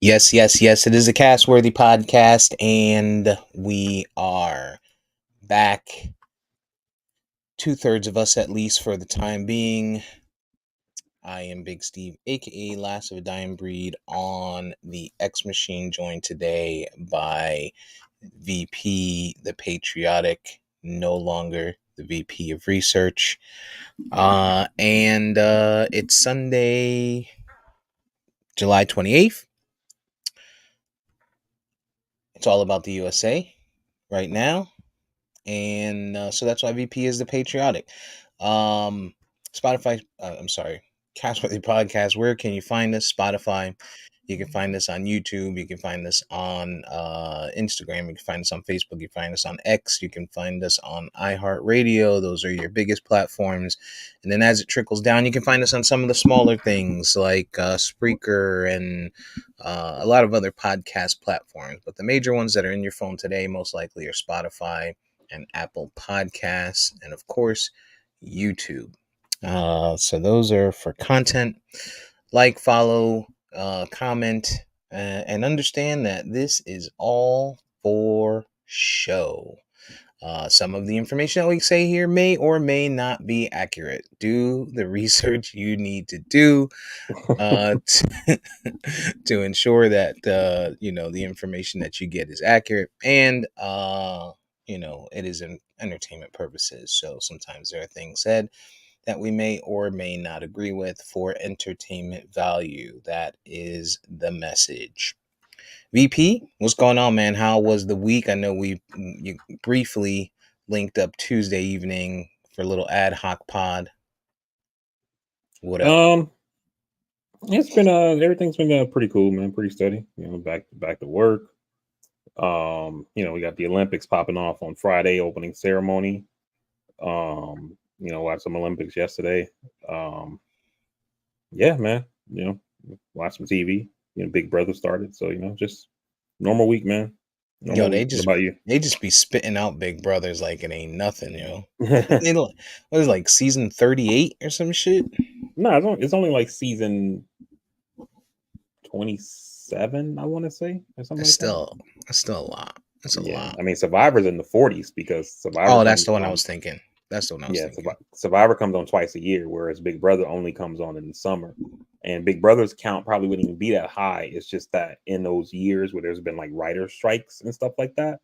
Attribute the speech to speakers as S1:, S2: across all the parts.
S1: Yes, yes, yes. It is a Cast-worthy podcast, and we are back. Two-thirds of us, at least, for the time being. I am Big Steve, aka Last of a Dying Breed, on the X Machine, joined today by VP, the Patriotic, no longer the VP of Research. And it's Sunday, July 28th. It's all about the USA right now. And so that's why VP is the Patriotic. Spotify, I'm sorry, Castworthy Podcast. Where can you find us? Spotify. You can find us on YouTube. You can find us on Instagram. You can find us on Facebook. You can find us on X. You can find us on iHeartRadio. Those are your biggest platforms. And then as it trickles down, you can find us on some of the smaller things like Spreaker and a lot of other podcast platforms. But the major ones that are in your phone today most likely are Spotify and Apple Podcasts, and of course, YouTube. So those are for content. Like, follow, comment, and understand that this is all for show. Some of the information that we say here may or may not be accurate. Do the research you need to do to, to ensure that the information that you get is accurate, and it is in entertainment purposes. So sometimes there are things said that we may or may not agree with for entertainment value. That is the message. VP, what's going on, man? How was the week? I know you briefly linked up Tuesday evening for a little ad hoc pod. What up?
S2: It's been everything's been pretty cool, man. Pretty steady. Back to work. We got the Olympics popping off on Friday, opening ceremony. Watched some Olympics yesterday. Yeah, man. Watched some TV. Big Brother started, so just normal week, man.
S1: Yo,
S2: Normal week. What about you?
S1: they just be spitting out Big Brothers like it ain't nothing, They don't, what is it, like season 38 or some shit?
S2: No, it's only like season 27, I want to say, or something
S1: That's
S2: like that.
S1: still a lot. That's a
S2: Yeah,
S1: lot.
S2: I mean, Survivor's in the 40s because Survivor
S1: Oh, that's
S2: comes
S1: the one I
S2: on.
S1: was thinking. That's the one I was
S2: Yeah,
S1: thinking.
S2: Survivor comes on twice a year, whereas Big Brother only comes on in the summer. And Big Brother's count probably wouldn't even be that high. It's just that in those years where there's been like writer strikes and stuff like that,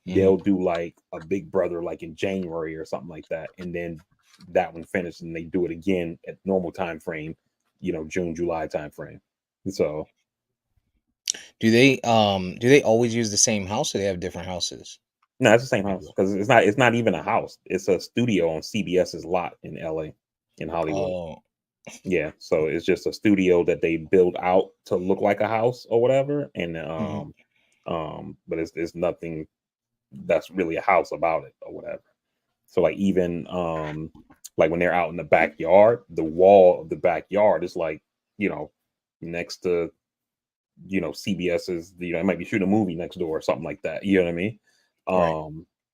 S2: they'll do like a Big Brother like in January or something like that, and then that one finishes and they do it again at normal time frame, June, July time frame. So
S1: Do they always use the same house, or they have different houses?
S2: no, it's the same house because it's not even a house. It's a studio on CBS's lot in LA, in Hollywood.
S1: Oh,
S2: Yeah, so it's just a studio that they build out to look like a house or whatever, and
S1: mhm.
S2: but it's nothing that's really a house about it or whatever. So like even like when they're out in the backyard, the wall of the backyard is like next to CBS's. It might be shooting a movie next door or something like that. You know what I mean?
S1: Right.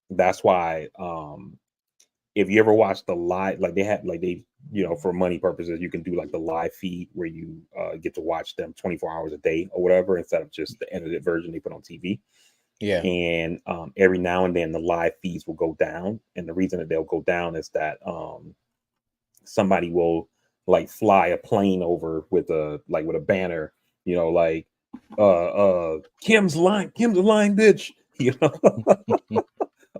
S2: That's why if you ever watch the live, like they for money purposes, you can do like the live feed where you get to watch them 24 hours a day or whatever, instead of just the edited version they put on TV.
S1: Yeah.
S2: And every now and then the live feeds will go down, and the reason that they'll go down is that somebody will like fly a plane over with a banner, like Kim's a lying bitch,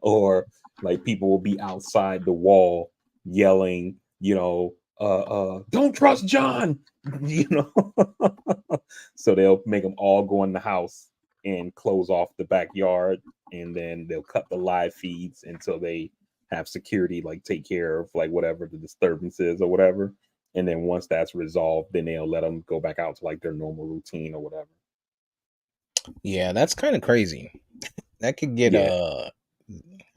S2: or like people will be outside the wall yelling, don't trust John, you know. So they'll make them all go in the house and close off the backyard, and then they'll cut the live feeds until they have security like take care of like whatever the disturbance is or whatever. And then once that's resolved, then they'll let them go back out to like their normal routine or whatever.
S1: Yeah, that's kind of crazy. That could get
S2: Yeah.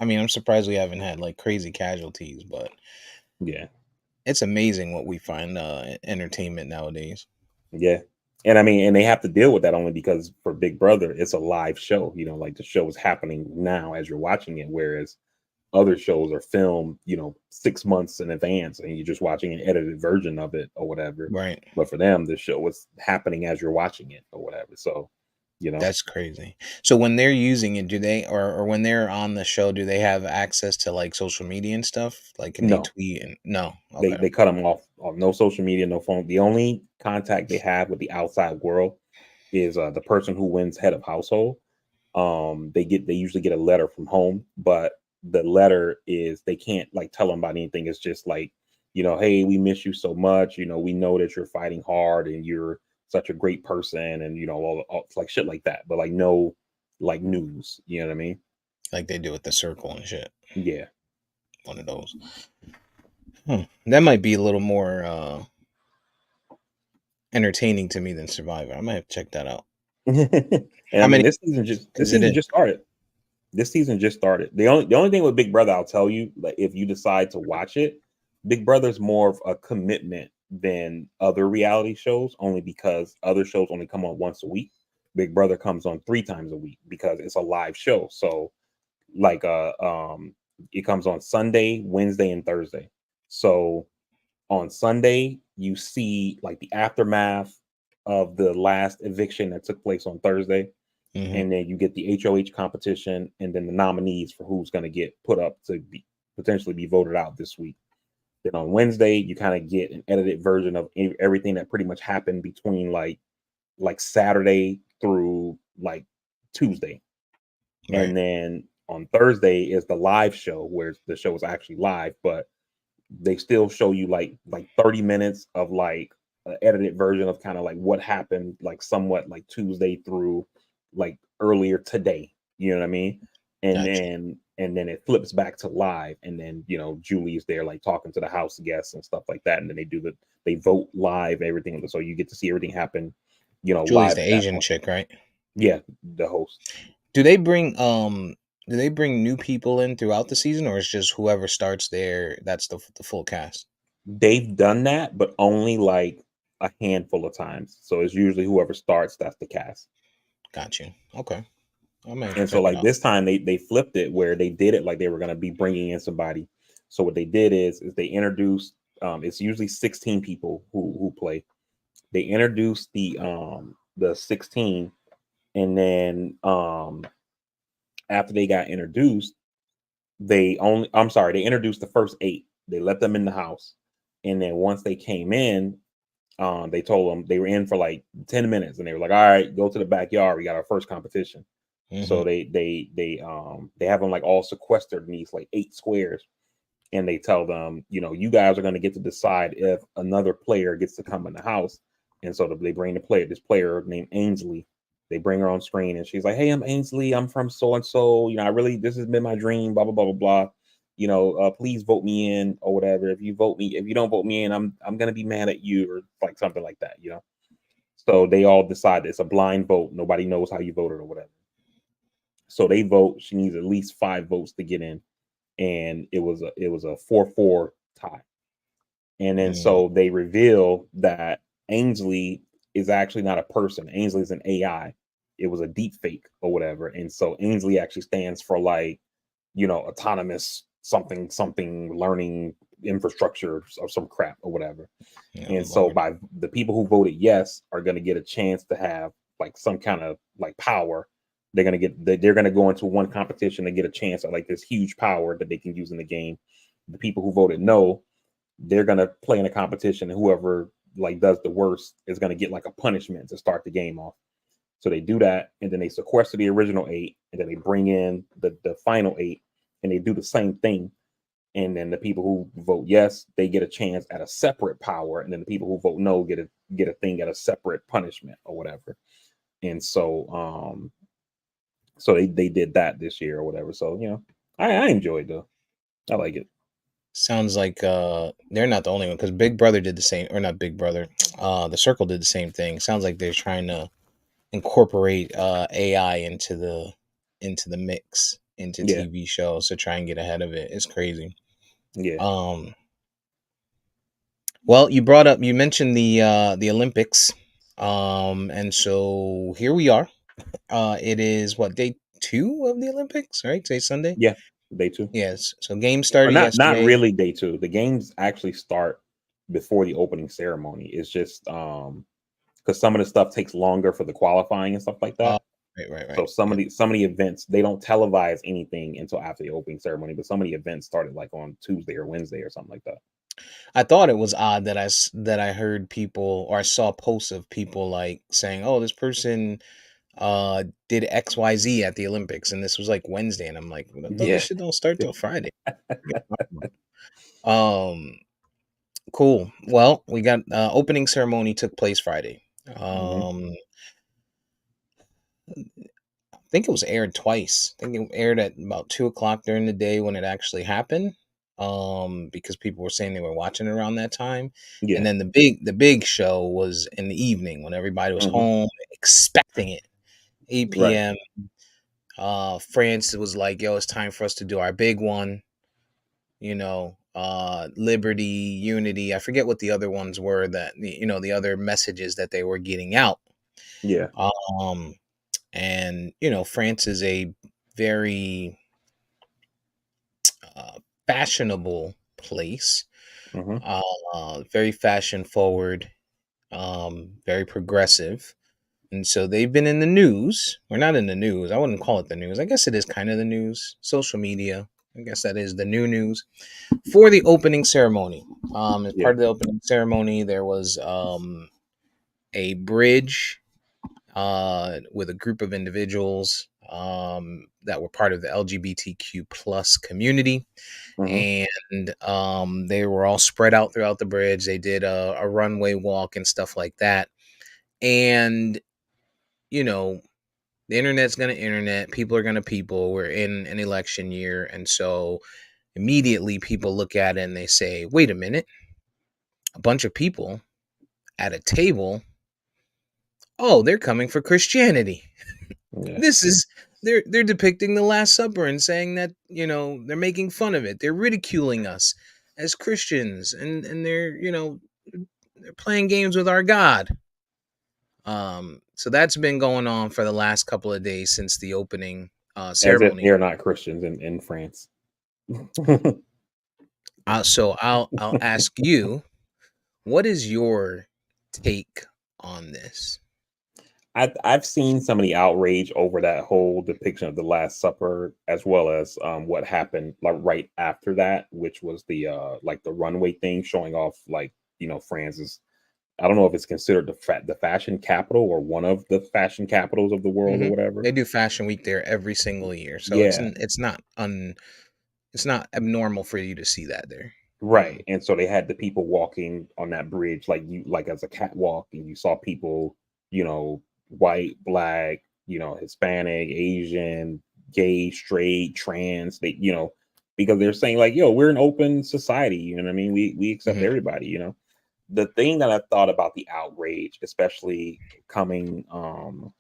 S1: I mean, I'm surprised we haven't had like crazy casualties, but
S2: Yeah.
S1: it's amazing what we find entertainment nowadays.
S2: Yeah. And I mean, and they have to deal with that only because for Big Brother, it's a live show, like the show is happening now as you're watching it. Whereas other shows are filmed, 6 months in advance, and you're just watching an edited version of it or whatever.
S1: Right.
S2: But for them, the show was happening as you're watching it or whatever. So You know,
S1: That's crazy. So when they're using it, do they or when they're on the show, do they have access to like social media and stuff? Like can they
S2: no,
S1: tweet and no?
S2: they
S1: Okay.
S2: they cut them off. No social media, no phone. The only contact they have with the outside world is the person who wins head of household. They usually get a letter from home, but the letter is they can't like tell them about anything. It's just like, hey, we miss you so much. We know that you're fighting hard and you're such a great person, and all like shit like that. But like no, like news. You know what I mean?
S1: Like they do with the circle and shit.
S2: Yeah.
S1: One of those. That might be a little more entertaining to me than Survivor. I might have to check that out.
S2: And I
S1: How
S2: mean,
S1: many
S2: this season just this
S1: is it
S2: season
S1: in?
S2: just started. This season just started. The only thing with Big Brother, I'll tell you, like if you decide to watch it, Big Brother's more of a commitment than other reality shows, only because other shows only come on once a week. Big Brother comes on 3 times a week because it's a live show. So like it comes on Sunday, Wednesday, and Thursday. So on Sunday, you see like the aftermath of the last eviction that took place on Thursday,
S1: Mm-hmm.
S2: and then you get the HOH competition, and then the nominees for who's going to get put up to be potentially be voted out this week. Then on Wednesday, you kind of get an edited version of everything that pretty much happened between like Saturday through like Tuesday,
S1: Right.
S2: and then on Thursday is the live show where the show is actually live, but they still show you like 30 minutes of like an edited version of kind of like what happened like somewhat like Tuesday through like earlier today. You know what I mean? And
S1: Gotcha.
S2: then it flips back to live, and then Julie's there like talking to the house guests and stuff like that, and then they vote live everything, so you get to see everything happen
S1: Julie's
S2: live
S1: the
S2: at that
S1: Asian
S2: point.
S1: chick, right?
S2: Yeah, the host.
S1: Do they bring do they bring new people in throughout the season, or is just whoever starts there? That's the full cast.
S2: They've done that, but only like a handful of times. So it's usually whoever starts, that's the cast.
S1: Got you. Okay, I might have to
S2: And so
S1: check it
S2: like
S1: out.
S2: this time they flipped it where they did it like they were gonna be bringing in somebody. So what they did is they introduced it's usually 16 people who play. They introduced the 16, and then after they got introduced, they introduced the first 8. They let them in the house, and then once they came in, they told them they were in for like 10 minutes, and they were like, all right, go to the backyard, we got our first competition.
S1: Mm-hmm.
S2: So they have them like all sequestered in these like 8 squares, and they tell them, you guys are going to get to decide if another player gets to come in the house. And so they bring this player named Ainsley. They bring her on screen, and she's like, hey, I'm Ainsley, I'm from so and so, this has been my dream, blah blah blah blah blah. Please vote me in or whatever. If you don't vote me in, I'm gonna be mad at you, or like something like that. So they all decide it's a blind vote. Nobody knows how you voted or whatever. So they vote. She needs at least 5 votes to get in, and it was a 4-4 tie. And then
S1: Mm,
S2: so they reveal that Ainsley is actually not a person. Ainsley is an AI. It was a deep fake or whatever. And so Ainsley actually stands for like, autonomous something something learning infrastructure or some crap or whatever.
S1: yeah,
S2: And so
S1: Lord.
S2: by the people who voted yes are going to get a chance to have like some kind of like power. They're going to go into one competition and get a chance at like this huge power that they can use in the game. The people who voted no, they're going to play in a competition, and whoever like does the worst is going to get like a punishment to start the game off. So they do that, and then they sequester the original 8, and then they bring in the final 8, and they do the same thing. And then the people who vote yes, they get a chance at a separate power, and then the people who vote no get a thing at a separate punishment or whatever. And so they did that this year or whatever. So I enjoyed though. I like it.
S1: Sounds like they're not the only one because Big Brother did the same, or not Big Brother. The Circle did the same thing. Sounds like they're trying to incorporate AI into the mix into
S2: Yeah,
S1: TV shows to try and get ahead of it. It's crazy.
S2: yeah,
S1: Um, well, you mentioned the Olympics, and so here we are. It is what, day 2 of the Olympics, right? Today's Sunday.
S2: yeah. Day 2.
S1: Yes. So games
S2: Or
S1: started
S2: not
S1: yesterday.
S2: really day 2. The games actually start before the opening ceremony. It's just because some of the stuff takes longer for the qualifying and stuff like
S1: Oh,
S2: that.
S1: Right.
S2: So some
S1: Yeah.
S2: of the events, they don't televise anything until after the opening ceremony, but some of the events started like on Tuesday or Wednesday or something like that.
S1: I thought it was odd that that I heard people, or I saw posts of people like saying, "Oh, this person did XYZ at the Olympics," and this was like Wednesday, and I'm like, "I thought this
S2: Yeah.
S1: shit don't start till Friday." Um, cool. Well, we got opening ceremony took place Friday.
S2: Mhm.
S1: I think it was aired twice. I think it aired at about 2 o'clock during the day when it actually happened. Because people were saying they were watching it around that time. And
S2: Yeah.
S1: then the big show was in the evening when everybody was
S2: Mhm.
S1: home expecting it. 8
S2: Right.
S1: p.m. France was like, yo, it's time for us to do our big one, liberty, unity. I forget what the other ones were that the other messages that they were getting out.
S2: Yeah.
S1: Um and France is a very uh, fashionable place,
S2: Mhm.
S1: very fashion forward, very progressive, and so they've been in the news. We're not in the news. I wouldn't call it the news. I guess it is kind of the news. Social media. I guess that is the new news for the opening ceremony. As
S2: Yeah.
S1: part of the opening ceremony, there was a bridge with a group of individuals that were part of the LGBTQ plus community,
S2: Mhm.
S1: and they were all spread out throughout the bridge. They did a runway walk and stuff like that, and you know the internet's gonna internet. People are gonna people. We're in an election year, and so immediately people look at it and they say, "Wait a minute, a bunch of people at a table. Oh, they're coming for Christianity."
S2: Yeah.
S1: This is they're depicting the Last Supper and saying that they're making fun of it. They're ridiculing us as Christians, and they're playing games with our God. So that's been going on for the last couple of days since the opening
S2: As if
S1: ceremony.
S2: they're not Christians in France.
S1: So I'll ask you, what is your take on this?
S2: I've seen some of the outrage over that whole depiction of the Last Supper, as well as what happened like right after that, which was the like the runway thing showing off like France's. I don't know if it's considered the fashion capital or one of the fashion capitals of the world or
S1: Hmm.
S2: whatever.
S1: They do Fashion Week there every single year, so
S2: Yeah,
S1: it's not abnormal for you to see that there.
S2: right. And so they had the people walking on that bridge like as a catwalk, and you saw people, white, black, Hispanic, Asian, gay, straight, trans, because they're saying like, yo, we're an open society, you know what I mean? We accept
S1: Hmm.
S2: everybody. The thing that I thought about the outrage, especially coming from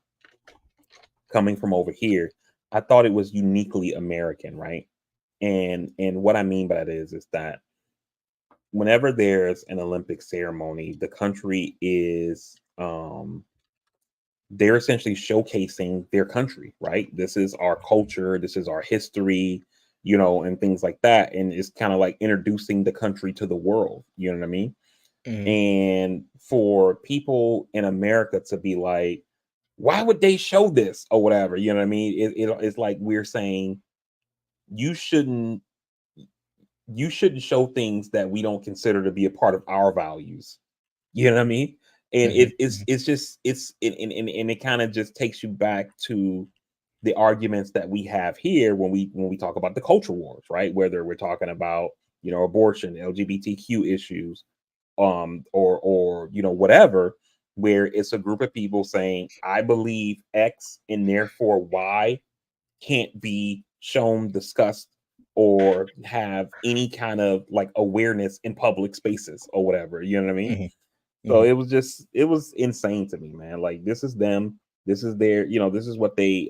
S2: over here, I thought it was uniquely American, right? And what I mean by that is that whenever there's an Olympic ceremony, the country is they're essentially showcasing their country, right? This is our culture, this is our history, and things like that. And it's kind of like introducing the country to the world, you know what I mean?
S1: Hmm.
S2: And for people in America to be like, why would they show this or whatever? You know what I mean? It's like we're saying you shouldn't you shouldn't show things that we don't consider to be a part of our values. You know what I mean? And
S1: Hmm.
S2: it's just and it kind of just takes you back to the arguments that we have here when we talk about the culture wars, right? Whether we're talking about abortion, LGBTQ issues, or whatever, where it's a group of people saying I believe X and therefore Y can't be shown, discussed, or have any kind of like awareness in public spaces or whatever. You know what I mean?
S1: Hmm.
S2: So
S1: Hmm.
S2: it was insane to me, man. Like this is them, this is their, this is what they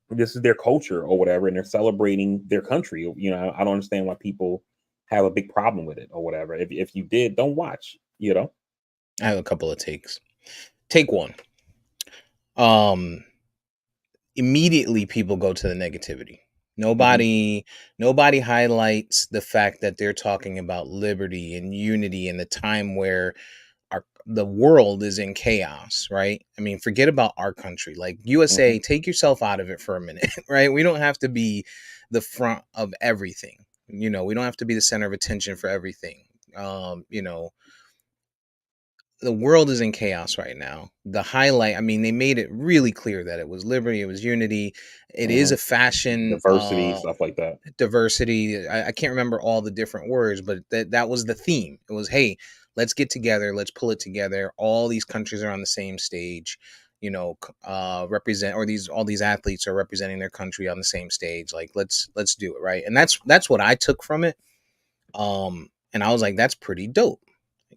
S2: this is their culture or whatever, and they're celebrating their country. I don't understand why people have a big problem with it or whatever. If you did, don't watch.
S1: I have a couple of takes. Take one. Um, Immediately people go to the negativity.
S2: Hmm.
S1: Nobody highlights the fact that they're talking about liberty and unity in the time where the world is in chaos, right? I mean, forget about our country. Like USA, take yourself out of it for a minute, right? We don't have to be the front of everything. We don't have to be the center of attention for everything. You know, the world is in chaos right now. The highlight, I mean, they made it really clear that it was liberty, it was unity. It is a fashion
S2: Diversity, stuff like that.
S1: diversity. I can't remember all the different words, but that was the theme. It was, hey, let's get together, let's pull it together. All these countries are on the same stage, represent, or all these athletes are representing their country on the same stage. Like let's do it, right? And that's what I took from it. And I was like, that's pretty dope.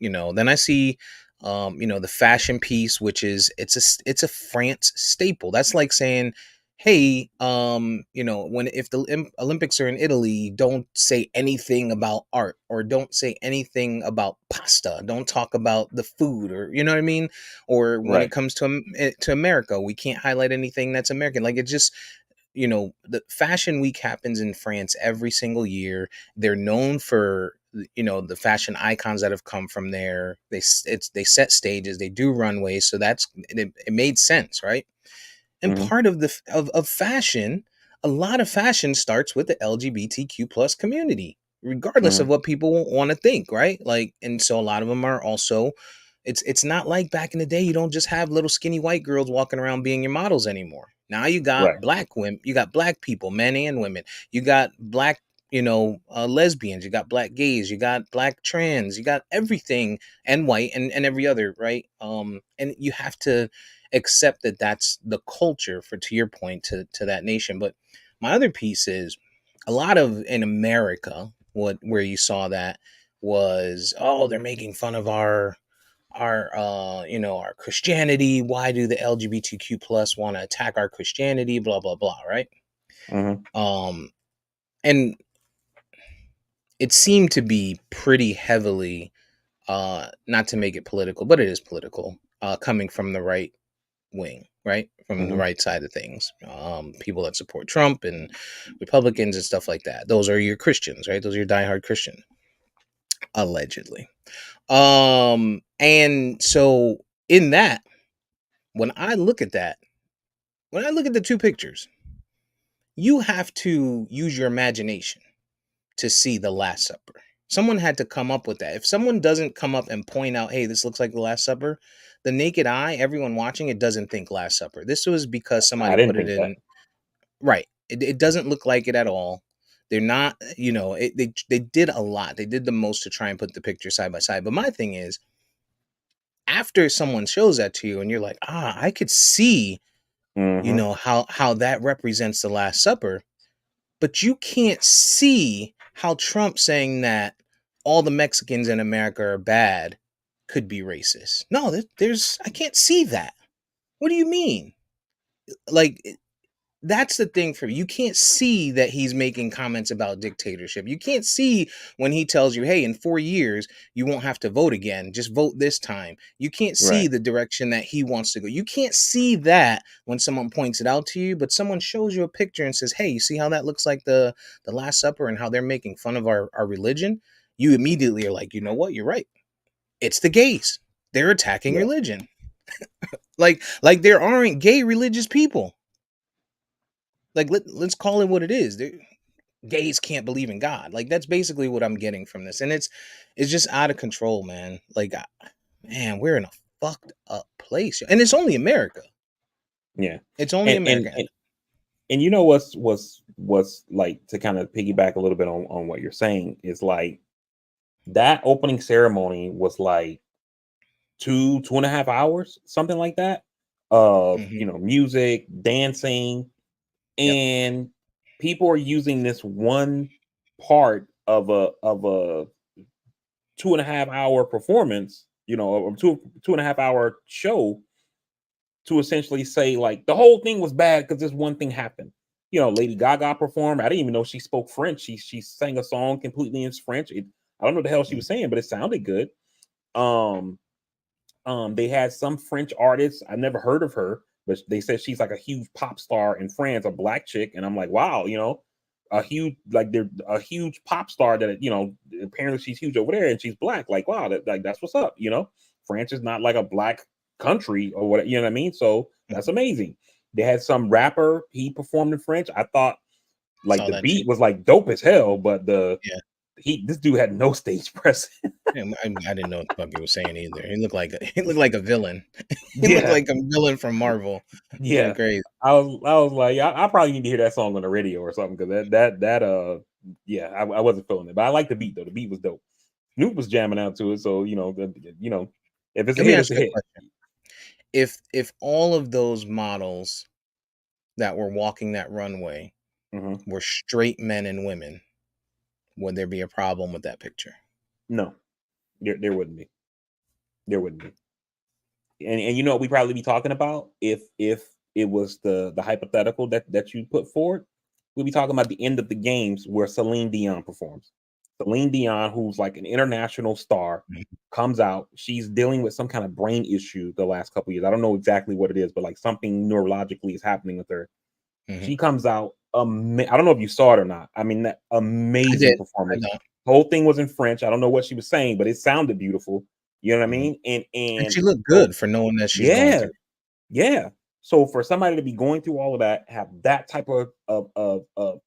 S1: Then I see the fashion piece, which is it's a France staple. That's like saying, hey, when if the Olympics are in Italy, don't say anything about art, or don't say anything about pasta, don't talk about the food, or you know what I mean. Or when it
S2: Right.
S1: comes to America, we can't highlight anything that's American. Like, it just, the fashion week happens in France every single year. They're known for, the fashion icons that have come from there. They set stages, they do runways, so it made sense, right? And
S2: Hmm.
S1: part of of fashion, a lot of fashion starts with the LGBTQ plus community, regardless of
S2: Hmm.
S1: what people want to think, right? Like, and so a lot of them are also, it's not like back in the day. You don't just have little skinny white girls walking around being your models anymore. Now you got
S2: Right.
S1: black women, you got black people, men and women. You got black, lesbians, you got black gays, you got black trans, you got everything, and white, and every other, right? And you have to accept that that's the culture, for, to your point, to that nation. But my other piece is, a lot of, in America, where you saw that was, oh, they're making fun of our Christianity. Why do the LGBTQ plus want to attack our Christianity, blah blah blah, right?
S2: Hmm.
S1: um and it seemed to be pretty heavily, not to make it political, but it is political, coming from the right wing, right? From the
S2: Hmm.
S1: right side of things. People that support Trump and Republicans and stuff like that. Those are your Christians, right? Those are your diehard Christian, allegedly. And so, in that, when I look at that, when I look at the two pictures, you have to use your imagination to see the Last Supper. Someone had to come up with that. If someone doesn't come up and point out, hey, this looks like the Last Supper, the naked eye, everyone watching it, doesn't think Last Supper. This was because
S2: I
S1: somebody
S2: didn't
S1: put it
S2: think that.
S1: in. Right. It doesn't look like it at all. They're not, they did a lot. They did the most to try and put the picture side by side. But my thing is, after someone shows that to you and you're like, I could see,
S2: Hmm.
S1: how that represents the Last Supper, but you can't see how Trump saying that all the Mexicans in America are bad could be racist. No, I can't see that. What do you mean? Like, that's the thing for me. You can't see that he's making comments about dictatorship. You can't see when he tells you, hey, in 4 years, you won't have to vote again. Just vote this time. You can't see
S2: Right.
S1: the direction that he wants to go. You can't see that when someone points it out to you, but someone shows you a picture and says, hey, you see how that looks like the Last Supper and how they're making fun of our religion? You immediately are like, you know what? You're right. It's the gays. They're attacking
S2: Yeah.
S1: religion. Like there aren't gay religious people. Like, let's call it what it is. Gays can't believe in God. Like, that's basically what I'm getting from this, and it's just out of control, man. Like, man, we're in a fucked up place, and it's only America.
S2: Yeah.
S1: It's only
S2: And and
S1: America.
S2: and and you know what's like, to kind of piggyback a little bit on what you're saying, is like that opening ceremony was like 2.5 hours, something like that, of
S1: Hmm.
S2: music, dancing,
S1: Yep.
S2: and people are using this one part of a 2.5 hour performance, or two and a half hour show, to essentially say like the whole thing was bad because this one thing happened. Lady Gaga performed. I didn't even know she spoke French. She sang a song completely in French. I don't know what the hell she was saying, but it sounded good. Um, they had some French artist. I never heard of her, but they said she's like a huge pop star in France, a black chick, and I'm like, wow, a huge, like, they're a huge pop star that apparently she's huge over there and she's black. Like, wow, like that's what's up. France is not like a black country or what, you know what I mean? So that's amazing. They had some rapper, he performed in French. I thought like
S1: Saw
S2: the
S1: that too.
S2: beat was like dope as hell, but
S1: Yeah.
S2: this dude had no stage presence.
S1: Yeah, I didn't know what the fuck he was saying either. He looked like he looked like a villain. He looked
S2: Yeah,
S1: like a villain from Marvel. It was
S2: yeah.
S1: crazy.
S2: I was like, I probably need to hear that song on the radio or something because yeah, I wasn't feeling it, but I like the beat though. The beat was dope. Snoop was jamming out to it, so if it's a
S1: Let me
S2: hit, it's
S1: ask
S2: a
S1: you a
S2: hit.
S1: question. If all of those models that were walking that runway
S2: Mhm.
S1: were straight men and women, would there be a problem with that picture?
S2: No, there wouldn't be. There wouldn't be. And you know what we probably be talking about if it was the hypothetical that you put forward, we'd be talking about the end of the games where Celine Dion performs. Celine Dion, who's like an international star,
S1: Mhm.
S2: comes out. She's dealing with some kind of brain issue the last couple years. I don't know exactly what it is, but like something neurologically is happening with her.
S1: Mhm.
S2: She comes out. I don't know if you saw it or not. I mean, that
S1: I
S2: amazing
S1: did. I
S2: performance.
S1: know.
S2: Whole thing was in French. I don't know what she was saying, but it sounded beautiful. You know what I
S1: Mhm.
S2: mean? And
S1: And
S2: and
S1: she looked
S2: so
S1: good for knowing that she's going
S2: yeah,
S1: through.
S2: yeah. So for somebody to be going through all of that, have that type of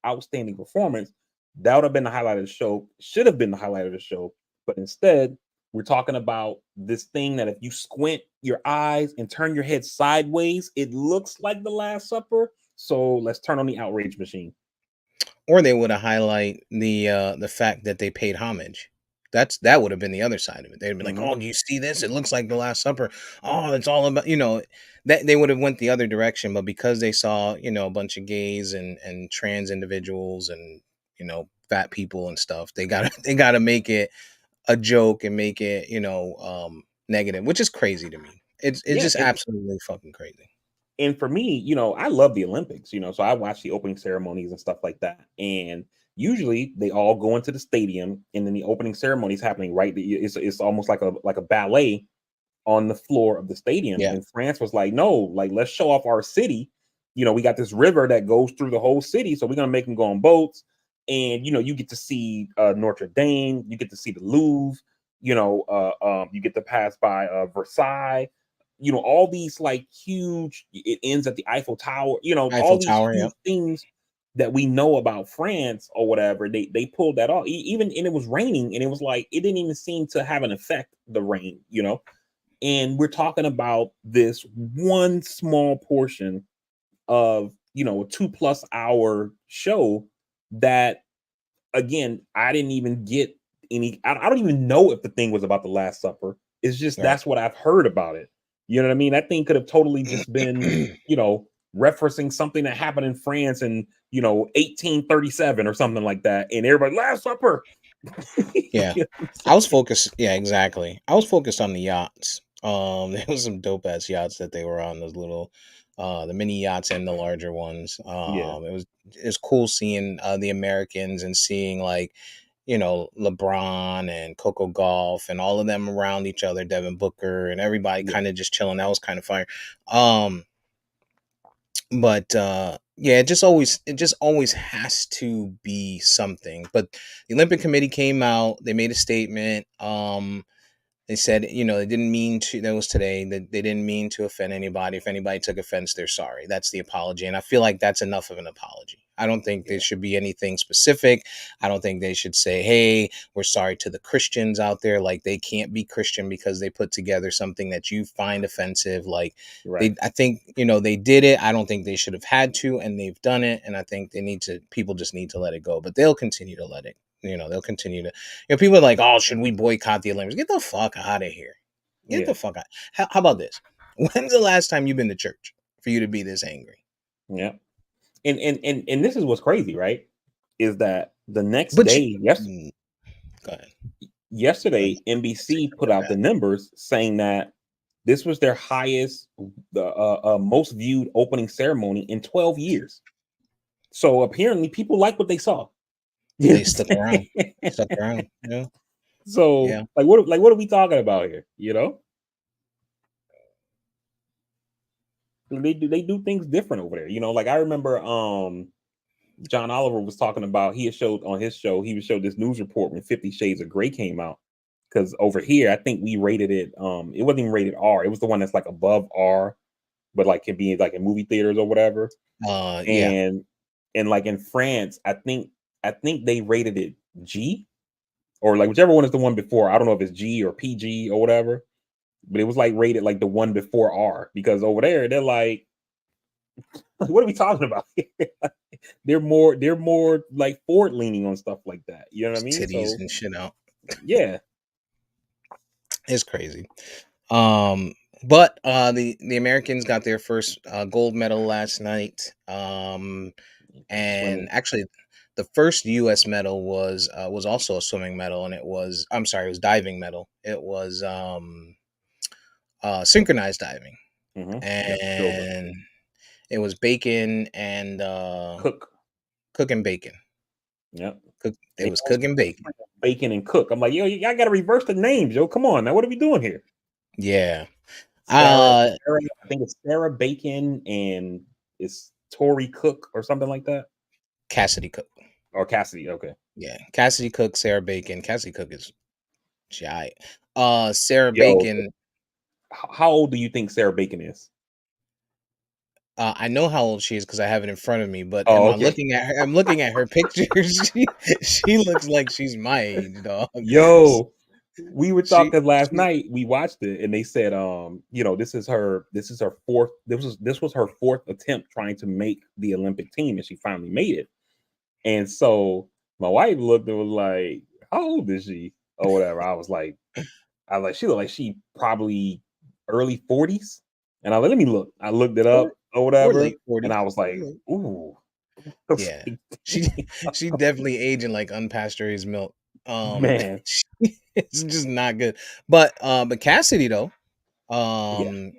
S2: outstanding performance, that would have been the highlight of the show. Should have been the highlight of the show. But instead, we're talking about this thing that if you squint your eyes and turn your head sideways, it looks like the Last Supper. So let's turn on the outrage machine.
S1: Or they would have highlight the fact that they paid homage. That would have been the other side of it. They'd be like,
S2: Mhm.
S1: "Oh, do you see this? It looks like the Last Supper. Oh, it's all about," that they would have went the other direction, but because they saw, a bunch of gays and trans individuals and, fat people and stuff, they got to they got to make it a joke and make it, negative, which is crazy to me. It's
S2: Yeah,
S1: just absolutely fucking crazy.
S2: and for me, I love the Olympics, so I watch the opening ceremonies and stuff like that. And usually they all go into the stadium and then the opening ceremony is happening it's almost like a ballet on the floor of the stadium.
S1: Yeah.
S2: And France was like, no, like let's show off our city. We got this river that goes through the whole city, so we're gonna make them go on boats. And you get to see Notre Dame, you get to see the Louvre, you get to pass by Versailles, all these like huge, it ends at the Eiffel Tower, all
S1: Eiffel
S2: these
S1: Tower,
S2: huge
S1: yeah.
S2: things that we know about France or whatever. They pulled that off. Even and it was raining, and it was like it didn't even seem to have an effect, the rain. And we're talking about this one small portion of a 2+ hour show that, again, I didn't even get any. I don't even know if the thing was about the Last Supper. It's just
S1: Right.
S2: that's what I've heard about it. You know what I mean? That thing could have totally just been, referencing something that happened in France in 1837 or something like that, and everybody Last Supper.
S1: Yeah.
S2: You know?
S1: I was focused, yeah, exactly. I was focused on the yachts. There was some dope ass yachts that they were on, those little the mini yachts and the larger ones.
S2: Yeah,
S1: It was cool seeing the Americans and seeing like, LeBron and Coco Golf and all of them around each other, Devin Booker and everybody
S2: yeah,
S1: kind of just chilling. That was kind of fire. Um but yeah, it just always has to be something. But the Olympic Committee came out, they made a statement. They said, they didn't mean to, that was today, that they didn't mean to offend anybody. If anybody took offense, they're sorry. That's the apology. And I feel like that's enough of an apology. I don't think there
S2: yeah,
S1: should be anything specific. I don't think they should say, hey, we're sorry to the Christians out there. Like they can't be Christian because they put together something that you find offensive. Like
S2: right.
S1: I think, they did it. I don't think they should have had to, and they've done it. And I think people just need to let it go, but they'll continue to let it. They'll continue to, people are like, oh, should we boycott the Olympics? Get the fuck out of here. Get
S2: Yeah,
S1: the fuck out. How about this? When's the last time you've been to church for you to be this angry?
S2: yeah. And this is what's crazy, right? Is that the next
S1: But
S2: day, yes,
S1: mm, go ahead. Go ahead.
S2: yesterday,
S1: Say
S2: NBC put
S1: something
S2: out
S1: bad.
S2: the numbers saying that this was their highest, the most viewed opening ceremony in 12 years. So apparently, people like what they saw. You know
S1: They
S2: what
S1: stuck
S2: I'm
S1: around.
S2: saying?
S1: Stuck around.
S2: So
S1: Yeah.
S2: what are we talking about here? They do things different over there. Like I remember John Oliver was talking about he had showed on his show, he would show this news report when 50 Shades of Grey came out. Because over here, I think we rated it. It wasn't even rated R. It was the one that's like above R, but like can be like in movie theaters or whatever.
S1: Yeah.
S2: And like in France, I think they rated it G, or like whichever one is the one before. I don't know if it's G or PG or whatever, but it was like rated like the one before R, because over there they're like, what are we talking about? they're more like forward leaning on stuff like that. You know what I mean?
S1: Titties
S2: So
S1: and shit out.
S2: yeah.
S1: It's crazy. But the Americans got their first gold medal last night.
S2: Swimming.
S1: And actually, the first U.S. medal was also a swimming medal, and I'm sorry, it was diving medal. It was synchronized diving,
S2: Yep. Silver.
S1: and it was Bacon and
S2: Cook.
S1: Cook and Bacon.
S2: Yep.
S1: It was Cook and Bacon.
S2: Bacon and Cook. I'm like, yo, y'all got to reverse the names, yo. Come on, now, what are we doing here?
S1: Yeah.
S2: Sarah, I think it's Sarah Bacon and it's Tori Cook or something like that.
S1: Cassidy Cook.
S2: Or Cassidy. Okay.
S1: Yeah, Cassidy Cook, Sarah Bacon. Cassidy Cook is giant. Sarah
S2: Yo,
S1: Bacon.
S2: how old do you think Sarah Bacon is?
S1: I know how old she is because I have it in front of me. But am
S2: Oh,
S1: I
S2: okay.
S1: looking at her? I'm looking at her pictures. She looks like she's my age, dog.
S2: Yo, we were
S1: She,
S2: talking last
S1: she
S2: night. We watched it, and they said, this is her fourth. This was her fourth attempt trying to make the Olympic team, and she finally made it. And so my wife looked and was like, "How old is she?" or whatever. I was like, she looked like she probably early 40s. And I was like, let me look. I looked it
S1: or
S2: up or
S1: or
S2: whatever,
S1: late
S2: and
S1: 40s.
S2: I was like, ooh.
S1: Yeah, she she definitely aging like unpasteurized milk.
S2: Man.
S1: It's just not good. But Cassidy though,
S2: Yeah.
S1: um,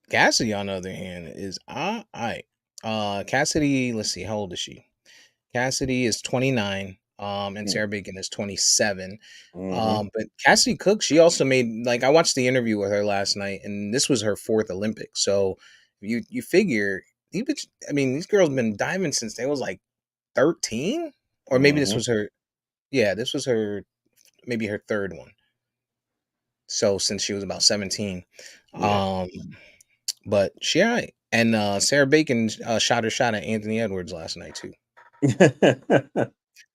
S1: Cassidy on the other hand is all right. Cassidy, let's see, how old is she? Cassidy is 29. And
S2: Mm,
S1: Sarah Bacon is 27.
S2: mhm.
S1: But Cassidy Cook, she also made, like, I watched the interview with her last night, and this was her fourth Olympics. So you figure these girls been diving since they was like 13, or maybe this
S2: Mhm.
S1: was her. Yeah, this was her, maybe her third one. So since she was about 17,
S2: Yeah.
S1: um, but she all right. And Sarah Bacon shot her shot at Anthony Edwards last night too.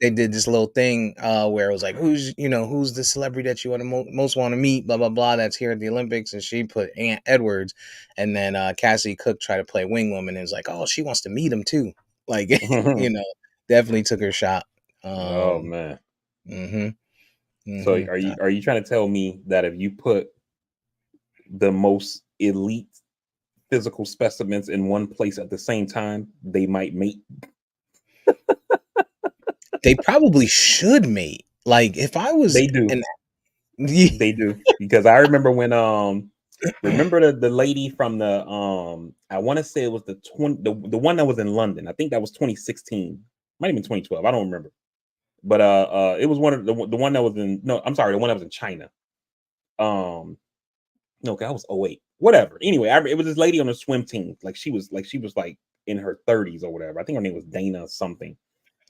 S1: They did this little thing where it was like, who's the celebrity that you want to most want to meet, blah blah blah, that's here at the Olympics, and she put Ant Edwards, and then Cassie Cook tried to play wing woman and was like, oh, she wants to meet him too, like you know, definitely took her shot.
S2: Oh
S1: Um,
S2: man.
S1: hmm
S2: So
S1: hmm
S2: are you trying to tell me that if you put the most elite physical specimens in one place at the same time, they might mate?
S1: They probably should mate. Like if I was
S2: They do.
S1: an
S2: They do. Because I remember when remember the lady from the I want to say it was the one that was in London. I think that was 2016. Might have been 2012. I don't remember. But it was one of the one that was in, no, I'm sorry, the one that was in China. Um no, that was 08. Whatever. Anyway, it was this lady on the swim team. Like she was in her 30s or whatever. I think her name was Dana something.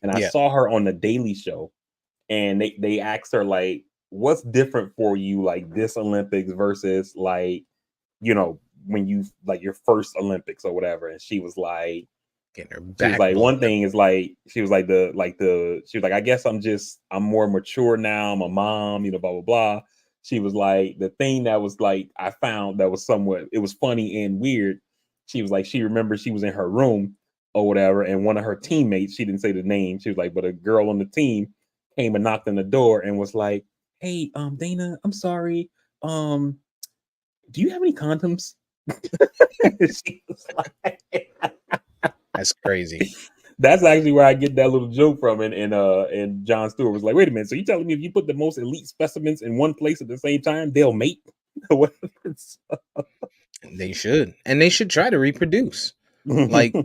S2: And I
S1: yeah.
S2: saw her on the Daily Show, and they asked her like, what's different for you, like this Olympics versus like, when you like your first Olympics or whatever. And
S1: Getting her
S2: she was like,
S1: backbone.
S2: one thing is like, she was like she was like, I guess I'm more mature now, I'm a mom, blah blah blah. She was like, the thing that was like, I found that was somewhat, it was funny and weird. She was like, she remembers she was in her room or whatever, and one of her teammates, she didn't say the name, she was like, but a girl on the team came and knocked on the door and was like, hey, Dana, I'm sorry, do you have any condoms? She was like,
S1: That's crazy.
S2: that's actually where I get that little joke from. And John Stewart was like, wait a minute, so you telling me if you put the most elite specimens in one place at the same time, they'll mate?
S1: They should, and they should try to reproduce. Like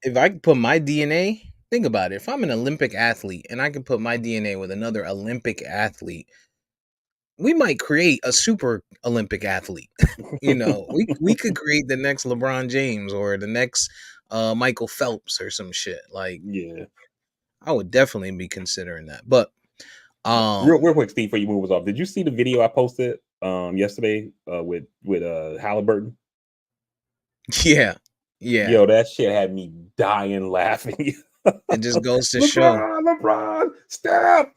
S1: if I could put my DNA, think about it. If I'm an Olympic athlete and I can put my DNA with another Olympic athlete, we might create a super Olympic athlete. We could create the next LeBron James or the next Michael Phelps or some shit. Like
S2: Yeah.
S1: I would definitely be considering that. But
S2: Real quick, Steve, before you move us off, did you see the video I posted yesterday with Halliburton?
S1: Yeah. Yeah.
S2: Yo, that shit had me dying laughing.
S1: It just goes to show.
S2: LeBron, Steph.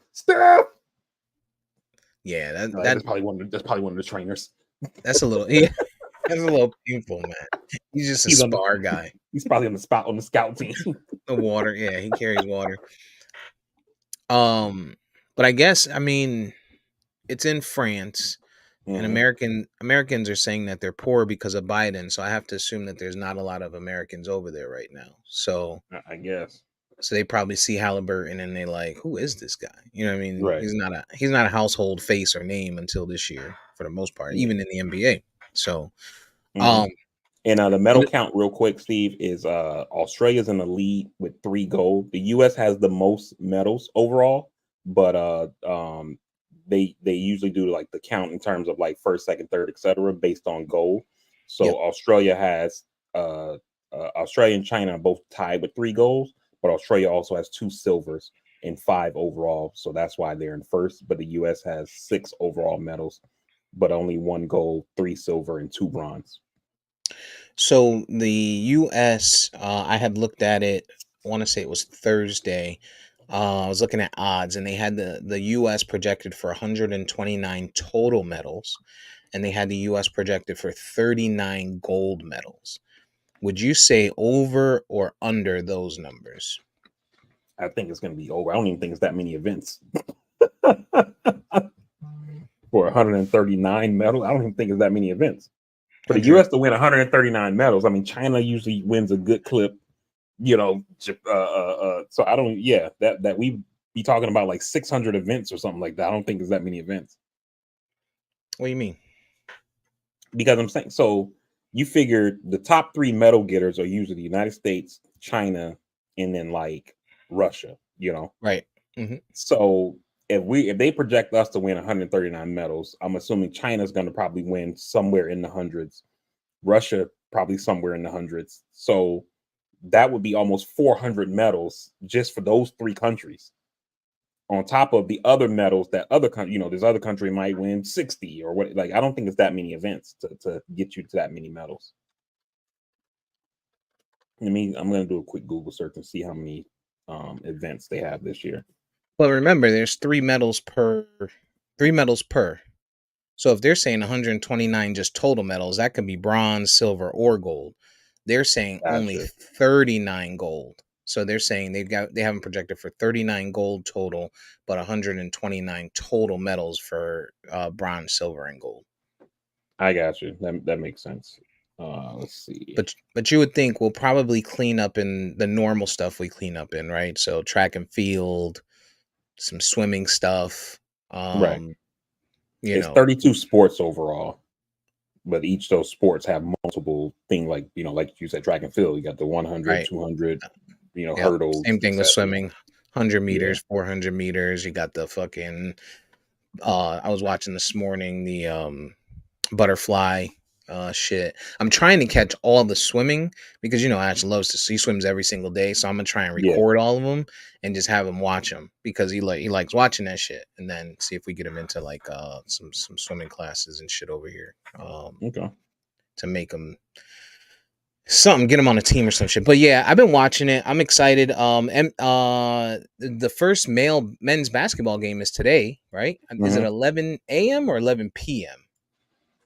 S1: Yeah,
S2: That's probably one of the trainers.
S1: that's a little yeah, that's a little painful, man. He's just a
S2: He's on the
S1: spar guy.
S2: He's probably on the scout team.
S1: The water, yeah, he carries water. But I guess I mean it's in France, and Americans are saying that they're poor because of Biden. So I have to assume that there's not a lot of Americans over there right now. So
S2: I guess.
S1: so they probably see Halliburton and they like, who is this guy? You know what I mean?
S2: Right.
S1: He's not a household face or name until this year for the most part, even in the NBA. So
S2: and the medal count real quick, Steve, is Australia's in the lead with 3 gold. The US has the most medals overall, but they usually do like the count in terms of like first, second, third, etc. based on gold. So Australia has Australia and China are both tied with 3 golds, but Australia also has 2 silvers and 5 overall. So that's why they're in first. But the US has 6 overall medals, but only 1 gold, 3 silver, and 2 bronze.
S1: So the US, I had looked at it. I want to say it was Thursday. I was looking at odds, and they had the US projected for 129 total medals, and they had the US projected for 39 gold medals. Would you say over or under those numbers?
S2: I think it's going to be over. I don't even think it's that many events. For 139 medals, I don't even think it's that many events. For the US to win 139 medals, I mean, China usually wins a good clip, you know. So I don't, that we be talking about like 600 events or something like that. I don't think there's that many events.
S1: What do you mean?
S2: Because I'm saying, so you figure the top 3 medal getters are usually the United States, China, and then like Russia, you know?
S1: Right. Mm-hmm.
S2: So if they project us to win 139 medals, I'm assuming China's going to probably win somewhere in the hundreds. Russia probably somewhere in the hundreds. So that would be almost 400 medals just for those 3 countries. On top of the other medals that other country, this other country might win 60 or what. Like, I don't think it's that many events to get you to that many medals. I'm going to do a quick Google search and see how many events they have this year.
S1: Well, remember, there's 3 medals per. So if they're saying 129 just total medals, that could be bronze, silver, or gold. They're saying only 39 gold. So they're saying they haven't projected for 39 gold total, but 129 total medals for bronze, silver, and gold.
S2: I got you. That makes sense. Let's see.
S1: But you would think we'll probably clean up in the normal stuff we clean up in, right? So track and field, some swimming stuff.
S2: Right.
S1: It's
S2: 32 sports overall, but each of those sports have multiple things, like you said, track and field. You got the 100, right. 200, hurdles.
S1: Same thing with swimming, 100 meters, 400 meters. You got the fucking. I was watching this morning the butterfly shit. I'm trying to catch all the swimming because Ash loves he swims every single day, so I'm gonna try and record all of them and just have him watch them because he likes watching that shit, and then see if we get him into like some swimming classes and shit over here.
S2: Okay.
S1: To make him get him on a team or some shit. But yeah, I've been watching it. I'm excited. And the first men's basketball game is today, right? Mm-hmm. Is it 11 a.m. or 11 p.m.?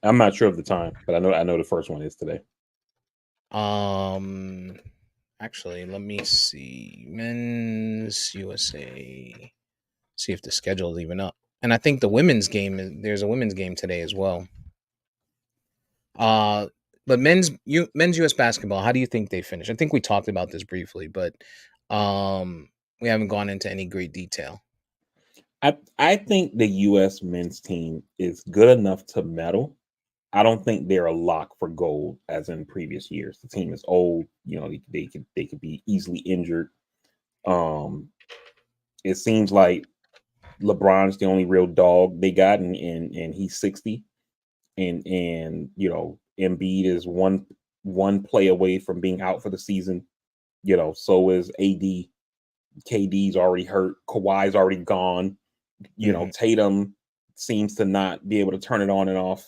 S2: I'm not sure of the time, but I know the first one is today.
S1: Actually, let me see. Men's USA. See if the schedule is even up. And I think the women's game there's a women's game today as well. But men's US basketball, how do you think they finish? I think we talked about this briefly, but we haven't gone into any great detail.
S2: I think the US men's team is good enough to medal. I don't think they're a lock for gold as in previous years. The team is old, they could be easily injured. It seems like LeBron's the only real dog they got, and he's 60. And Embiid is one play away from being out for the season. So is AD. KD's already hurt. Kawhi's already gone. Tatum seems to not be able to turn it on and off.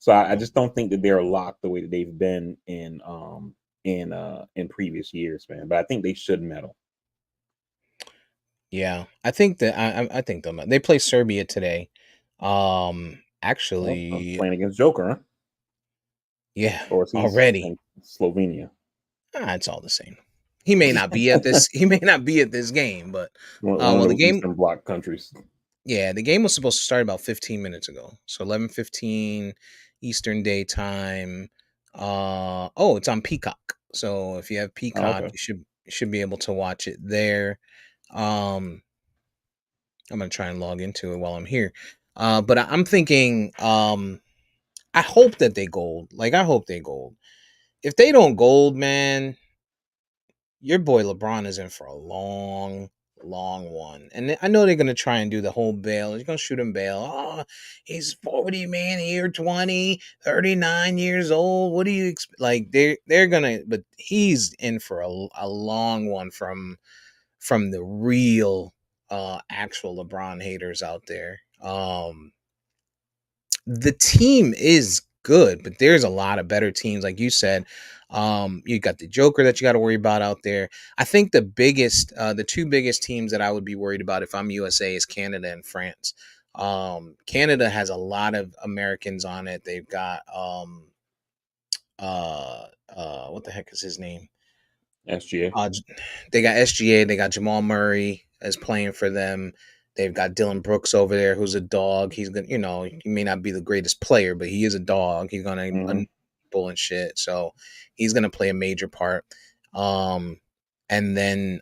S2: So I just don't think that they're locked the way that they've been in previous years, man. But I think they should medal.
S1: Yeah, I think that I think they play Serbia today.
S2: Well,
S1: Actually,
S2: playing against Joker, huh?
S1: yeah,
S2: Or is he
S1: already.
S2: in Slovenia?
S1: It's all the same. He may not be at this. He may not be at this game, but
S2: One of
S1: well, the
S2: those
S1: game.
S2: Eastern Bloc countries.
S1: Yeah, the game was supposed to start about 15 minutes ago. So 11:15 Eastern Daytime. Oh, it's on Peacock. So if you have
S2: Oh,
S1: Peacock,
S2: okay.
S1: you should be able to watch it there. Um, I'm gonna try and log into it while I'm here. But I'm thinking, I hope that they gold. Like I hope they gold. If they don't gold, man, your boy LeBron is in for a long, long one. And I know they're gonna try and do the whole bail. He's gonna shoot him bail. Oh, he's 40, man, here 20, 39 years old. What do you expect? Like they're gonna, but he's in for a long one from the real actual LeBron haters out there. The team is good, but there's a lot of better teams. Like you said, you got the Joker that you got to worry about out there. I think the two biggest teams that I would be worried about if I'm USA is Canada and France. Canada has a lot of Americans on it. They've got what the heck is his name?
S2: SGA.
S1: They got SGA. They got Jamal Murray as playing for them. They've got Dylan Brooks over there, who's a dog. He's gonna, he may not be the greatest player, but he is a dog. He's gonna
S2: Mm-hmm.
S1: people and shit. So he's gonna play a major part. Um, and then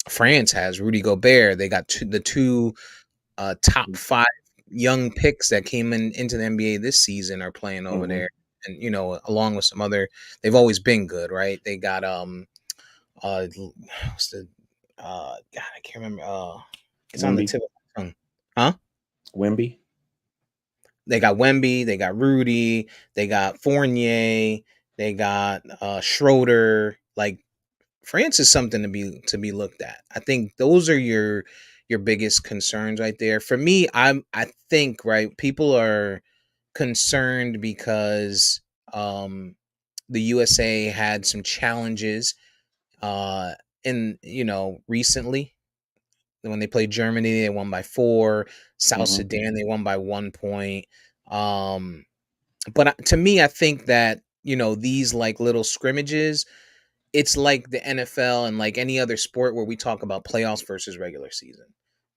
S1: France has Rudy Gobert. They got the two top five young picks that came into the NBA this season are playing over
S2: Mm-hmm.
S1: there, and along with some other, they've always been good, right? They got what's the God, I can't remember. It's on the
S2: Wemby.
S1: tip of my tongue. Huh?
S2: Wemby.
S1: They got Wemby, they got Rudy, they got Fournier, they got Schroeder. Like France is something to be looked at. I think those are your biggest concerns right there. For me, I think right people are concerned because the USA had some challenges uh in recently when they played Germany. They won by 4. South
S2: Mm-hmm.
S1: Sudan, they won by 1 point. But to me, I think that these like little scrimmages, it's like the NFL and like any other sport where we talk about playoffs versus regular season.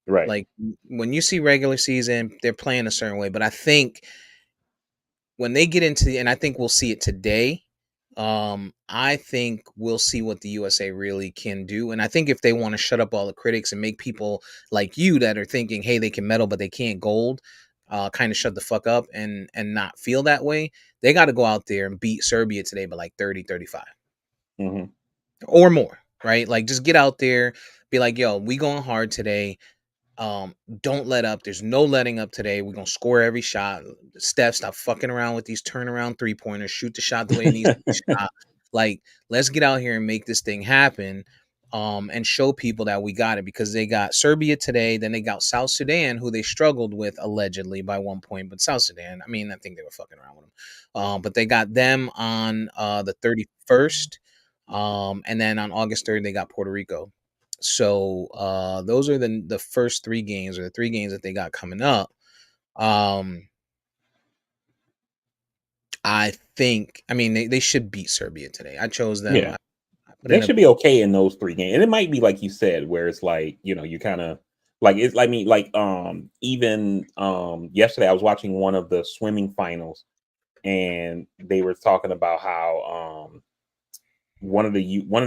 S2: Right.
S1: Like when you see regular season, they're playing a certain way, but I think when they get into and I think we'll see it today. I think we'll see what the USA really can do. And I think if they want to shut up all the critics and make people like you that are thinking, hey, they can medal, but they can't gold, kind of shut the fuck up and not feel that way, they got to go out there and beat Serbia today by like 30, 35
S2: Mm-hmm.
S1: or more, right? Like just get out there, be like, yo, we going hard today. Don't let up. There's no letting up today. We're gonna score every shot. Steph, stop fucking around with these turnaround 3-pointers. Shoot the shot the way it needs to be shot. Like, let's get out here and make this thing happen. And show people that we got it because they got Serbia today, then they got South Sudan, who they struggled with allegedly by 1 point. But South Sudan, I mean, I think they were fucking around with them. But they got them on the 31st. And then on August 3rd, they got Puerto Rico. So those are the first 3 games or the 3 games that they got coming up. I think I mean they should beat Serbia today. I chose them.
S2: Yeah.
S1: I put
S2: They
S1: in a
S2: should be okay in those 3 games. And it might be like you said, where it's like, you kind of like it's like me, like even yesterday I was watching one of the swimming finals and they were talking about how one of the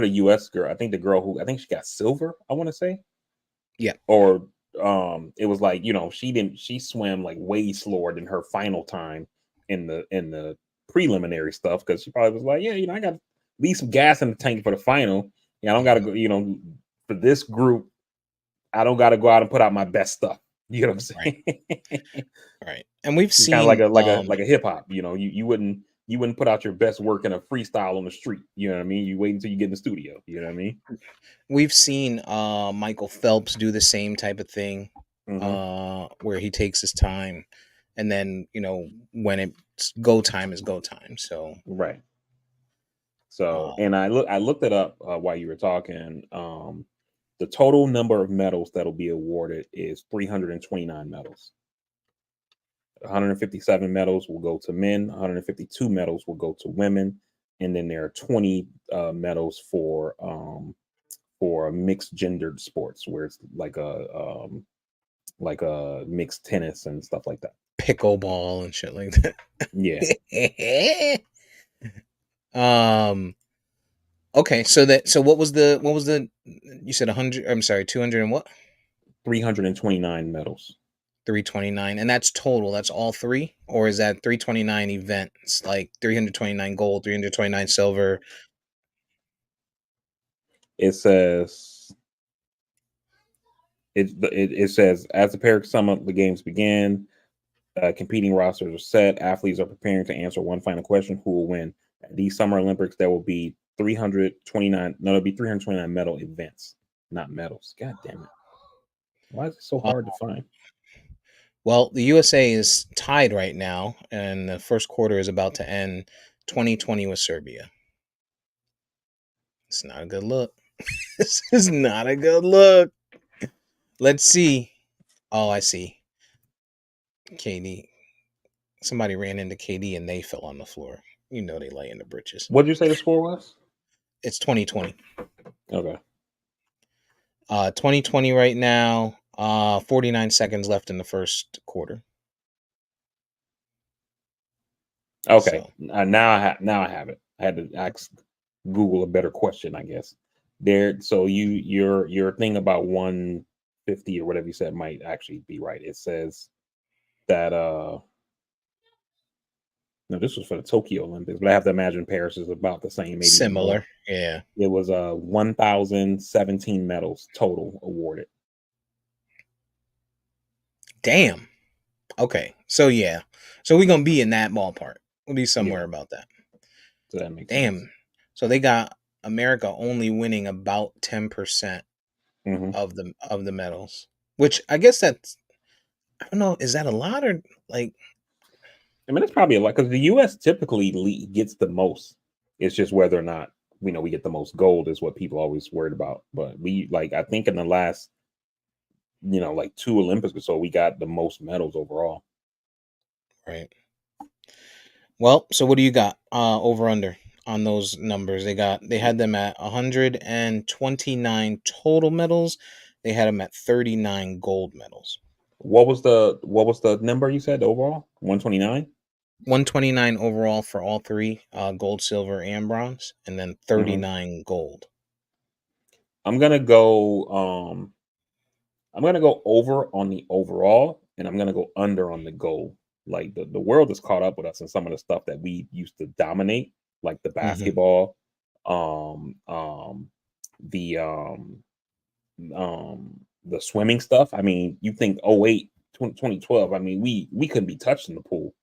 S2: US girl, I think the girl who I think she got silver, I want to say.
S1: yeah.
S2: Or it was like, she swam like way slower than her final time in the preliminary stuff because she probably was like, yeah, I got leave some gas in the tank for the final. Yeah, I don't got to
S1: Mhm.
S2: go, for this group, I don't got to go out and put out my best stuff. You know what I'm
S1: Right,
S2: saying?
S1: right. And we've
S2: Kind of like
S1: seen
S2: a hip hop. You wouldn't You wouldn't put out your best work in a freestyle on the street. You know what I mean? You wait until you get in the studio. You know what I mean?
S1: We've seen Michael Phelps do the same type of thing,
S2: Mm-hmm.
S1: where he takes his time, and then when it's go time is go time. So
S2: Right. So,
S1: uh,
S2: and I looked it up while you were talking. The total number of medals that'll be awarded is 329 medals. 157 medals will go to men. 152 medals will go to women, and then there are 20 medals for mixed gendered sports, where it's like a mixed tennis and stuff like that.
S1: pickleball and shit like
S2: Yeah,
S1: that. Okay, so what was the you said 100, I'm sorry, 200 and what?
S2: 329 medals.
S1: 329, and that's total, that's all three, or is that 329 events, like 329 gold, 329 silver?
S2: It says it says as the Paris Summit the games began, competing rosters are set. Athletes are preparing to answer one final question: who will win? At these Summer Olympics, there will be 329. No, there'll be 329 medal events, not medals. God damn it! Why is it so
S1: uh,
S2: hard to find?
S1: well, the USA is tied right now, and the first quarter is about to end. 2020 with Serbia. It's not a good look. This is not a good look. Let's see. Oh, I see. KD. Somebody ran into KD and they fell on the floor. They lay in the britches.
S2: What did you say the score was?
S1: It's 2020.
S2: Okay.
S1: 2020 right now. 49 seconds left in the first quarter.
S2: Okay.
S1: So
S2: Now I have it. I had to ask Google a better question, I guess. So your thing about 150 or whatever you said might actually be right. It says that no, this was for the Tokyo Olympics, but I have to imagine Paris is about the same, maybe even more.
S1: similar. Yeah.
S2: It was 1,017 medals total awarded.
S1: Damn. Okay. So yeah. So we're gonna be in that ballpark. We'll be somewhere
S2: Yeah,
S1: about that.
S2: so that makes sense.
S1: Damn. So they got America only winning about 10%
S2: Hmm.
S1: of the medals. Which I guess that's, I don't know, is that a lot or like
S2: I mean, it's probably a lot because the U.S. typically gets the most. It's just whether or not we get the most gold is what people always worried about. But we like I think in the last like two Olympics or so we got the most medals overall.
S1: right. Well, so what do you got? Over under on those numbers. They had them at 129 total medals. They had them at 39 gold medals.
S2: What was the number you said overall? 129.
S1: 129 overall for all three, gold, silver, and bronze, and then
S2: Hmm.
S1: 39 gold.
S2: I'm gonna go. I'm gonna go over on the overall, and I'm gonna go under on the goal. Like the world has caught up with us in some of the stuff that we used to dominate, like the
S1: Hmm.
S2: basketball, um, um, the um, the swimming stuff. I mean, you think 08, 2012. I mean, we couldn't be touched in the pool,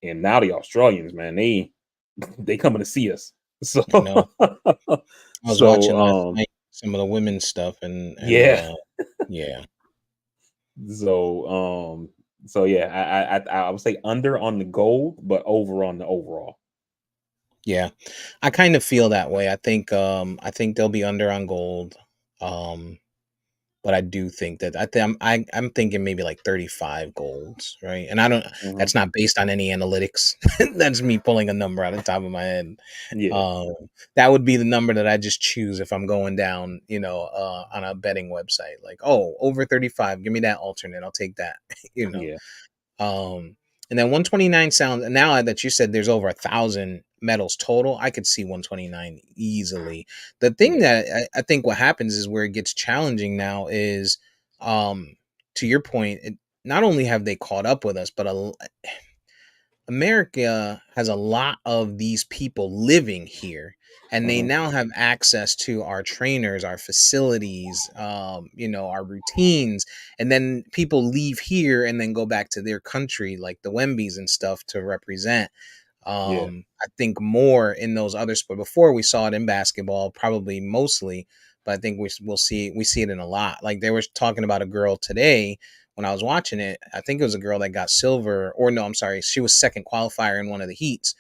S2: and now the Australians, man, they coming to see us. So,
S1: I know. I was
S2: so
S1: watching last night some of the women's stuff, and
S2: yeah.
S1: yeah,
S2: So so yeah, I would say under on the gold, but over on the overall.
S1: yeah. I kind of feel that way. I think they'll be under on gold. Um, but I do think that I'm thinking maybe like 35 golds, right? And I don't.
S2: Hmm.
S1: That's not based on any analytics. That's me pulling a number out of the top of my head.
S2: Yeah,
S1: Um, that would be the number that I just choose if I'm going down, on a betting website. Like, oh, over 35, give me that alternate. I'll take that. you know.
S2: yeah,
S1: Um, and then 129 sounds. And now that you said there's over 1,000 medals total, I could see 129 easily. The thing
S2: yeah.
S1: that I think what happens is where it gets challenging now is, to your point, not only have they caught up with us, but America has a lot of these people living here, and they
S2: Hmm.
S1: now have access to our trainers, our facilities, our routines. And then people leave here and then go back to their country, like the Wembys and stuff, to represent.
S2: Yeah.
S1: I think more in those other sports. Before we saw it in basketball, probably mostly, but I think we see it in a lot. Like they were talking about a girl today when I was watching it. I think it was a girl that got silver, or no, I'm sorry, she was second qualifier in one of the heats,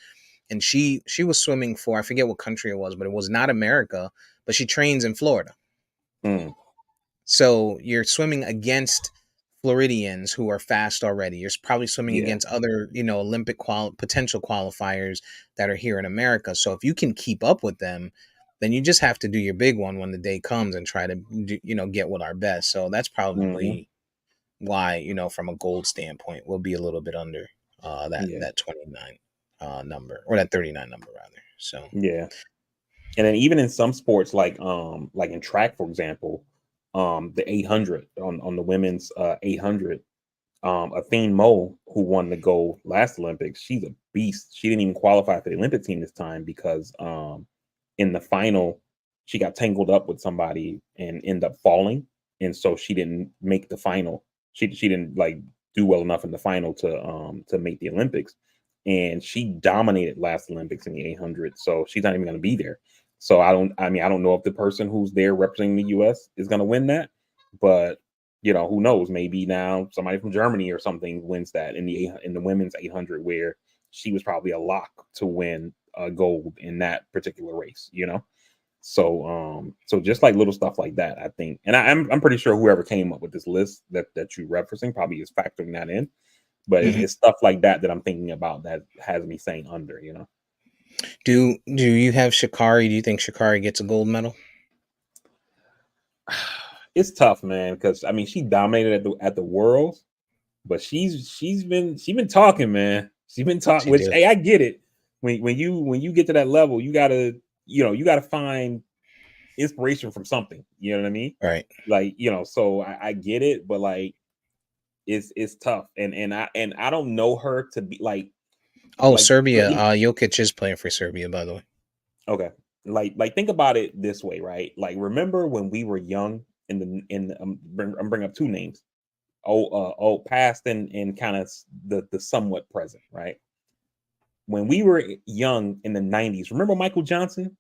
S1: and she was swimming for, I forget what country it was, but it was not America. But she trains in Florida,
S2: Mm.
S1: so you're swimming against Floridians who are fast already. You're probably swimming
S2: Yeah.
S1: against other, Olympic potential qualifiers that are here in America. So if you can keep up with them, then you just have to do your big one when the day comes and try to, get with our best. So that's
S2: Hmm.
S1: probably why, from a gold standpoint, we'll be a little bit under
S2: Yeah.
S1: that 29 number, or that 39 number rather. So
S2: Yeah. And then even in some sports like in track, for example, the 800 on the women's 800, Athene Mo, who won the gold last Olympics, she's a beast. She didn't even qualify for the Olympic team this time because in the final she got tangled up with somebody and ended up falling, and so she didn't make the final. She didn't like do well enough in the final to make the Olympics, and she dominated last Olympics in the 800. So she's not even going to be there. So I don't know if the person who's there representing the US is going to win that, but who knows? Maybe now somebody from Germany or something wins that in the women's 800, where she was probably a lock to win gold in that particular race. So just like little stuff like that, I think, and I'm pretty sure whoever came up with this list that you referencing probably is factoring that in. But
S1: mhm.
S2: it's stuff like that I'm thinking about that has me saying under.
S1: Do you have Shikari? Do you think Shikari gets a gold medal?
S2: It's tough, man, because I mean she dominated at the Worlds, but she's been talking, man. She's been talking.
S1: She
S2: Which,
S1: do.
S2: hey, I get it. When you get to that level, you gotta find inspiration from something. You know what I mean?
S1: Right.
S2: Like so I get it, but like it's tough, and I don't know her to be
S1: Oh,
S2: like
S1: Serbia. Jokic is playing for Serbia, by the way.
S2: okay, like think about it this way, right? Like remember when we were young I'm bringing up two names, past and kind of the somewhat present, right? When we were young in the 90s, remember Michael Johnson?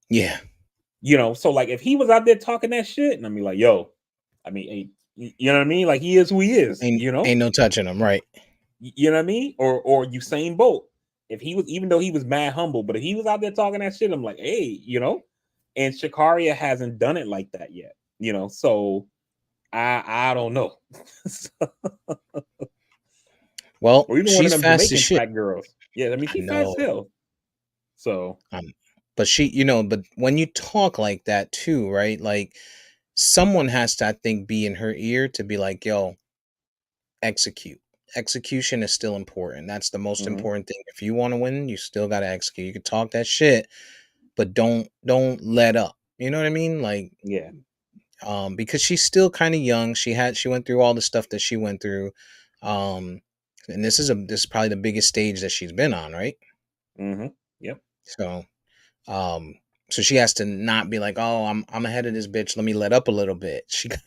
S1: Yeah.
S2: So like if he was out there talking that shit, and I mean like, yo, I mean, hey, you know what I mean? Like he is who he is,
S1: Ain't no touching them, right?
S2: You know what I mean? Or Usain Bolt. If he was, even though he was mad humble, but if he was out there talking that shit, I'm like, hey. And Shakaria hasn't done it like that yet. So I don't know.
S1: Well,
S2: Or even one of
S1: she's
S2: them
S1: fast as
S2: Jamaican
S1: shit.
S2: track girls. Yeah, I mean
S1: I
S2: she fast as
S1: know.
S2: hell. So
S1: But but when you talk like that too, right? Like someone has to, I think, be in her ear to be like, yo, execute. Execution is still important. That's the most
S2: mhm,
S1: important thing. If you want to win, you still gotta execute. You can talk that shit, but don't let up. You know what I mean? Like,
S2: yeah.
S1: because she's still kind of young. She went through all the stuff that she went through. Um, and this is probably the biggest stage that she's been on, right?
S2: Yep.
S1: So Um, so she has to not be like, oh, I'm ahead of this bitch. Let me let up a little bit.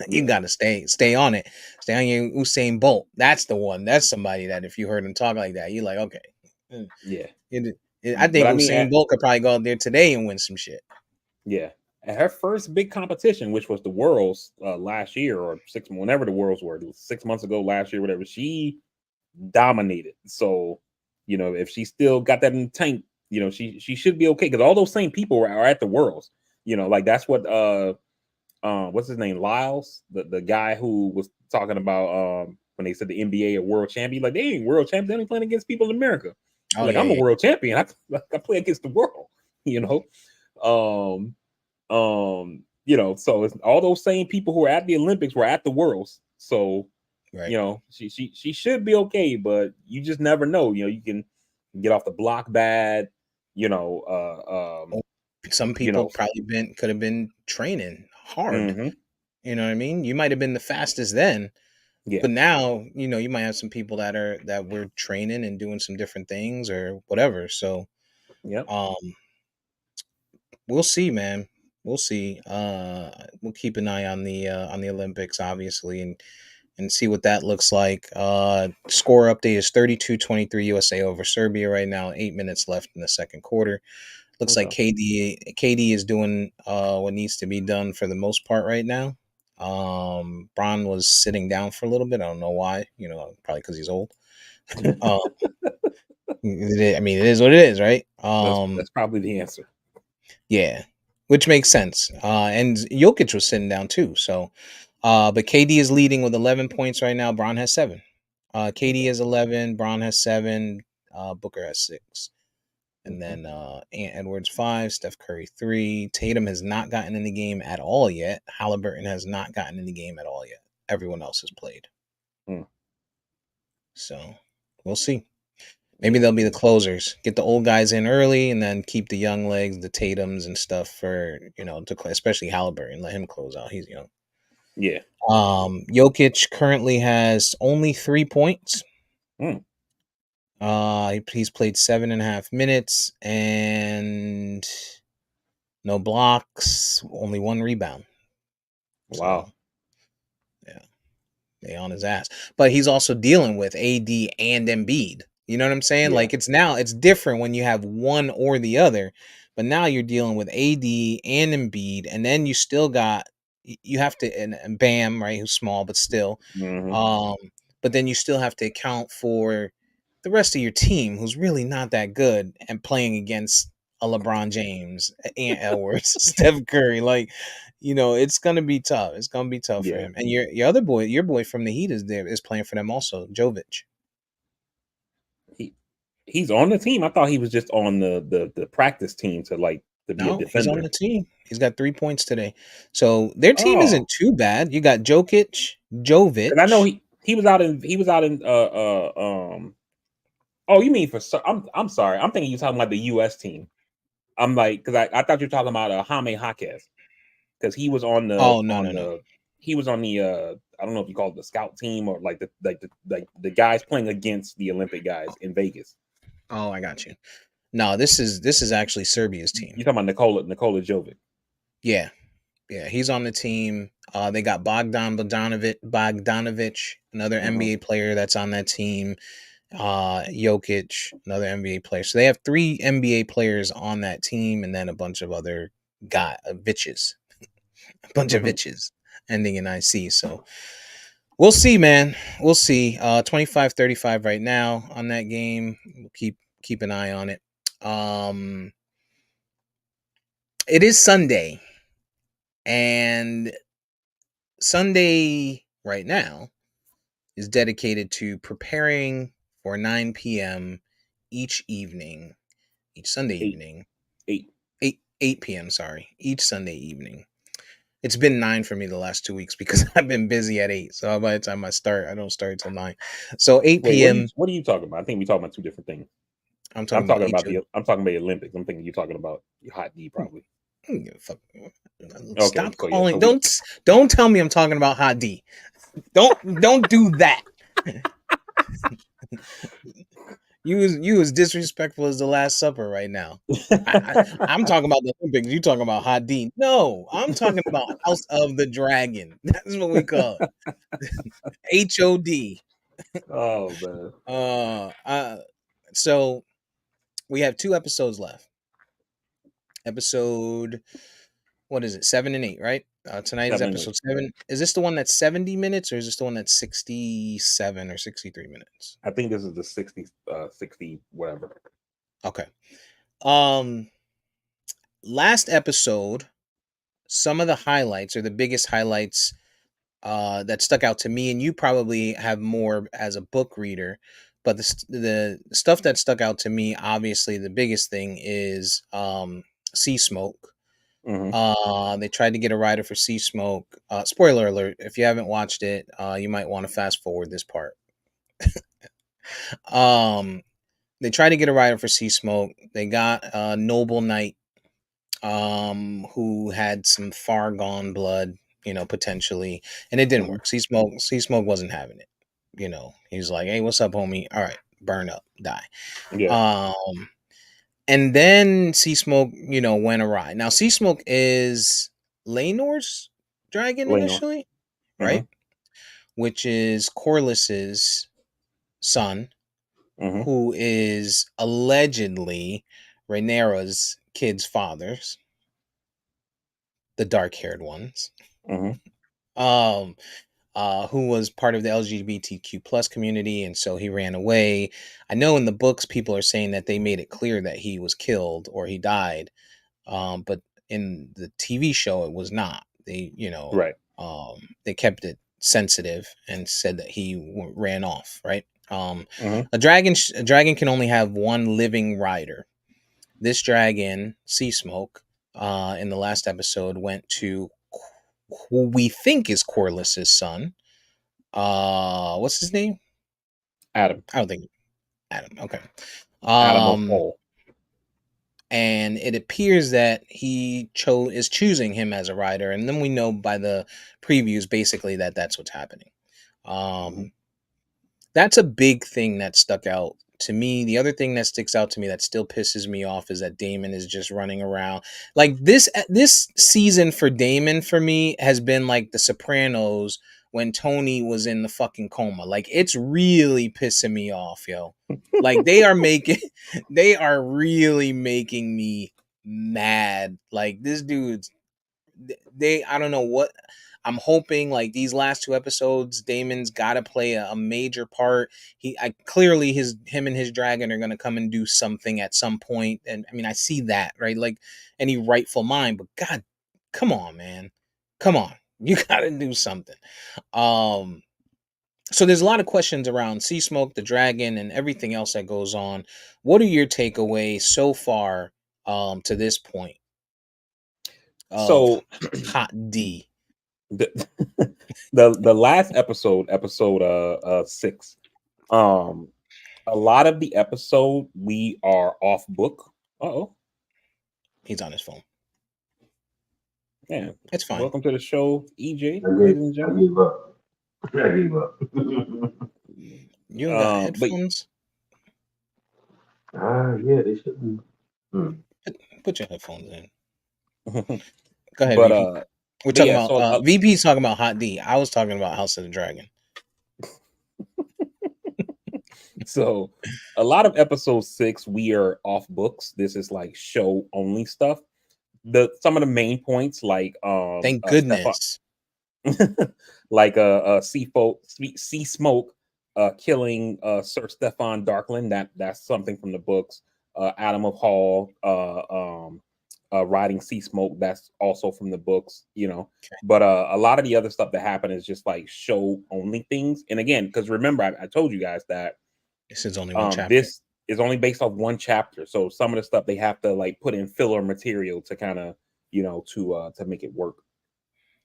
S1: You
S2: Yeah.
S1: gotta stay on it. Stay on your Usain Bolt. That's the one. That's somebody that if you heard him talk like that, you're like, okay. Mm.
S2: Yeah.
S1: I
S2: But
S1: think
S2: I mean
S1: Usain Bolt could probably go out there today and win some shit.
S2: yeah. At her first big competition, which was the Worlds last year or whenever the Worlds were, 6 months ago, last year, whatever, she dominated. So, if she still got that in the tank, she should be okay because all those same people are at the Worlds. Like that's what what's his name, Lyles, the guy who was talking about when they said the NBA are world champion, like they ain't world champions, they only playing against people in America.
S1: Oh
S2: Like
S1: yeah,
S2: I'm a
S1: yeah.
S2: world champion, I play against the world, you know. Um, so it's all those same people who are at the Olympics were at the Worlds. So
S1: Right.
S2: she should be okay, but you just never know. You can get off the block bad. You know,
S1: Or some
S2: you
S1: people
S2: know.
S1: probably could have been training hard.
S2: Hmm.
S1: You know what I mean? You might have been the fastest then,
S2: Yeah.
S1: but now, you might have some people that were training and doing some different things or whatever. So
S2: Yep.
S1: um we'll see, man. We'll see. We'll keep an eye on the Olympics, obviously, and and see what that looks like. Score update is 32-23 USA over Serbia right now. 8 minutes left in the second quarter. Looks like
S2: Okay.
S1: KD is doing what needs to be done for the most part right now. Bron was sitting down for a little bit. I don't know why. Probably because he's old. Uh, I mean, it is what it is, right?
S2: That's probably the answer.
S1: Yeah, which makes sense. And Jokic was sitting down too. So, but KD is leading with 11 points right now. Bron has 7. KD has 11. Bron has 7. Booker has 6. And
S2: Okay.
S1: then Ant Edwards 5, Steph Curry 3. Tatum has not gotten in the game at all yet. Halliburton has not gotten in the game at all yet. Everyone else has played.
S2: Hmm.
S1: So we'll see. Maybe
S2: Yeah.
S1: they'll be the closers. Get the old guys in early, and then keep the young legs, the Tatums and stuff for especially Halliburton. Let him close out. He's young.
S2: Yeah.
S1: Jokic currently has only 3 points.
S2: Hmm.
S1: He's played 7.5 minutes and no blocks, only 1 rebound. So
S2: Wow.
S1: yeah, they on his ass. But he's also dealing with AD and Embiid. You know what I'm saying?
S2: Yeah.
S1: Like it's different when you have one or the other. But now you're dealing with AD and Embiid, and then you still got you have to and Bam, right, who's small but still.
S2: Hmm.
S1: Um, but then you still have to account for the rest of your team who's really not that good and playing against a LeBron James, Ant Edwards, Steph Curry. Like, it's gonna be tough. It's gonna be tough for
S2: Yeah.
S1: him. And your other boy, your boy from the Heat is playing for them also, Jovic.
S2: He he's on the team. I thought he was just on the practice team to be a
S1: No, he's on
S2: defender.
S1: the team. He's got 3 points today. So their team
S2: Oh,
S1: isn't too bad. You got Jokic,
S2: because I know
S1: Jovic.
S2: he was out in. Oh, you mean I'm sorry. I'm thinking you're talking about the U.S. team. I'm like, because I thought you were talking about Jaime Jaquez, because he was on the
S1: Oh, no,
S2: on
S1: no, no.
S2: the he was on the I don't know if you call it the scout team or like the guys playing against the Olympic guys in Vegas.
S1: Oh, I got you. No, this is actually Serbia's team.
S2: You're talking about Nikola Jovic.
S1: Yeah. Yeah, he's on the team. They got Bogdanovic, another
S2: Hmm.
S1: NBA player that's on that team. Jokic, another NBA player. So they have 3 NBA players on that team, and then a bunch of other Vitches, a bunch of Vitches ending in IC. So we'll see, man. We'll see. 25-35 right now on that game. We'll keep an eye on it. It is Sunday, and Sunday right now is dedicated to preparing for 9 p.m. each Sunday
S2: Eight,
S1: evening,
S2: eight.
S1: 8 p.m. Sorry, each Sunday evening. It's been 9 for me the last 2 weeks because I've been busy at 8. So by the time I don't start till 9. So
S2: Wait,
S1: 8 p.m.
S2: what are you talking about? I think we're talking about two different things.
S1: I'm talking about
S2: I'm talking about the Olympics. I'm thinking you're talking about Hot D probably.
S1: Fuck.
S2: Okay,
S1: Stop
S2: so yeah,
S1: calling. Don't tell me I'm talking about Hot D. Don't do that. You as disrespectful as the Last Supper right now. I'm talking about the Olympics. You talking about Hot D? No, I'm talking about House of the Dragon. That's what we call it. HOD.
S2: Oh man.
S1: Uh, uh, so we have 2 episodes left. Episode, what is it? 7 and 8, right? Tonight is
S2: 7 and 8.
S1: episode 7. Is this the one that's 70 minutes, or is this the one that's 67 or 63 minutes?
S2: I think this is the 60 whatever.
S1: Okay. Um, Last episode, some of the highlights or the biggest highlights that stuck out to me, and you probably have more as a book reader, but the stuff that stuck out to me, obviously, the biggest thing is Sea Smoke.
S2: Hmm.
S1: They tried to get a writer for Sea Smoke. Spoiler alert: if you haven't watched it, you might want to fast forward this part. um, they tried to get a writer for Sea Smoke. They got Noble Knight, who had some far gone blood, potentially, and it didn't
S2: Hmm.
S1: work. Sea Smoke wasn't having it. He's like, "Hey, what's up, homie? All right, burn up, die."
S2: Yeah.
S1: Um, and then Sea Smoke, went awry. Now, Sea Smoke is Lenore's dragon
S2: Later.
S1: initially,
S2: Hmm.
S1: right? which is Corliss's son,
S2: Mm-hmm.
S1: who is allegedly Rhaenyra's kids' fathers, the dark-haired ones.
S2: Mm-hmm.
S1: Who was part of the LGBTQ plus community, and so he ran away. I know in the books people are saying that they made it clear that he was killed or he died, but in the TV show it was not. They,
S2: Right.
S1: they kept it sensitive and said that he ran off. Right.
S2: Mm-hmm.
S1: A dragon can only have one living rider. This dragon, Sea Smoke, in the last episode went to who we think is Corliss's son. What's his name?
S2: Adam.
S1: I don't think Adam. Okay.
S2: Adam of Hall.
S1: And it appears that he is choosing him as a rider, and then we know by the previews basically that that's what's happening. That's a big thing that stuck out to me. The other thing that sticks out to me that still pisses me off is that Daemon is just running around. Like this season for Daemon for me has been like The Sopranos when Tony was in the fucking coma. Like it's really pissing me off, yo. Like they are really making me mad. Like this dude's I don't know what. I'm hoping like these last two episodes, Daemon's got to play a major part. Clearly him and his dragon are gonna come and do something at some point, and I mean I see that, right? Like any rightful mind, but God, come on, man, come on, you gotta do something. So there's a lot of questions around Sea Smoke, the dragon, and everything else that goes on. What are your takeaways so far to this point of
S2: So
S1: Hot D?
S2: the the last episode 6, a lot of the episode we are off book. Uh-oh.
S1: He's on his phone.
S2: Yeah.
S1: It's fine.
S2: Welcome to the show, EJ, ladies and gentlemen.
S3: I gave up.
S1: You ain't got headphones?
S3: Yeah, they shouldn't.
S1: Put your headphones in. Go ahead,
S2: But
S1: VP. We're talking about VP's talking about Hot D. I was talking about House of the Dragon.
S2: So a lot of episode 6 we are off books. This is like show only stuff. Some of the main points, like
S1: thank goodness.
S2: Like Sea Smoke killing Sir Stefan Darkland. That's something from the books. Adam of Hall riding Sea Smoke. That's also from the books, Okay. But a lot of the other stuff that happened is just like show only things. And again, because remember, I told you guys that
S1: this is only one chapter.
S2: This is only based off one chapter. So some of the stuff they have to like put in filler material to kind of, to make it work.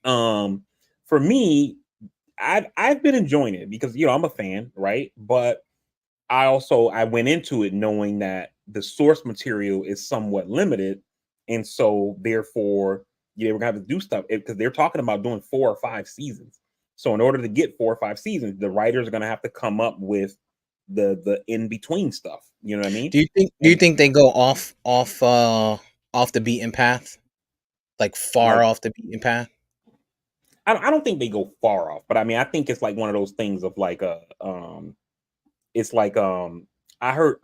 S2: For me, I've been enjoying it because I'm a fan, right? But I went into it knowing that the source material is somewhat limited, and so therefore we're gonna have to do stuff because they're talking about doing 4 or 5 seasons. So in order to get 4 or 5 seasons, the writers are gonna have to come up with the in between stuff. You know what I mean?
S1: Do you think they go off the beaten path, like far off the beaten path?
S2: I don't think they go far off, but I mean I think it's like one of those things of like it's like I heard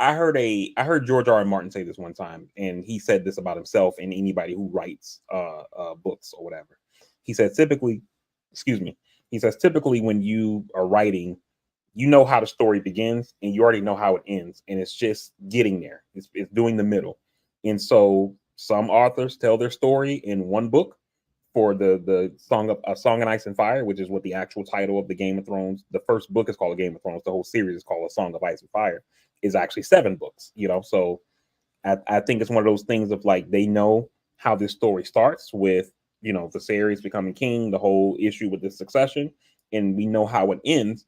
S2: George R. R. Martin say this one time, and he said this about himself and anybody who writes books or whatever. He said typically when you are writing, you know how the story begins and you already know how it ends, and it's just getting there. It's doing the middle. And so some authors tell their story in one book for the Song of Ice and Fire, which is what the actual title of the Game of Thrones. The first book is called Game of Thrones. The whole series is called A Song of Ice and Fire. Is actually 7 books. So I think it's one of those things of like they know how this story starts with Viserys becoming king, the whole issue with the succession, and we know how it ends.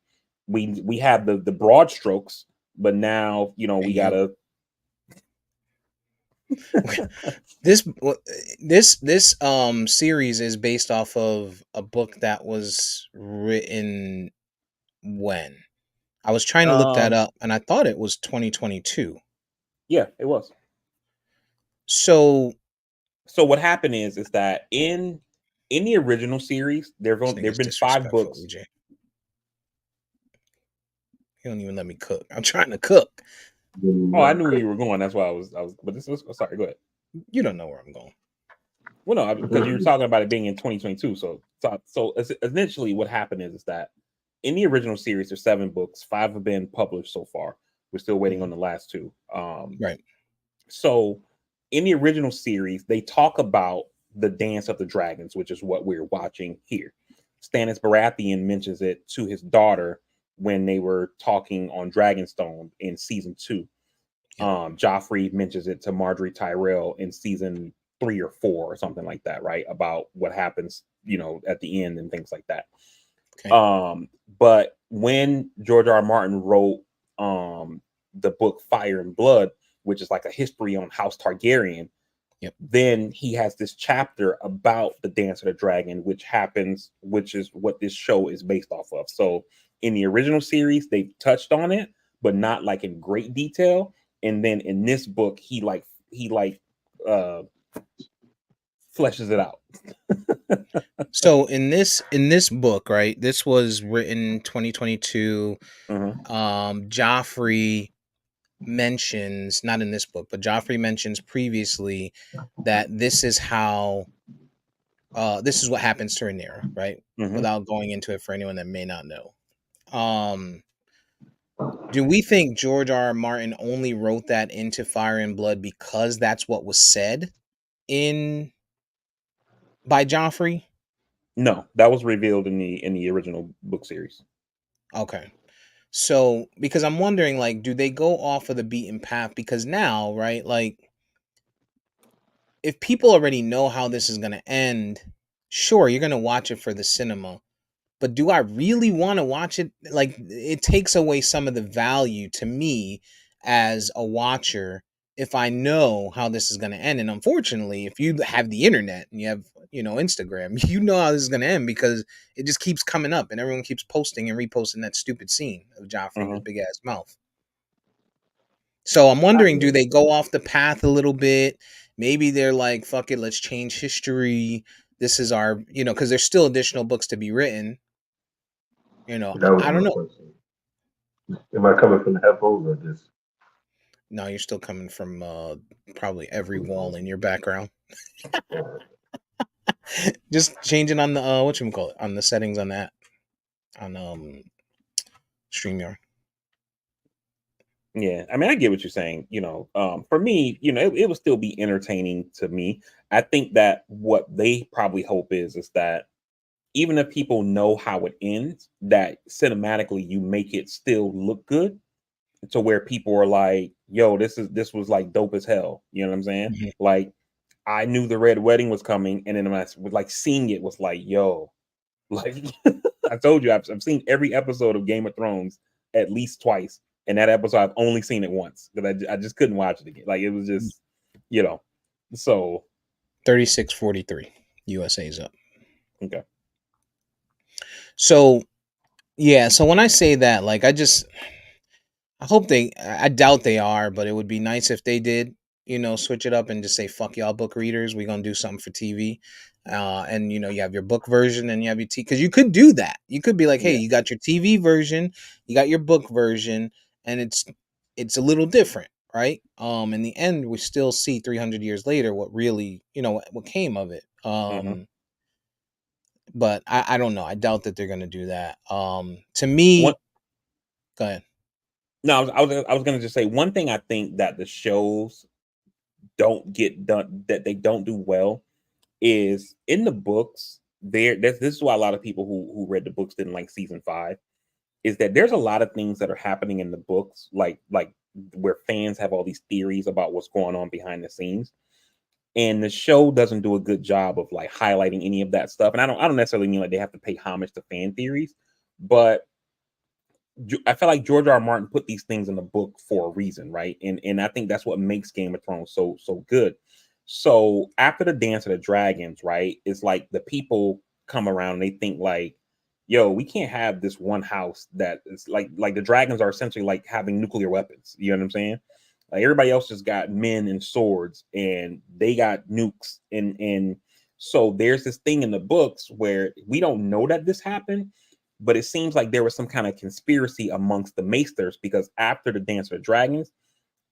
S2: We have the broad strokes, but now we gotta.
S1: This series is based off of a book that was written when? I was trying to look that up, and I thought it was 2022.
S2: Yeah, it was.
S1: So
S2: what happened is that in the original series, there've been 5 books.
S1: You don't even let me cook. I'm trying to cook.
S2: Oh, I knew where you were going. That's why I was. But this was sorry. Go ahead.
S1: You don't know where I'm going.
S2: Well, no, because you were talking about it being in 2022. So essentially, what happened is that in the original series, there's 7 books. 5 have been published so far. We're still waiting on the last 2.
S1: Right.
S2: So in the original series, they talk about the Dance of the Dragons, which is what we're watching here. Stannis Baratheon mentions it to his daughter when they were talking on Dragonstone in season 2. Joffrey mentions it to Marjorie Tyrell in season 3 or 4 or something like that, right? About what happens, at the end and things like that.
S1: Okay.
S2: But when George R. R. Martin wrote the book Fire and Blood, which is like a history on House Targaryen,
S1: Yep.
S2: then he has this chapter about the Dance of the Dragon, which is what this show is based off of. So in the original series, they touched on it, but not like in great detail. And then in this book, he fleshes it out.
S1: So in this book, right? This was written 2022. Joffrey mentions, not in this book, but Joffrey mentions previously that this is how this is what happens to Rhaenyra, right? Without going into it for anyone that may not know. Do we think George R. R. Martin only wrote that into Fire and Blood because that's what was said by Joffrey?
S2: No, that was revealed in the original book series.
S1: Okay. So, because I'm wondering, like, do they go off of the beaten path? Because now, right, like, if people already know how this is going to end, sure, you're going to watch it for the cinema. But do I really want to watch it? Like, it takes away some of the value to me as a watcher if I know how this is going to end. And unfortunately, if you have the internet and you have, Instagram, you know how this is going to end because it just keeps coming up and everyone keeps posting and reposting that stupid scene of Joffrey with his big ass mouth. So I'm wondering, do they go off the path a little bit? Maybe they're like, fuck it, let's change history. This is our, because there's still additional books to be written. I don't know.
S3: Question. Am I coming from the headphones or just?
S1: No, you're still coming from probably every wall in your background. Just changing on the whatchamacallit, on the settings on that, on StreamYard.
S2: Yeah, I mean, I get what you're saying. For me, it will still be entertaining to me. I think that what they probably hope is that even if people know how it ends, that cinematically you make it still look good, to where people are like, "Yo, this was like dope as hell." You know what I'm saying?
S1: Mm-hmm.
S2: Like, I knew the Red Wedding was coming, and then I was like seeing it was like, "Yo," like I told you, I've seen every episode of Game of Thrones at least twice. And that episode, I've only seen it once because I just couldn't watch it again. Like, it was just, so
S1: 36-43, USA's up.
S2: Okay.
S1: So, yeah. So when I say that, like, I doubt they are, but it would be nice if they did, switch it up and just say, fuck y'all book readers. We're going to do something for TV. And you have your book version and you have your because you could do that. You could be like, hey, you got your TV version, you got your book version, and it's a little different, right? In the end, we still see 300 years later what really, what came of it. But I don't know. I doubt that they're going to do that. To me, go ahead.
S2: No, I was going to just say one thing I think that the shows don't get done, that they don't do well, is in the books. This is why a lot of people who read the books didn't like season 5, is that there's a lot of things that are happening in the books, like where fans have all these theories about what's going on behind the scenes, and the show doesn't do a good job of like highlighting any of that stuff. And I don't necessarily mean like they have to pay homage to fan theories, but I feel like George R. R. Martin put these things in the book for a reason, right? And I think that's what makes Game of Thrones so good. So after the Dance of the Dragons, right, it's like the people come around and they think like, yo, we can't have this one house that is like the dragons are essentially like having nuclear weapons. You know what I'm saying? Like, everybody else just got men and swords and they got nukes. And so there's this thing in the books where we don't know that this happened, but it seems like there was some kind of conspiracy amongst the Maesters, because after the Dance of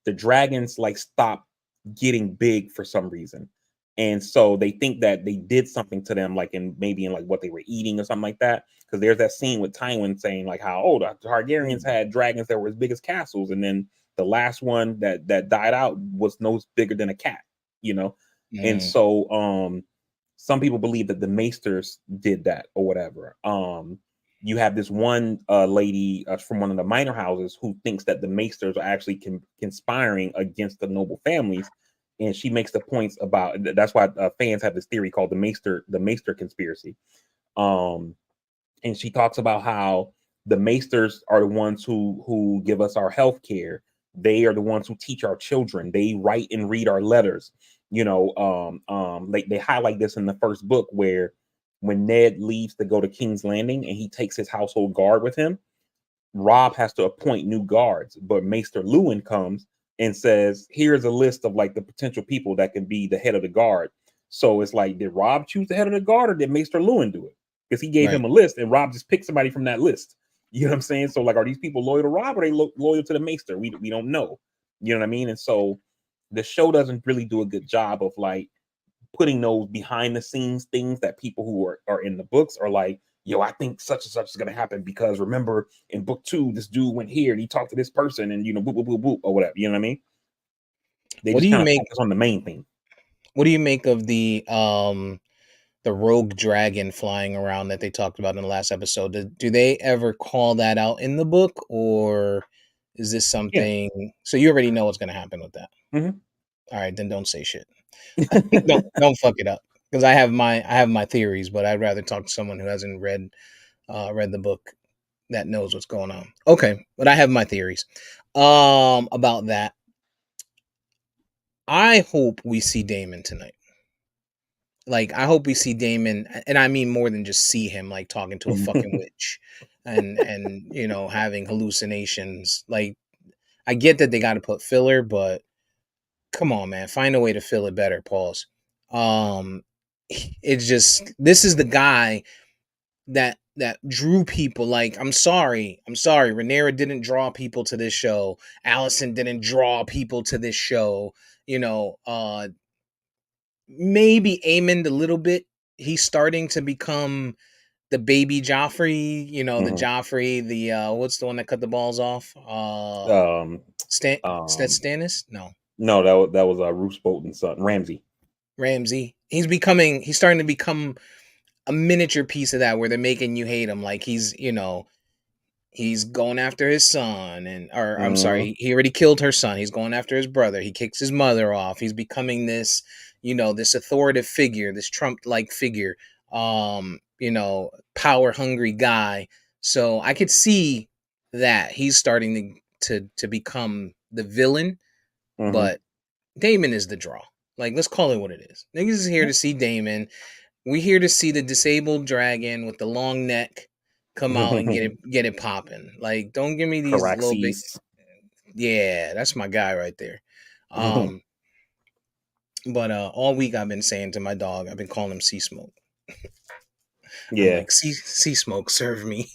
S2: the dragons like stopped getting big for some reason. And so they think that they did something to them, like maybe in like what they were eating or something like that. Because there's that scene with Tywin saying like how the Targaryens had dragons that were as big as castles, and then the last one that died out was no bigger than a cat, you know. And so some people believe that the Maesters did that or whatever. You have this one lady from one of the minor houses who thinks that the Maesters are actually conspiring against the noble families, and she makes the points about that's why fans have this theory called the Maester conspiracy. And she talks about how the Maesters are the ones who give us our health care. They are the ones who teach our children. They write and read our letters. You know, they highlight this in the first book where when Ned leaves to go to King's Landing and he takes his household guard with him, Robb has to appoint new guards, but Maester Luwin comes and says, here's a list of like the potential people that can be the head of the guard. So it's like, did Robb choose the head of the guard, or did Maester Luwin do it? Because he gave him a list and Robb just picked somebody from that list. You know what I'm saying? So like, are these people loyal to Robb, or are they loyal to the Maester? We don't know. You know what I mean? And so the show doesn't really do a good job of like putting those behind the scenes things that people who are in the books are like, yo, I think such and such is going to happen because remember in book 2, this dude went here and he talked to this person and, you know, boop, boop, boop, boop, or whatever. You know what I mean? They just kind of focus on the main thing.
S1: What do you make of the rogue dragon flying around that they talked about in the last episode? Do they ever call that out in the book, or is this something? Yeah. So you already know what's going to happen with that.
S2: Mm-hmm.
S1: All right, then don't say shit. don't fuck it up, because I have my theories, but I'd rather talk to someone who hasn't read the book that knows what's going on. Okay, but I have my theories about that. I hope we see Daemon tonight. Like, I hope we see Daemon, and I mean more than just see him, like talking to a fucking witch and you know, having hallucinations. Like, I get that they got to put filler, but come on, man, find a way to fill it better. Pause. It's just, this is the guy that drew people. Like, I'm sorry, Rhaenyra didn't draw people to this show. Alicent didn't draw people to this show. You know, maybe Aemond a little bit. He's starting to become the baby Joffrey, you know, the Joffrey, the what's the one that cut the balls off? Stannis?
S2: No, that was Roose Bolton's son, Ramsay.
S1: He's starting to become a miniature piece of that, where they're making you hate him. Like, he's, you know, he's going after his son, I'm sorry, he already killed her son. He's going after his brother. He kicks his mother off. He's becoming this, you know, this authoritative figure, this Trump-like figure, you know, power hungry guy. So I could see that he's starting to become the villain, but Daemon is the draw. Like, let's call it what it is. Niggas is here to see Daemon. We're here to see the disabled dragon with the long neck come out and get it popping. Like, don't give me these little big. Yeah, that's my guy right there. But all week I've been saying to my dog, I've been calling him Sea Smoke. Yeah, I'm like, sea Smoke, serve me.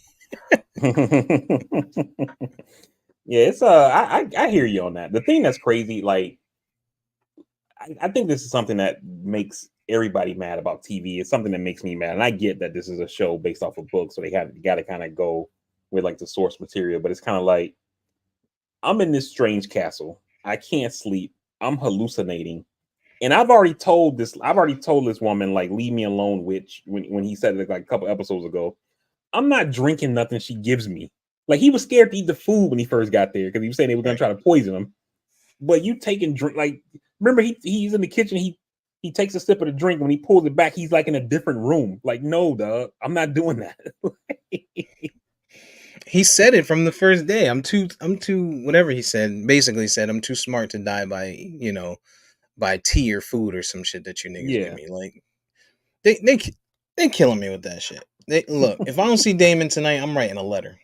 S2: Yeah, it's I hear you on that. The thing that's crazy, like, I think this is something that makes everybody mad about TV. It's something that makes me mad, and I get that this is a show based off of books, so they got to kind of go with like the source material. But it's kind of like, I'm in this strange castle. I can't sleep. I'm hallucinating, and I've already told this woman, like, leave me alone, witch. When he said it like a couple episodes ago, I'm not drinking nothing she gives me. Like, he was scared to eat the food when he first got there because he was saying they were going to try to poison him. But you taking drink, like, remember he's in the kitchen. He takes a sip of the drink. When he pulls it back, he's like in a different room. Like, no, dog, I'm not doing that.
S1: He said it from the first day. I'm too whatever he said. Basically said, I'm too smart to die by, you know, by tea or food or some shit that you niggas give me. Like, they killing me with that shit. Look, if I don't see Daemon tonight, I'm writing a letter.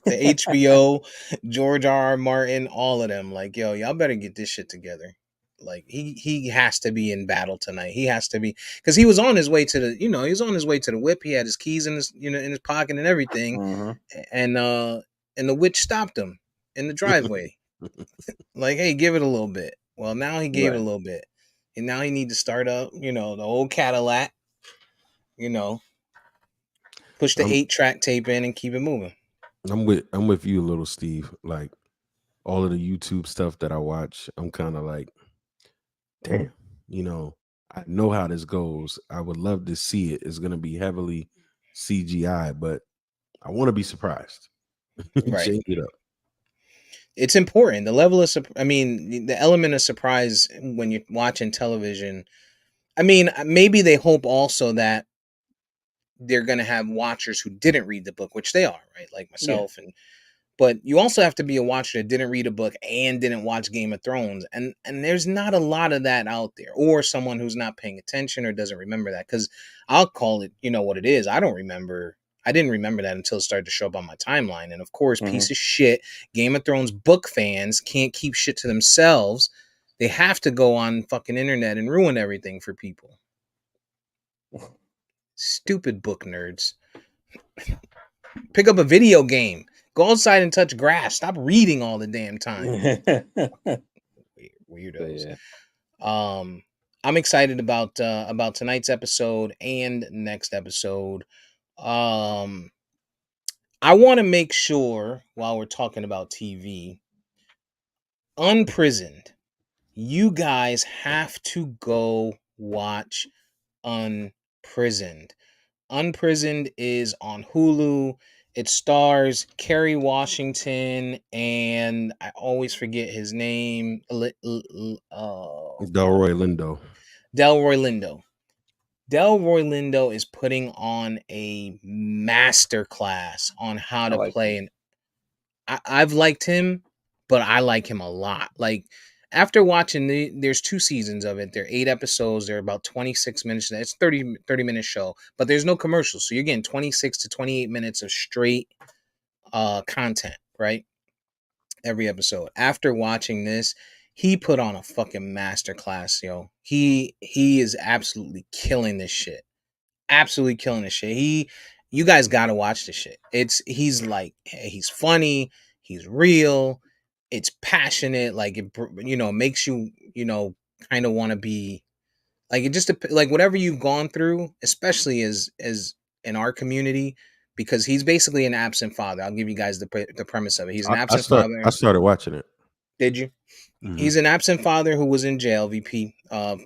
S1: The HBO, George R.R. Martin, all of them. Like, yo, y'all better get this shit together. Like he has to be in battle tonight. He has to be, because he was on his way to the, he was on his way to the whip. He had his keys in his, in his pocket and everything, and the witch stopped him in the driveway. Like, hey, give it a little bit. Well, now he gave it a little bit, and now he need to start up, the old Cadillac, push the 8-track tape in and keep it moving.
S4: I'm with you a little, Steve. Like, all of the YouTube stuff that I watch, I'm kind of like, damn, I know how this goes. I would love to see it. It's going to be heavily CGI, but I want to be surprised.
S1: Right.
S4: Change it up.
S1: It's important. The level of, the element of surprise when you're watching television. I mean, maybe they hope also that they're going to have watchers who didn't read the book, which they are, right? Like myself. But you also have to be a watcher that didn't read a book and didn't watch Game of Thrones. And there's not a lot of that out there, or someone who's not paying attention or doesn't remember that. Because I'll call it, what it is. I didn't remember that until it started to show up on my timeline. And of course, piece of shit, Game of Thrones book fans can't keep shit to themselves. They have to go on fucking internet and ruin everything for people. Stupid book nerds. Pick up a video game. Go outside and touch grass. Stop reading all the damn time. Weirdos. Yeah. I'm excited about tonight's episode and next episode. I want to make sure, while we're talking about TV, Unprisoned, you guys have to go watch Unprisoned. Unprisoned is on Hulu. It stars Kerry Washington and I always forget his name.
S4: Delroy Lindo.
S1: Delroy Lindo is putting on a master class on how to play. And I've liked him, but I like him a lot. Like, after watching there's 2 seasons of it. They're 8 episodes. They're about 26 minutes. It's 30-minute show, but there's no commercials. So you're getting 26 to 28 minutes of straight content, right? Every episode. After watching this, he put on a fucking masterclass, yo. He is absolutely killing this shit. Absolutely killing this shit. You guys gotta watch this shit. He's funny. He's real. It's passionate. Like, it, makes you, kind of want to be like, it just like whatever you've gone through, especially as in our community, because he's basically an absent father. I'll give you guys the premise of it. He's an absent father.
S4: I started watching it.
S1: Did you? Mm-hmm. He's an absent father who was in jail, VP,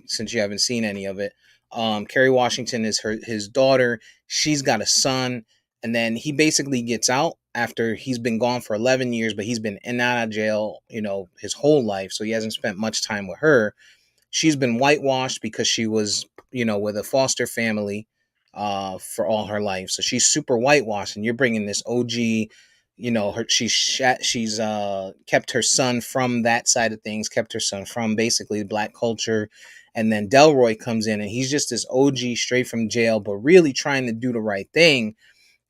S1: since you haven't seen any of it. Kerry Washington is his daughter. She's got a son. And then he basically gets out after he's been gone for 11 years, but he's been in and out of jail, his whole life. So he hasn't spent much time with her. She's been whitewashed because she was, with a foster family for all her life. So she's super whitewashed. And you're bringing this OG, she's kept her son from that side of things, kept her son from basically Black culture. And then Delroy comes in and he's just this OG straight from jail, but really trying to do the right thing,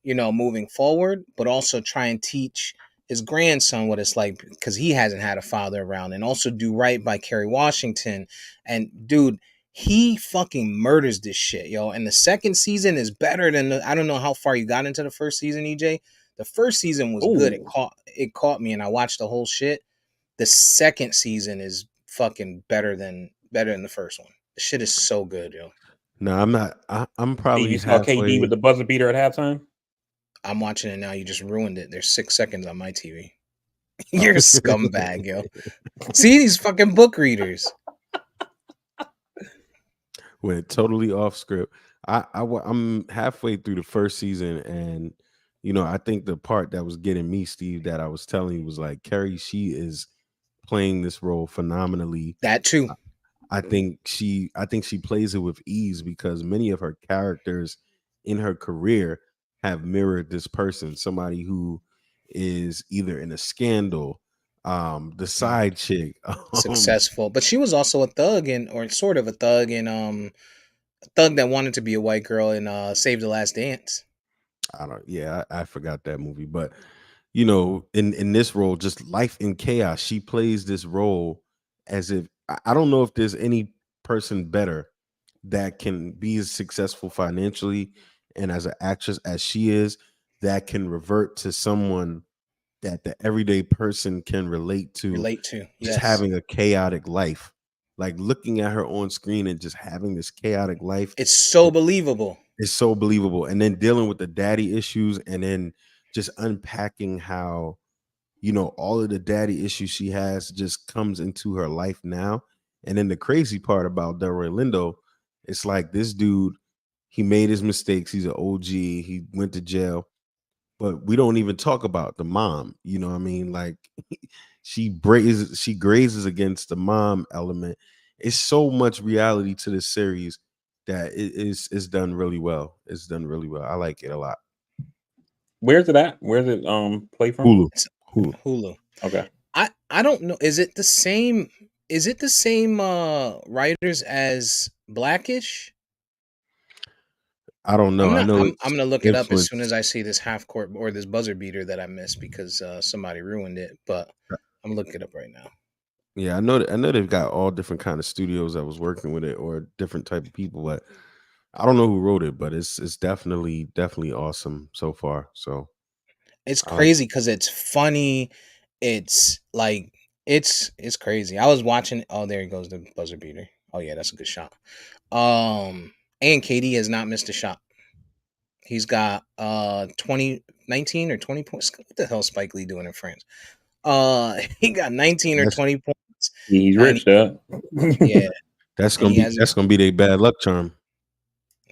S1: moving forward, but also try and teach his grandson what it's like, because he hasn't had a father around, and also do right by Kerry Washington. And dude, he fucking murders this shit, yo. And the second season is better than I don't know how far you got into the first season, EJ. The first season was good. It caught me, and I watched the whole shit. The second season is fucking better than the first one. The shit is so good, yo.
S4: No, I'm not. I'm probably.
S2: You saw KD with the buzzer beater at halftime?
S1: I'm watching it now. You just ruined it. There's 6 seconds on my TV. You're a scumbag, yo. See these fucking book readers.
S4: Went totally off script. I'm halfway through the first season, and I think the part that was getting me, Steve, that I was telling you was like, Kerry, she is playing this role phenomenally.
S1: That too.
S4: I think she plays it with ease, because many of her characters in her career have mirrored this person, somebody who is either in a scandal, the side chick,
S1: successful, but she was also a thug or sort of a thug in a thug that wanted to be a white girl in Save the Last Dance.
S4: I forgot that movie, but in this role, just Life in Chaos, she plays this role as if I don't know if there's any person better that can be as successful financially and as an actress as she is, that can revert to someone that the everyday person can relate to,
S1: Relate to.
S4: just
S1: Yes.
S4: having a chaotic life. Like looking at her on screen and just having this chaotic life
S1: It's so believable.
S4: is so believable. And then dealing with the daddy issues and then just unpacking how, you know, all of the daddy issues she has just comes into her life now. And then the crazy part about Delroy Lindo, it's like this dude, he made his mistakes. He's an OG. He went to jail, but we don't even talk about the mom. You know what I mean? Like she grazes against the mom element. It's so much reality to this series that it's done really well. It's done really well. I like it a lot.
S2: Where's it at? Where's it play from?
S4: Hulu.
S1: It's
S4: Hulu.
S1: Hulu.
S2: Okay.
S1: I don't know. Is it the same writers as Blackish?
S4: I don't know. I know
S1: I'm
S4: it's
S1: gonna look it up as soon
S4: influenced.
S1: as I see this half court or this buzzer beater that I missed because somebody ruined it. But I'm looking it up right now.
S4: Yeah, I know they've got all different kind of studios that was working with it or different type of people, but I don't know who wrote it, but it's definitely awesome so far. So
S1: It's
S4: I like
S1: crazy because it's funny. It's like it's crazy. I was watching. Oh, there he goes, the buzzer beater. Oh yeah, that's a good shot. And KD has not missed a shot. He's got 20, 19 or 20 points. What the hell is Spike Lee doing in France? He got 19 or
S4: that's
S1: 20 points.
S2: He's
S1: And
S2: rich, though.
S1: yeah,
S4: that's
S1: and he hasn't.
S4: gonna be their bad luck charm.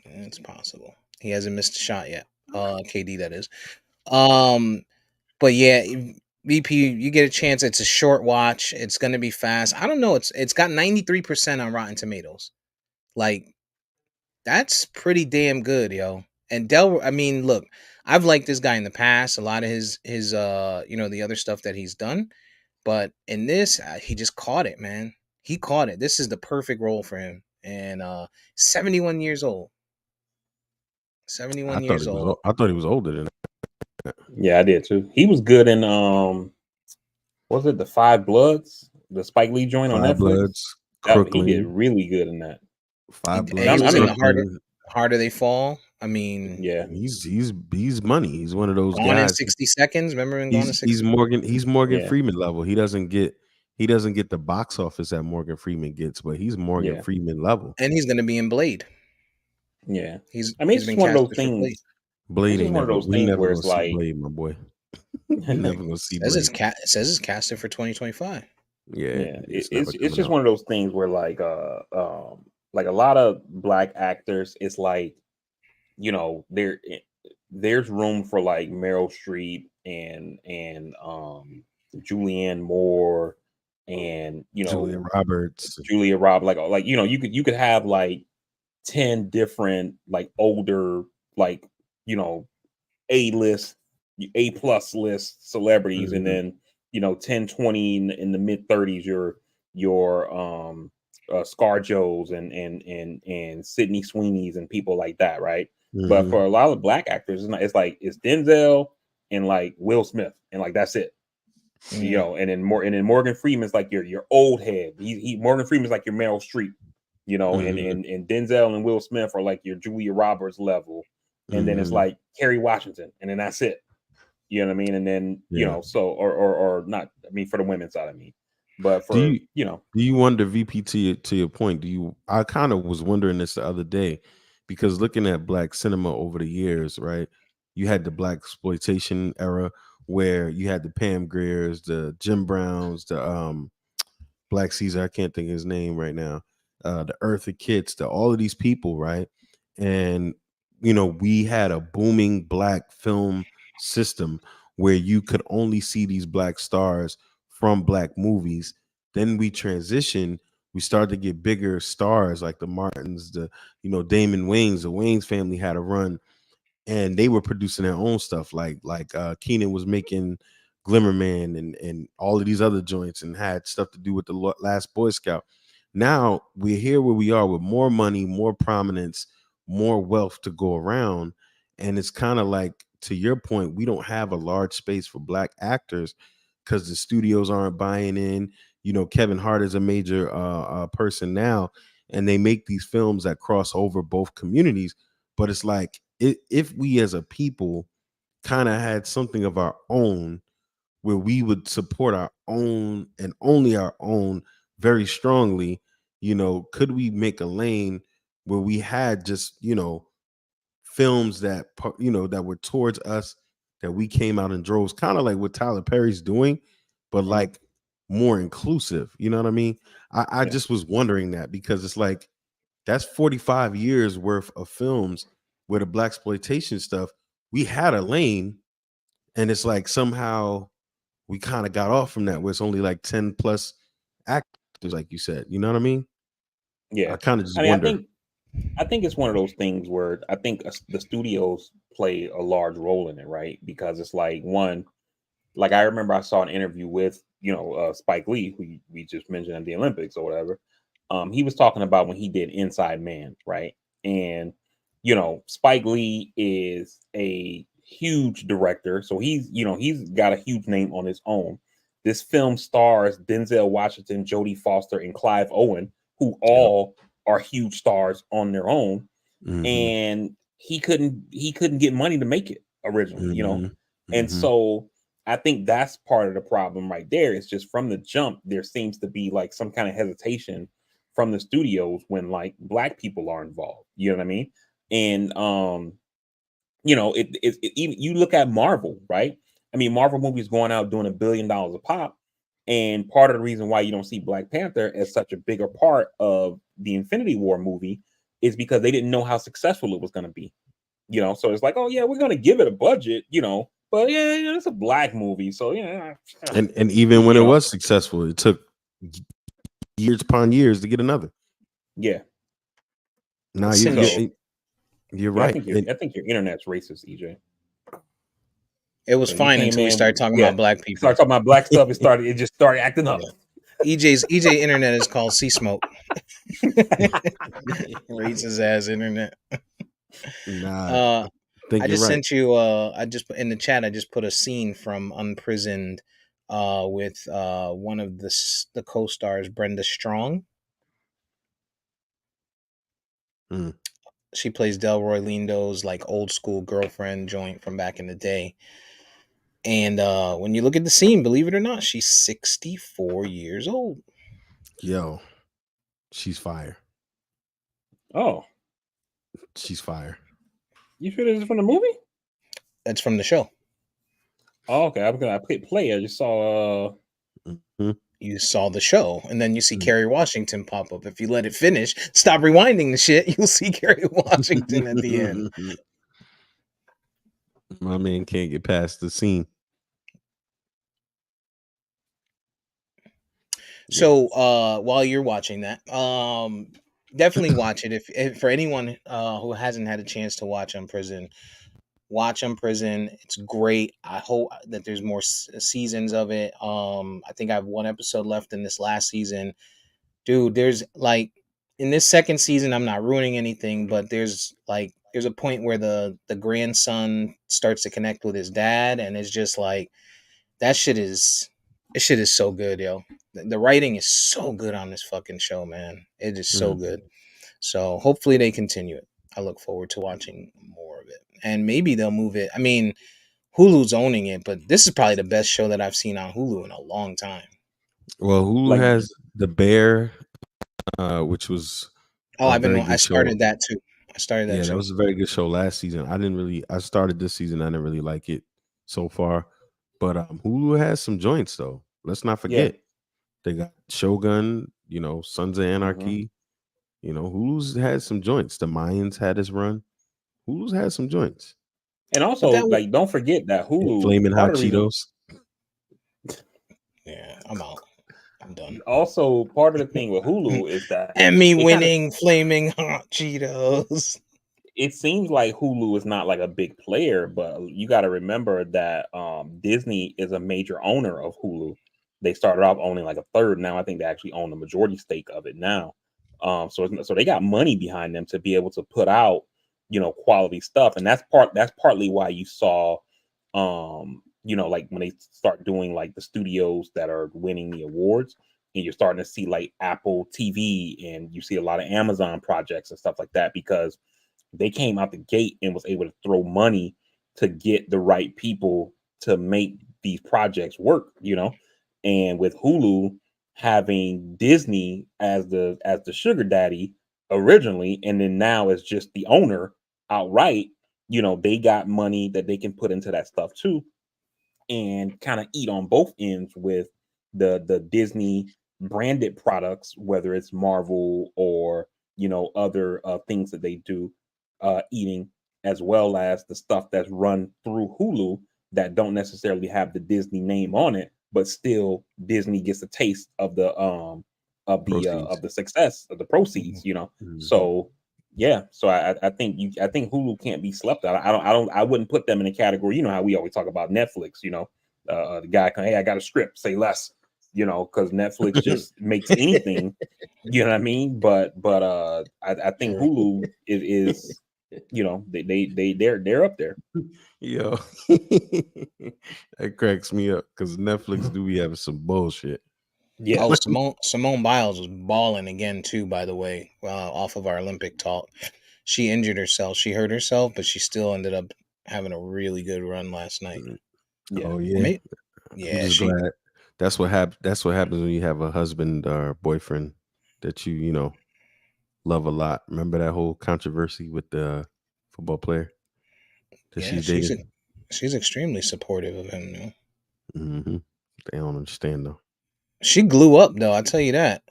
S1: It's possible. He hasn't missed a shot yet. KD that is. But yeah, VP, you get a chance. It's a short watch. It's gonna be fast. I don't know. It's got 93% on Rotten Tomatoes. Like that's pretty damn good, yo. And I mean, look, I've liked this guy in the past. A lot of his the other stuff that he's done, but in this, he just caught it, man. He caught it. This is the perfect role for him. And 71 years old. 71 years old.
S4: I thought he was older than that.
S2: Yeah, I did too. He was good in was it the Five Bloods, the Spike Lee joint on
S4: Five
S2: Netflix?
S4: Bloods,
S2: He did
S4: Crooklyn,
S2: really good in that.
S4: Five
S1: He
S4: Bloods,
S1: was in the
S4: Crooklyn.
S1: harder they fall. I mean,
S2: Yeah,
S4: He's money. He's one of those
S1: Gone in
S4: guys.
S1: 60 Seconds. Remember in Gone in 60
S4: He's Morgan
S2: Yeah.
S4: Freeman level. He doesn't get the box office that Morgan Freeman gets, but he's Morgan
S2: Yeah.
S4: Freeman level.
S1: And he's going to be in Blade.
S2: yeah.
S1: He's
S2: I mean,
S1: he's
S2: it's
S1: been
S2: just one of those
S1: casted for Blade.
S2: things.
S4: Blade
S2: It's just
S4: ain't
S2: one of
S4: never.
S2: those
S4: We
S2: things
S4: never
S2: where
S4: gonna
S2: it's
S4: see
S2: like-
S4: Blade, my boy. We never gonna see
S1: Says
S4: Blade.
S1: it's casted for 2025.
S2: Yeah,
S4: it's
S2: it's
S4: never coming
S2: just
S4: out.
S2: one of those things where like a lot of black actors, it's like, you know, there's room for like Meryl Streep and Julianne Moore and
S4: Julia Roberts.
S2: Julia Roberts, like you know, you could have like 10 different like older, like, you know, A-list, A+ list celebrities, and then 10 20 in the mid 30s your ScarJos and Sydney Sweeney's and people like that, right? But
S4: Mhm.
S2: for a lot of black actors, it's like it's Denzel and like Will Smith, and like that's it. You know, and then Morgan Freeman's like your old head. Morgan Freeman's like your Meryl Streep, you know,
S4: Mhm.
S2: and Denzel and Will Smith are like your Julia Roberts level, and then it's
S4: Mhm.
S2: like Kerry Washington, and then that's it. You know what I mean? And then you
S4: Yeah.
S2: know, so or not. I mean, for the women's side, I mean, but for
S4: Do you wonder, VP, to your point? I kind of was wondering this the other day, because looking at black cinema over the years, right? You had the black exploitation era where you had the Pam Griers, the Jim Browns, the Black Caesar. I can't think of his name right now. The Eartha Kitts, all of these people, right? And we had a booming black film system where you could only see these black stars from black movies. Then we transitioned. We started to get bigger stars like the Martins, Damon Wayans. The Wayans family had a run, and they were producing their own stuff. Like Keenan was making Glimmerman and all of these other joints, and had stuff to do with the Last Boy Scout. Now we're here where we are with more money, more prominence, more wealth to go around, and it's kind of like, to your point, we don't have a large space for black actors because the studios aren't buying in. Kevin Hart is a major person now, and they make these films that cross over both communities. But it's like if we as a people kind of had something of our own where we would support our own and only our own very strongly, could we make a lane where we had just, films that, that were towards us, that we came out in droves, kind of like what Tyler Perry's doing, but like more inclusive. You know what I mean? I
S2: Yeah.
S4: just was wondering that, because it's like, that's 45 years worth of films where the blaxploitation stuff, we had a lane, and it's like somehow we kind of got off from that, where it's only like 10 plus actors, like you said. You know what I mean?
S2: Yeah.
S4: I kind of just
S2: I mean,
S4: wonder.
S2: I think it's one of those things where I think the studios play a large role in it, right? Because it's like, one, like I remember I saw an interview with Spike Lee, who we just mentioned at the Olympics or whatever. He was talking about when he did Inside Man, right? And Spike Lee is a huge director, so he's got a huge name on his own. This film stars Denzel Washington, Jodie Foster, and Clive Owen, who all are huge stars on their own.
S4: Mhm,
S2: And he couldn't get money to make it originally,
S4: mhm,
S2: and
S4: mhm.
S2: so I think that's part of the problem right there. It's just from the jump, there seems to be like some kind of hesitation from the studios when like Black people are involved. You know what I mean? And even you look at Marvel, right? I mean, Marvel movies going out doing $1 billion a pop, and part of the reason why you don't see Black Panther as such a bigger part of the Infinity War movie is because they didn't know how successful it was going to be. So it's like, oh yeah, we're gonna give it a budget, but yeah, it's a Black movie, so yeah.
S4: And even when it was successful, it took years upon years to get another.
S2: Yeah.
S4: Nah,
S1: So-
S4: you're
S2: Yeah,
S4: right.
S2: I think your internet's racist, EJ.
S1: It was
S2: So you
S1: fine
S2: came
S1: until we
S2: in-
S1: started talking
S2: yeah.
S1: about Black people.
S2: Start talking about Black stuff, it just started acting up.
S1: EJ internet is called Sea Smoke. Racist ass internet.
S4: Nah, I think
S1: I
S4: you're
S1: just
S4: right.
S1: sent you. I just in the chat. I just put a scene from Unprisoned, with one of the co-stars, Brenda Strong.
S4: Mm.
S1: She plays Delroy Lindo's like old school girlfriend joint from back in the day. And when you look at the scene, believe it or not, she's 64 years old.
S4: Yo, she's fire.
S2: Oh,
S4: She's fire.
S2: you sure this is from the movie?
S1: That's from the show.
S2: Oh, okay. I clicked play. I just saw.
S4: Mhm.
S1: You saw the show, and then you see
S4: Mm.
S1: Kerry Washington pop up. If you let it finish, stop rewinding the shit, you'll see Kerry Washington at the end.
S4: My man can't get past the scene.
S1: So while you're watching that, definitely watch it. If for anyone who hasn't had a chance to watch Unprisoned, watch Unprisoned. It's great. I hope that there's more seasons of it. I think I have one episode left in this last season. Dude, there's like in this second season, I'm not ruining anything, but there's a point where the grandson starts to connect with his dad, and it's just like this shit is so good, yo. The writing is so good on this fucking show, man. It is so good. So hopefully they continue it. I look forward to watching more of it, and maybe they'll move it. I mean, Hulu's owning it, but this is probably the best show that I've seen on Hulu in a long time.
S4: Well, Hulu has The Bear, which was
S1: I started that too.
S4: Yeah, that was a very good show last season. I started this season. I didn't really like it so far, but Hulu has some joints though. Let's not forget they got Shogun. Sons of Anarchy. Hulu's had some joints. The Mayans had his run. Hulu's had some joints.
S2: And also, don't forget that Hulu
S4: Flaming Hot Cheetos.
S1: Yeah, I'm out. I'm done.
S2: Also, part of the thing with Hulu is that
S1: Emmy-winning Flaming Hot Cheetos.
S2: It seems like Hulu is not like a big player, but you got to remember that Disney is a major owner of Hulu. They started off owning like a third. Now I think they actually own the majority stake of it now. So they got money behind them to be able to put out, quality stuff, and that's partly why you saw, like when they start doing like the studios that are winning the awards, and you're starting to see like Apple TV, and you see a lot of Amazon projects and stuff like that, because they came out the gate and was able to throw money to get the right people to make these projects work, and with Hulu having Disney as the sugar daddy originally, and then now as just the owner outright, they got money that they can put into that stuff too, and kind of eat on both ends with the Disney branded products, whether it's Marvel or other things that they do, eating, as well as the stuff that's run through Hulu that don't necessarily have the Disney name on it, but still Disney gets a taste of the
S4: Proceeds.
S2: success of the proceeds.
S4: Mhm.
S2: So yeah, so I think Hulu can't be slept out. I wouldn't put them in a category. You know how we always talk about Netflix. The guy can, hey, I got a script, say less. Because Netflix just makes anything. You know what I mean? But I think Hulu is they're up there.
S4: Yo, that cracks me up because Netflix do be having some bullshit.
S2: Yeah.
S1: Oh, Simone Biles was balling again too. By the way, off of our Olympic talk, she injured herself. She hurt herself, but she still ended up having a really good run last night.
S2: Yeah.
S4: Oh yeah, I'm
S1: Yeah,
S4: just glad. That's what That's what happens when you have a husband or boyfriend that you love a lot. Remember that whole controversy with the football player that
S1: yeah,
S4: she's dating?
S1: she's extremely supportive of him now.
S4: Mm-hmm. They don't understand though.
S1: She glue up though, I tell you that.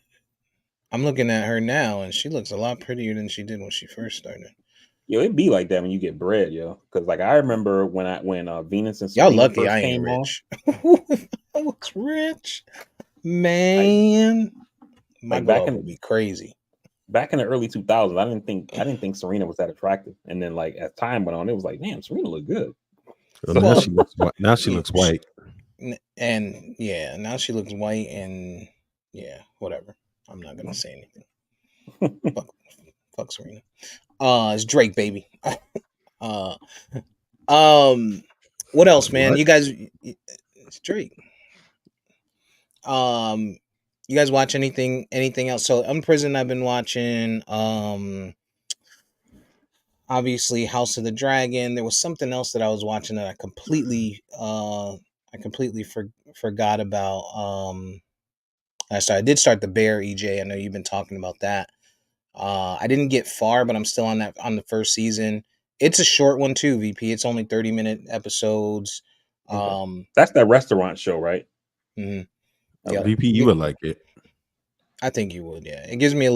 S1: I'm looking at her now, and she looks a lot prettier than she did when she first started.
S2: Yo, it'd be like that when you get bread, yo. Because like I remember when Venus and
S1: Y'all
S2: Serena
S1: lucky
S2: first
S1: I ain't
S2: came on.
S1: rich. I was rich, man. My
S2: Like
S1: glove would be crazy.
S2: back in the early 2000s, I didn't think Serena was that attractive. And then like as time went on, it was like, damn, Serena looked good.
S4: Well, now she looks white. Now she looks white.
S1: And yeah, now she looks white, and yeah, whatever. I'm not gonna say anything. fuck Serena. It's Drake, baby. What else, man?
S4: What?
S1: You guys, it's Drake. You guys watch anything else? So Unprisoned, I've been watching. Obviously House of the Dragon. There was something else that I was watching that I completely forgot about. I did start The Bear, EJ. I know you've been talking about that. I didn't get far, but I'm still on the first season. It's a short one too, VP. It's only 30-minute episodes.
S2: That's that restaurant show, right?
S1: Mm-hmm.
S2: Okay.
S4: VP, you would like it.
S1: I think you would, yeah. It gives me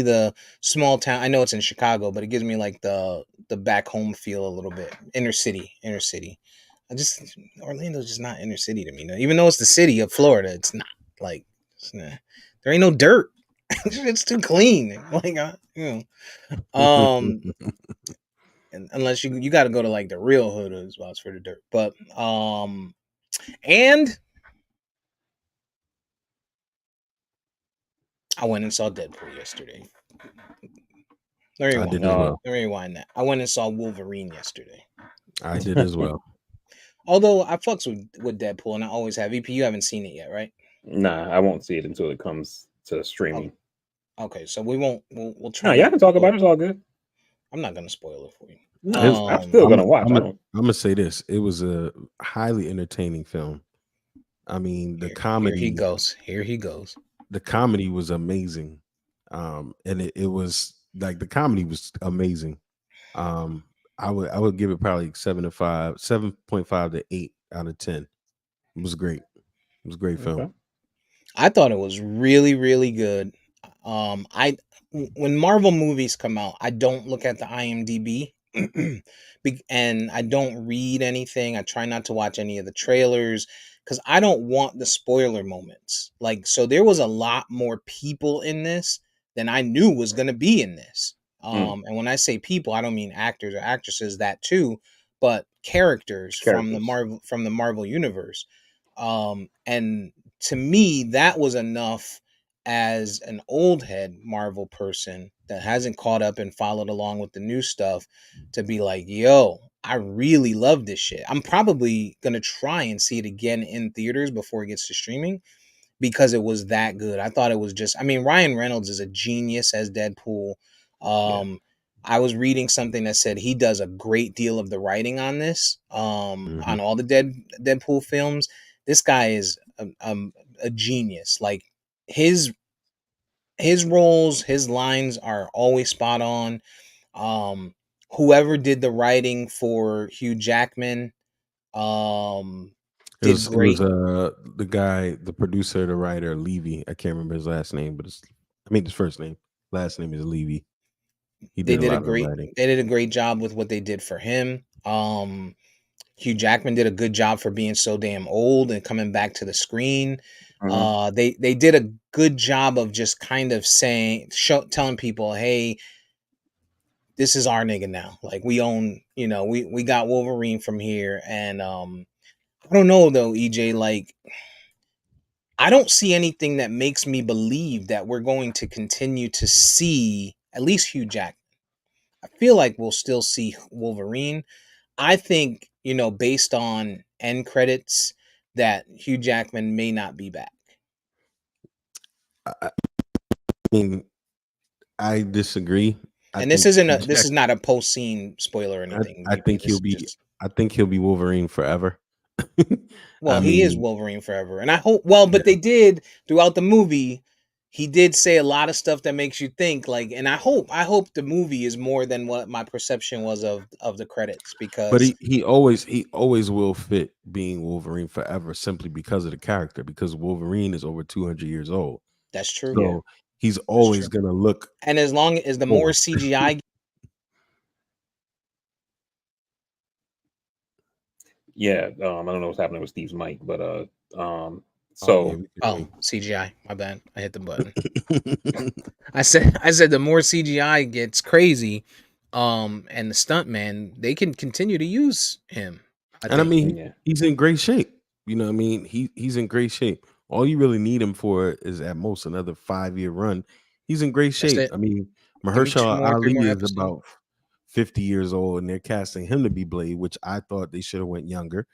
S1: the small town. I know it's in Chicago, but it gives me like the back home feel a little bit. Inner city. Orlando's just not inner city to me. No, even though it's the city of Florida, it's not like there ain't no dirt. It's too clean. Like and unless you got to go to like the real hood spots for the dirt. But and I went and saw Deadpool yesterday.
S4: I did as well.
S1: Let me rewind that. I went and saw Wolverine yesterday.
S4: I did as well.
S1: Although I fucks with Deadpool, and I always have. VP, you haven't seen it yet, right?
S2: Nah, I won't see it until it comes to streaming.
S1: Okay, so we won't. We'll try.
S2: No, y'all can talk about it. It's all good.
S1: I'm not gonna spoil it for you.
S2: No, I'm still gonna watch.
S4: I'm gonna say this: it was a highly entertaining film. I mean, the comedy.
S1: Here he goes.
S4: The comedy was amazing, and it was like the comedy was amazing. I would give it probably 7.5 to 8 out of 10. It was great. It was a great film.
S2: Okay.
S1: I thought it was really, really good. When Marvel movies come out, I don't look at the IMDb and I don't read anything. I try not to watch any of the trailers because I don't want the spoiler moments. Like, so there was a lot more people in this than I knew was going to be in this. And when I say people, I don't mean actors or actresses, that too, but characters. from the Marvel universe. And to me, that was enough as an old head Marvel person that hasn't caught up and followed along with the new stuff to be like, yo, I really love this shit. I'm probably going to try and see it again in theaters before it gets to streaming because it was that good. I thought it was just, I mean, Ryan Reynolds is a genius as Deadpool. I was reading something that said he does a great deal of the writing on this, on all the Deadpool films. This guy is a genius. Like his roles, his lines are always spot on. Whoever did the writing for Hugh Jackman,
S4: It
S1: did
S4: was
S1: great.
S4: the guy, the producer, the writer, Levy. I can't remember his last name, but his first name. Last name is Levy. He
S1: They
S4: did a
S1: did a
S4: lot of the
S1: great.
S4: writing.
S1: They did a great job with what they did for him. Hugh Jackman did a good job for being so damn old and coming back to the screen. They did a good job of just kind of telling people, hey, this is our nigga now. Like we own, we got Wolverine from here. And I don't know though, EJ, like I don't see anything that makes me believe that we're going to continue to see at least Hugh Jackman. I feel like we'll still see Wolverine. I think, based on end credits, that Hugh Jackman may not be back.
S4: I mean, I disagree.
S1: And this is not a post scene spoiler or anything.
S4: I think he'll be. I think he'll be Wolverine forever.
S1: Well, he is Wolverine forever, and I hope. Well, but they did throughout the movie. He did say a lot of stuff that makes you think, like, and I hope the movie is more than what my perception was of the credits, because.
S4: But he always will fit being Wolverine forever, simply because of the character. Because Wolverine is over 200 years old.
S1: That's true.
S4: So he's always gonna look.
S1: And as long as the more CGI.
S2: Yeah, I don't know what's happening with Steve's mic, but
S1: CGI. My bad. I hit the button. I said the more CGI gets crazy, and the stuntman, they can continue to use him.
S4: I mean, he's in great shape. You know what I mean? He's in great shape. All you really need him for is at most another 5-year run. He's in great shape. I mean, Mahershala Ali is about 50 years old, and they're casting him to be Blade, which I thought they should have went younger.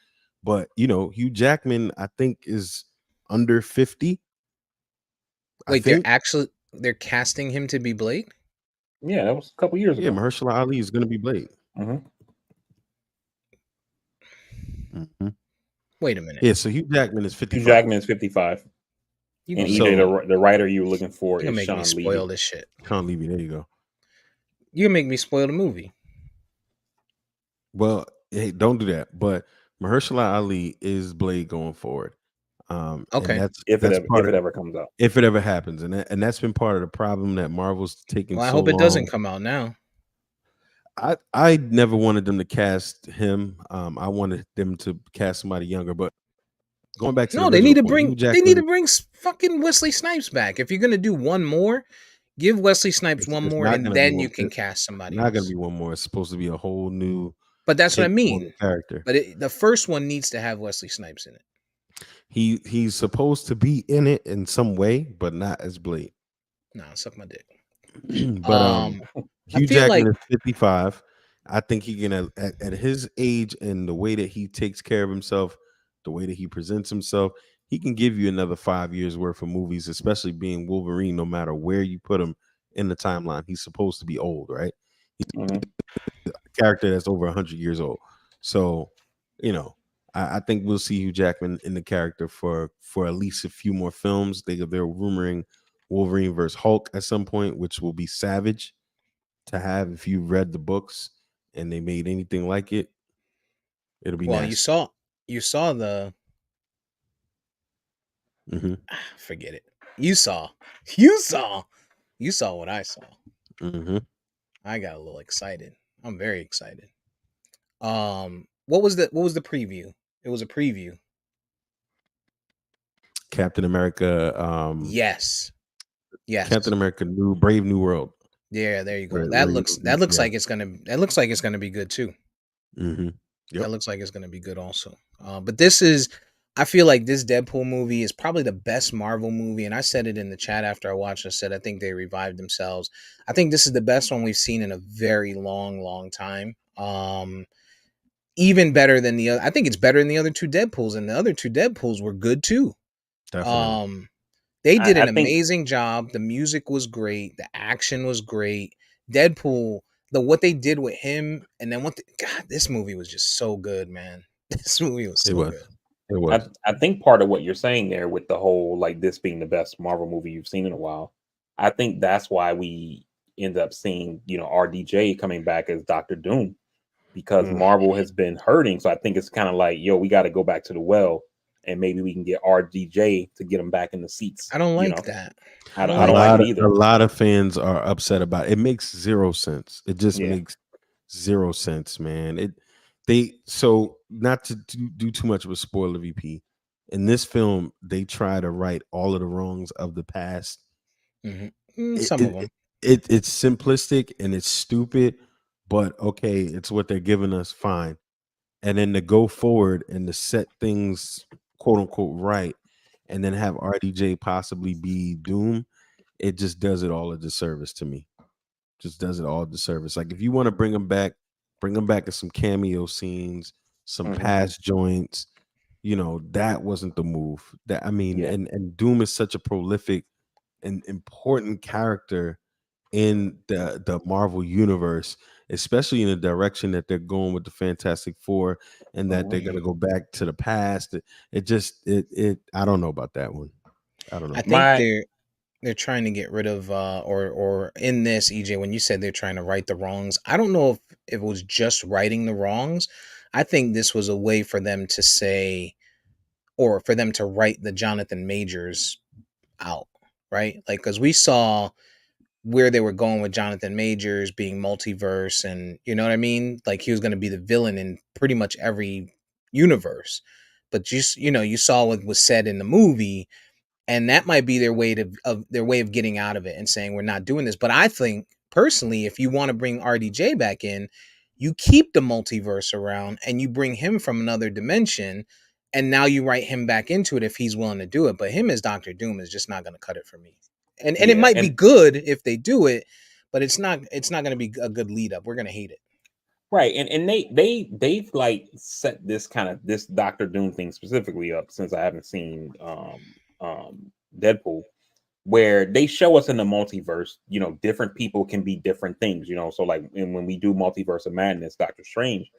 S4: But Hugh Jackman, I think, is under 50.
S1: Wait, they're casting him to be Blade?
S2: Yeah, that was a couple years ago.
S4: Yeah, Mahershala Ali is going to be Blade.
S1: Wait a minute.
S4: Yeah, so Hugh Jackman is 55.
S2: Hugh Jackman is 55. And EJ, the writer you're looking for is Sean Levy.
S1: Spoil this shit.
S4: Sean Levy, there you go.
S1: You make me spoil the movie.
S4: Well, hey, don't do that. But Mahershala Ali is Blade going forward.
S1: Okay,
S2: if it ever comes out,
S4: if it ever happens, and that's been part of the problem that Marvel's taking.
S1: Well, I hope it doesn't come out now.
S4: I never wanted them to cast him. I wanted them to cast somebody younger, but going back to
S1: they need to bring fucking Wesley Snipes back. If you're gonna do one more, give Wesley Snipes one more, and then you can cast somebody.
S4: Not gonna be one more. It's supposed to be a whole new.
S1: But that's what I mean.
S4: Character.
S1: But the first one needs to have Wesley Snipes in it.
S4: He's supposed to be in it in some way, but not as Blade.
S1: Nah, suck my dick.
S4: But Hugh Jackman is 55. I think he can at his age and the way that he takes care of himself, the way that he presents himself, he can give you another 5 years worth of movies, especially being Wolverine. No matter where you put him in the timeline, he's supposed to be old, right? He's a character that's over 100 years old. So, I think we'll see Hugh Jackman in the character for at least a few more films. They're rumoring Wolverine versus Hulk at some point, which will be savage to have if you read the books and they made anything like it. It'll be nasty.
S1: You saw the forget it. You saw what I saw. I got a little excited. I'm very excited. What was the preview? It was a preview.
S4: Captain America.
S1: Yes.
S4: Captain America, Brave New World.
S1: Yeah, there you go. That looks like it's gonna be good too.
S4: Yep.
S1: That looks like it's gonna be good also. But I feel like this Deadpool movie is probably the best Marvel movie, and I said it in the chat after I watched. I said I think they revived themselves. I think this is the best one we've seen in a very long time. Even better than the other. I think it's better than the other two Deadpools, and the other two Deadpools were good too.
S4: Definitely.
S1: They did
S2: I
S1: an
S2: think
S1: amazing job. The music was great. The action was great. Deadpool, what they did with him, and then God, this movie was just so good, man. This movie was
S4: It
S1: so
S4: was.
S1: good.
S4: It was.
S2: I think part of what you're saying there with the whole like this being the best Marvel movie you've seen in a while, I think that's why we end up seeing, you know, RDJ coming back as Doctor Doom because
S4: Mm.
S2: Marvel has been hurting. So I think it's kind of like, yo, we got to go back to the well and maybe we can get RDJ to get them back in the seats.
S1: I don't
S2: You
S1: like
S2: know,
S1: that.
S2: I
S1: don't
S2: don't, I
S4: A
S2: don't
S1: like
S2: like
S4: lot
S2: it
S4: of
S2: either.
S4: a lot of fans are upset about it. It makes zero sense. It just
S2: Yeah.
S4: makes zero sense, man. So not to do too much of a spoiler, VP. In this film, they try to right all of the wrongs of the past. It,
S1: Some of
S4: it,
S1: them.
S4: it's simplistic and it's stupid, but okay, it's what they're giving us. Fine. And then to go forward and to set things quote unquote right, and then have RDJ possibly be Doom, it just does it all a disservice to me. Just does it all a disservice. Like if you want to bring them back in some cameo scenes, some
S2: Mhm.
S4: past joints. You know, that wasn't the move. That I mean,
S2: Yeah.
S4: and Doom is such a prolific and important character in the Marvel universe, especially in the direction that they're going with the Fantastic Four, and that they're gonna go back to the past. It I don't know about that one. I don't
S1: I
S4: know.
S1: think
S2: My
S1: they're trying to get rid of or in this, EJ, when you said they're trying to right the wrongs, I don't know if it was just righting the wrongs. I think this was a way for them to say, or for them to write the Jonathan Majors out, right? Like, because we saw where they were going with Jonathan Majors being multiverse, and you know what I mean? Like he was going to be the villain in pretty much every universe. But just, you saw what was said in the movie, and that might be their way of getting out of it and saying we're not doing this. But I think personally, if you want to bring RDJ back in, you keep the multiverse around and you bring him from another dimension, and now you write him back into it if he's willing to do it. But him as Doctor Doom is just not going to cut it for me. And it
S2: yeah,
S1: might be
S2: and
S1: good if they do it, but it's not going to be a good lead up. We're going to hate it.
S2: right, and they've like set this Doctor Doom thing specifically up since I haven't seen Deadpool, where they show us in the multiverse, you know, different people can be different things, you know. So like when we do Multiverse of Madness, Doctor Strange,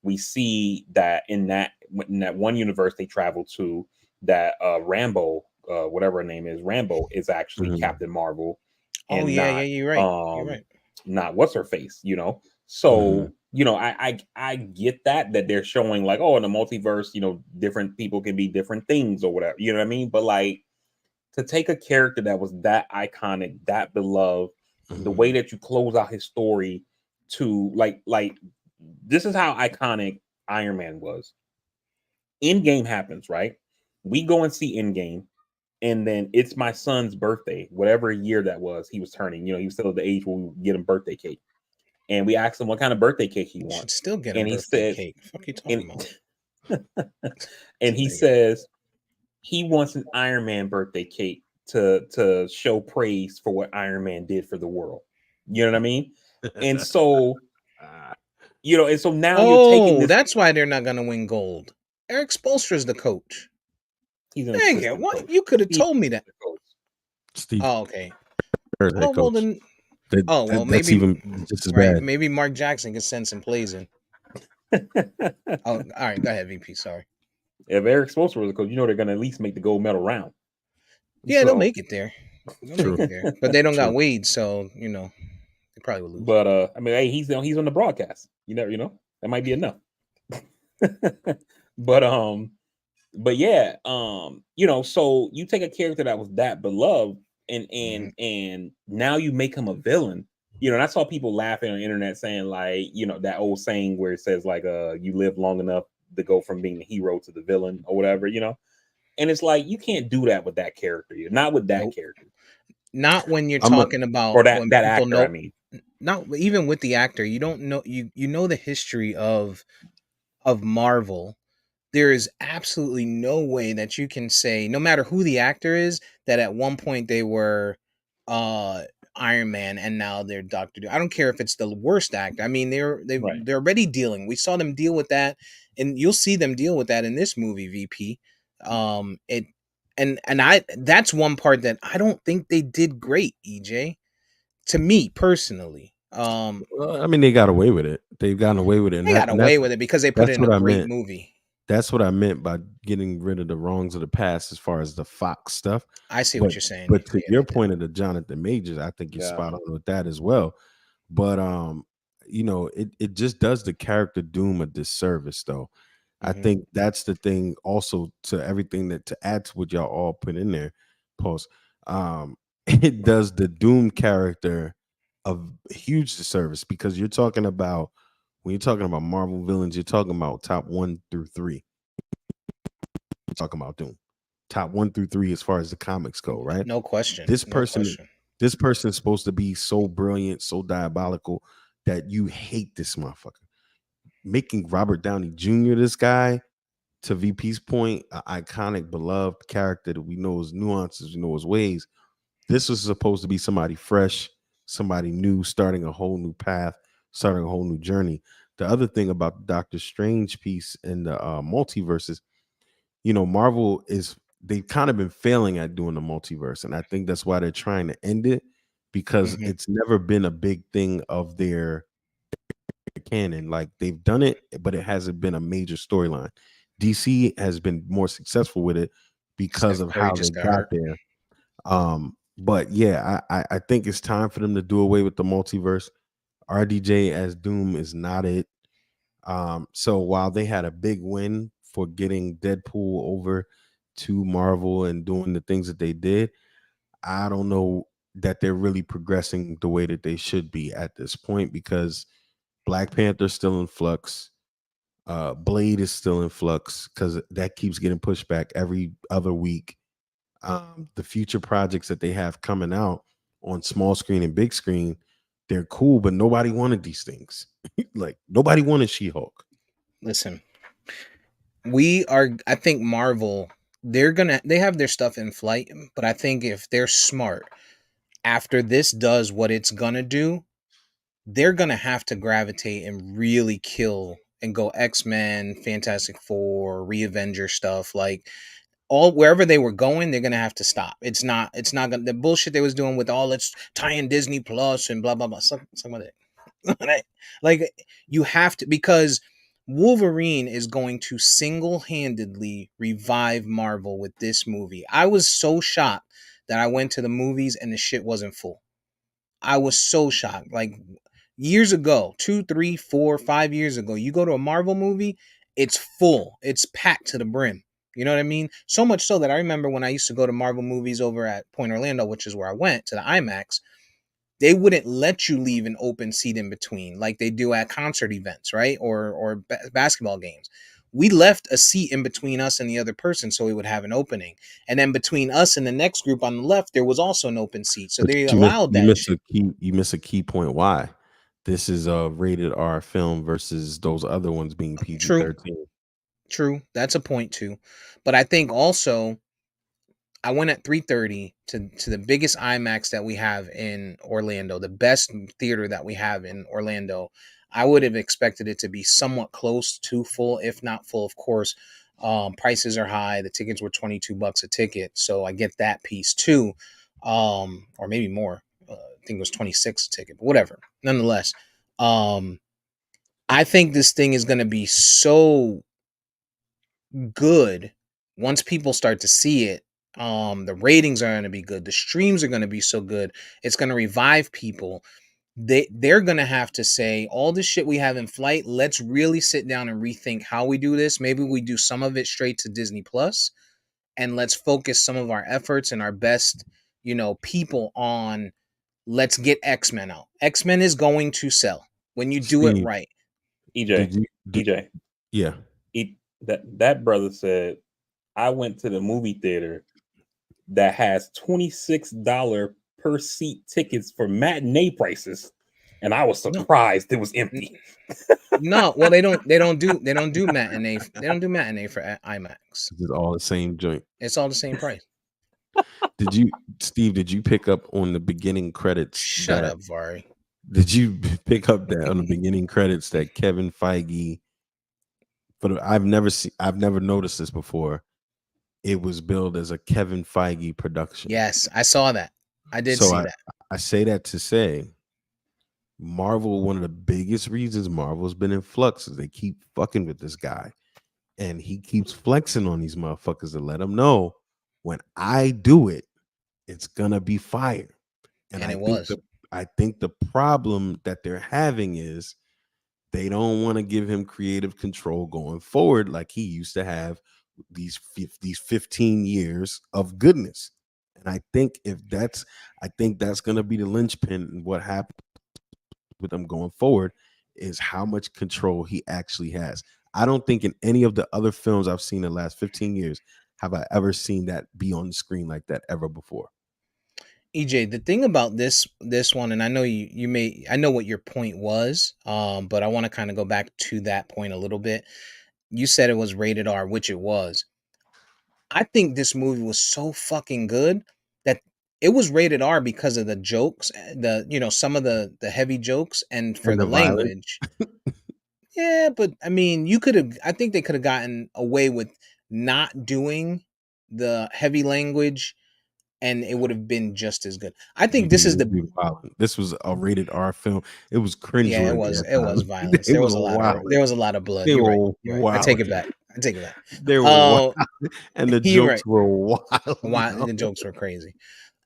S2: we see that in that one universe they travel to, that Rambo, whatever her name is, Rambo is actually
S4: Mhm.
S2: Captain Marvel
S1: Oh
S2: and
S1: yeah, you're right. You're right.
S2: not what's her face, you know.
S4: Mhm.
S2: So you know, I get that they're showing like, oh, in the multiverse, you know, different people can be different things or whatever, you know what I mean? But like to take a character that was that iconic, that beloved, the way
S4: Mhm.
S2: that you close out his story to like this is how iconic Iron Man was. Endgame happens, right? We go and see Endgame, and then it's my son's birthday, whatever year that was, he was turning. You know, he was still at the age where we would get him birthday cake. And we asked him what kind of birthday cake he
S1: You should
S2: wants.
S1: still get him
S2: And he
S1: birthday
S2: says,
S1: cake. What the fuck you
S2: and,
S1: talking about?
S2: and he
S1: Nigga.
S2: says he wants an Iron Man birthday cake to show praise for what Iron Man did for the world. You know what I mean? And so, you know, and so now you're taking
S1: Oh,
S2: this.
S1: that's why they're not gonna win gold. Eric Spoelstra's the coach.
S2: He's an
S1: Dang it!
S2: assistant
S1: What?
S2: coach.
S1: You could have
S2: He's
S1: told me that.
S2: the coach.
S4: Steve
S1: Oh, okay.
S4: Kerr, head
S1: Oh well,
S4: coach.
S1: then. Oh well,
S4: That's
S1: maybe
S4: even just as
S1: right.
S4: bad.
S1: Maybe Mark Jackson can send some plays in. Oh, all right. Go ahead, VP. Sorry.
S2: If Eric Spoelstra was a coach, you know they're going to at least make the gold medal round.
S1: Yeah, they'll
S2: So,
S1: make it there. They'll make
S4: True.
S1: it there. But they don't got
S4: True.
S1: Wade, so they probably will lose.
S2: but I mean, hey, he's on the broadcast. You never, you know, that might be enough. but yeah, you know, so you take a character that was that beloved, and now you make him a villain. You know, and I saw people laughing on the internet saying like, you know, that old saying where it says like, you live long enough to go from being the hero to the villain or whatever, you know. And it's like you can't do that with that character. You're not with that
S1: Nope.
S2: character
S1: Not when you're
S4: I'm a
S1: talking about
S2: or that
S1: when
S2: that
S1: people
S2: actor. I
S1: know.
S2: mean,
S1: Not even with the actor. You don't know. You know the history of Marvel. There is absolutely no way that you can say, no matter who the actor is, that at one point they were uh Iron Man and now they're Doctor Doom. I don't care if it's the worst actor. I mean,
S2: right?
S1: they're already dealing. We saw them deal with that, and you'll see them deal with that in this movie, VP. It and that's one part that I don't think they did great, EJ. To me personally,
S4: Well, I mean, they got away with it. They've gotten away with it, and
S1: they got
S4: and
S1: away with it because they put it
S4: that's
S1: in a
S4: what I
S1: great
S4: meant.
S1: movie.
S4: That's what I meant by getting rid of the wrongs of the past as far as the Fox stuff.
S1: I see
S4: But
S1: what you're saying.
S4: but to
S1: Yeah,
S4: your
S1: they did.
S4: point of the Jonathan Majors, I think you're
S2: Yeah.
S4: spot on with that as well. But it just does the character Doom a disservice though. I
S1: Mhm.
S4: think that's the thing also to everything that to add to what y'all all put in there, post. It does the Doom character a huge disservice because you're talking about when you're talking about Marvel villains, you're talking about top 1 through 3. You're talking about Doom. Top 1 through 3 as far as the comics go, right?
S1: No question.
S4: This
S1: No
S4: person
S1: question.
S4: this person is supposed to be so brilliant, so diabolical that you hate this motherfucker. Making Robert Downey Jr. this guy, to VP's point, an iconic, beloved character that we know his nuances, we know his ways. This was supposed to be somebody fresh, somebody new, starting a whole new path, starting a whole new journey. The other thing about the Doctor Strange piece in the multiverses, Marvel they've kind of been failing at doing the multiverse, and I think that's why they're trying to end it because
S1: Mhm.
S4: it's never been a big thing of their canon. Like they've done it, but it hasn't been a major storyline. DC has been more successful with it because
S1: Steph
S4: of
S1: Curry
S4: how they
S1: just got
S4: got
S1: hurt.
S4: there. But yeah, I think it's time for them to do away with the multiverse. RDJ as Doom is not it. So while they had a big win for getting Deadpool over to Marvel and doing the things that they did, I don't know that they're really progressing the way that they should be at this point because Black Panther's still in flux. Blade is still in flux because that keeps getting pushed back every other week. The future projects that they have coming out on small screen and big screen, they're cool, but nobody wanted these things. Like nobody wanted She-Hulk.
S1: Listen, I think Marvel, they have their stuff in flight, but I think if they're smart, after this does what it's gonna do, they're gonna have to gravitate and really kill and go X-Men, Fantastic Four, Re-Avenger stuff. Like all wherever they were going, they're gonna have to stop. It's not gonna the bullshit they was doing with all let's tie in Disney Plus and blah blah blah. Some of it. Like you have to because Wolverine is going to single-handedly revive Marvel with this movie. I was so shocked that I went to the movies and the shit wasn't full. I was so shocked. Like years ago, 2, 3, 4, 5 years ago, you go to a Marvel movie, it's full. It's packed to the brim. You know what I mean? So much so that I remember when I used to go to Marvel movies over at Point Orlando, which is where I went to the IMAX, they wouldn't let you leave an open seat in between like they do at concert events, right? Or basketball games. We left a seat in between us and the other person so we would have an opening. And then between us and the next group on the left, there was also an open seat. So
S4: But
S1: they allowed that shit.
S4: you miss a key point. Why? This is a rated R film versus those other ones being
S1: True,
S4: PG-13.
S1: true. That's a point too. But I think also I went at 3:30 to the biggest IMAX that we have in Orlando, the best theater that we have in Orlando. I would have expected it to be somewhat close to full, if not full. Of course, prices are high. The tickets were $22 a ticket, so I get that piece too, or maybe more. I think it was 26 a ticket, but whatever. Nonetheless, I think this thing is going to be so good once people start to see it. The ratings are going to be good, the streams are going to be so good, it's going to revive people. They're going to have to say all this shit we have in flight, let's really sit down and rethink how we do this. Maybe we do some of it straight to Disney Plus, and let's focus some of our efforts and our best people on let's get X-Men out. X-Men is going to sell when you do it
S4: Steve,
S1: right.
S2: EJ,
S4: did
S2: EJ,
S4: yeah.
S2: that brother said, I went to the movie theater that has $26 per seat tickets for matinee prices, and I was
S1: No,
S2: surprised it was empty.
S1: no, well they don't do matinee. They don't do matinee for IMAX.
S4: This is all the same joint.
S1: It's all the same price.
S4: Steve, did you pick up on the beginning credits
S1: Shut up, Vari.
S4: did you pick up that on the beginning credits that Kevin Feige I've never noticed this before. it was billed as a Kevin Feige production.
S1: Yes, I saw that. I did
S4: So
S1: see that.
S4: I say that to say Marvel, one of the biggest reasons Marvel's been in flux is they keep fucking with this guy. And he keeps flexing on these motherfuckers to let them know when I do it, it's gonna be fire. And
S1: And it was.
S4: I think the problem that they're having is they don't want to give him creative control going forward like he used to have these 15 years of goodness. And I think that's going to be the linchpin in what happens with them going forward is how much control he actually has. I don't think in any of the other films I've seen in the last 15 years have I ever seen that be on the screen like that ever before.
S1: EJ, the thing about this one, and I know I know what your point was, but I want to kind of go back to that point a little bit. You said it was rated R, which it was. I think this movie was so fucking good that it was rated R because of the jokes, some of the heavy jokes, and for
S4: And
S1: the
S4: the violence.
S1: language. Yeah, but I mean, I think they could have gotten away with not doing the heavy language, and it would have been just as good. I think this is
S4: This was a rated R film. It was cringe.
S1: Yeah, it was violence. There was a lot of blood. You're right. You're right. I take it back.
S4: They were wild, and the
S1: you're
S4: jokes were wild.
S1: The jokes were crazy.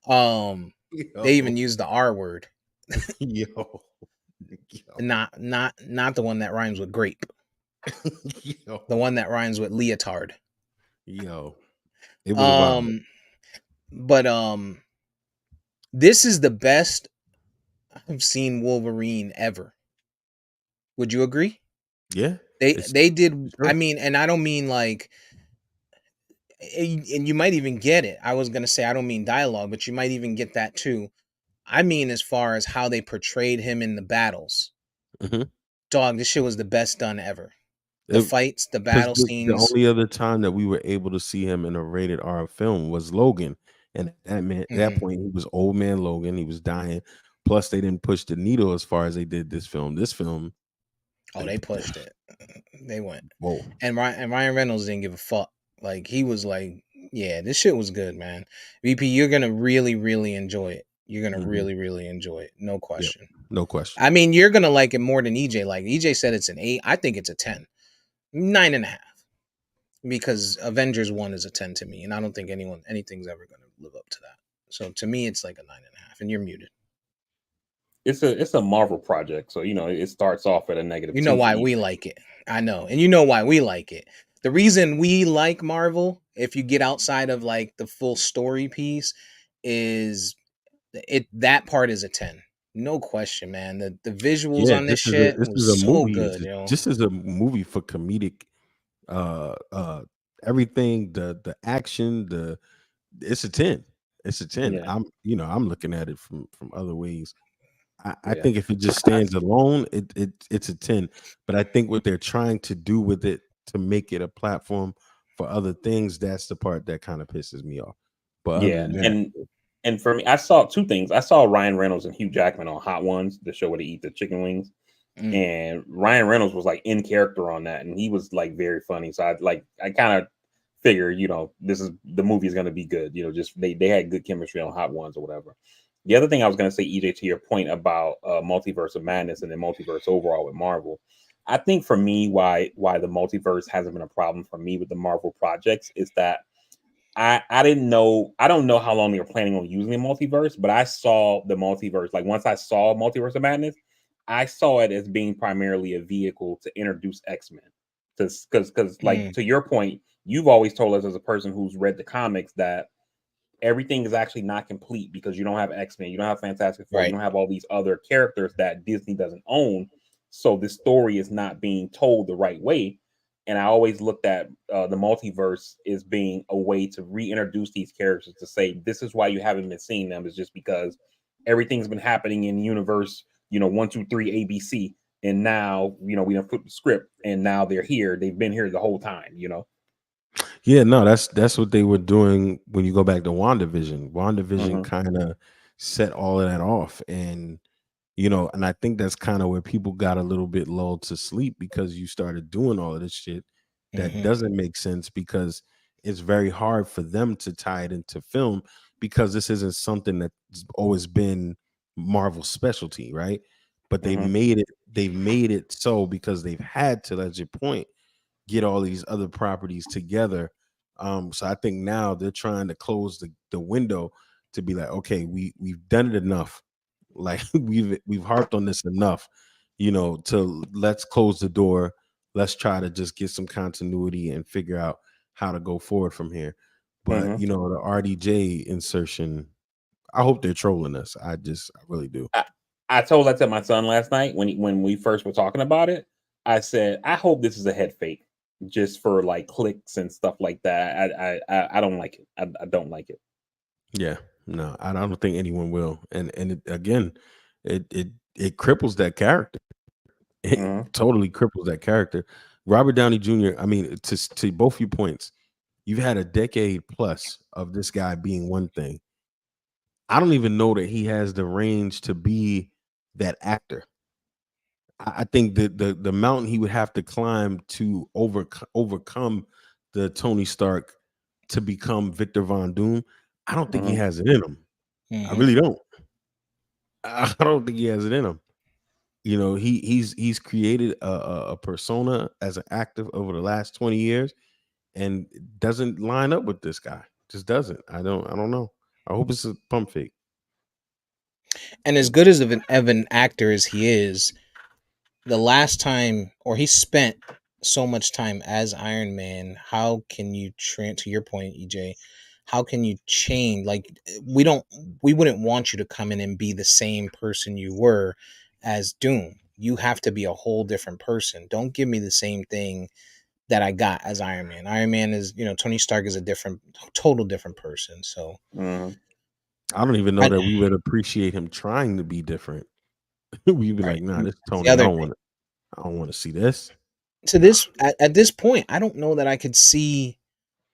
S1: They even used the R word.
S4: Yo.
S1: Not the one that rhymes with grape.
S4: Yo.
S1: The one that rhymes with leotard.
S4: Yo. It was wild.
S1: But this is the best I've seen Wolverine ever. Would you agree?
S4: Yeah.
S1: They did. Sure. I mean, and I don't mean like, and you might even get it. I was gonna say I don't mean dialogue, but you might even get that too. I mean, as far as how they portrayed him in the battles.
S4: Mm-hmm.
S1: Dog, this shit was the best done ever. The fights, the battle scenes.
S4: The only other time that we were able to see him in a rated R film was Logan. And at that point, he was old man Logan. He was dying. Plus, they didn't push the needle as far as they did this film.
S1: They pushed it. They went.
S4: Whoa.
S1: And Ryan Reynolds didn't give a fuck. Like, he was like, yeah, this shit was good, man. VP, you're going to really, really enjoy it. You're going to really, really enjoy it. No question.
S4: Yep. No question.
S1: I mean, you're going to like it more than EJ. Like, EJ said it's an 8. I think it's a 10. 9.5. Because Avengers 1 is a 10 to me. And I don't think anything's ever going to live up to that. So, to me, it's like a 9.5. And you're muted.
S2: It's a Marvel project. So, it starts off at a negative.
S1: You know why we like it. I know. And you know why we like it. The reason we like Marvel, if you get outside of like the full story piece, is that part is a 10. No question, man. The visuals on this shit was so good, yo.
S4: This is a movie for comedic everything, the action, it's a 10. It's a 10. Yeah. I'm looking at it from other ways. I think if it just stands alone, it's a 10. But I think what they're trying to do with it to make it a platform for other things, that's the part that kind of pisses me off. But
S2: and for me, I saw two things. I saw Ryan Reynolds and Hugh Jackman on Hot Ones, the show where they eat the chicken wings. And Ryan Reynolds was like in character on that, and he was like very funny. So I kind of figured, the movie is going to be good. Just they had good chemistry on Hot Ones or whatever. The other thing I was going to say, EJ, to your point about Multiverse of Madness and the multiverse overall with Marvel, I think for me, why the multiverse hasn't been a problem for me with the Marvel projects is that I don't know how long they were planning on using the multiverse, but I saw the multiverse. Like once I saw Multiverse of Madness, I saw it as being primarily a vehicle to introduce X-Men. Because to your point, you've always told us as a person who's read the comics that everything is actually not complete because you don't have X-Men, you don't have Fantastic Four, you don't have all these other characters that Disney doesn't own. So this story is not being told the right way. And I always looked at the multiverse as being a way to reintroduce these characters to say, this is why you haven't been seeing them, is just because everything's been happening in universe, 1, 2, 3, ABC. And now, we done put the script and now they're here. They've been here the whole time,
S4: Yeah, no, that's what they were doing when you go back to WandaVision. WandaVision kind of set all of that off. And and I think that's kind of where people got a little bit lulled to sleep because you started doing all of this shit that doesn't make sense because it's very hard for them to tie it into film because this isn't something that's always been Marvel's specialty, right? But they've made it so because they've had to, as your point, get all these other properties together. So I think now they're trying to close the window to be like, okay, we've done it enough. Like we've harped on this enough, to let's close the door. Let's try to just get some continuity and figure out how to go forward from here. But the RDJ insertion, I hope they're trolling us. I really do.
S2: I told that to my son last night when we first were talking about it. I said, I hope this is a head fake, just for like clicks and stuff like that. I don't like it. I don't like it.
S4: Yeah, no, I don't think anyone will. And again, it cripples that character. It totally cripples that character. Robert Downey Jr. I mean, to both your points, you've had a decade plus of this guy being one thing. I don't even know that he has the range to be that actor. I think the mountain he would have to climb to overcome the Tony Stark to become Victor Von Doom, I don't think he has it in him. I really don't. I don't think he has it in him. He's created a persona as an actor over the last 20 years and doesn't line up with this guy. Just doesn't. I don't know. I hope it's a pump fake.
S1: And as good as of an actor as he is, the last time, or he spent so much time as Iron Man, how can you to your point, EJ, how can you change? Like, we wouldn't want you to come in and be the same person you were as Doom. You have to be a whole different person. Don't give me the same thing that I got as Iron Man. Iron Man is, Tony Stark is a total different person. So
S4: I don't even know that we would appreciate him trying to be different. We'd be like, nah, this Tony, I don't want to see this.
S1: To this at this point, I don't know that I could see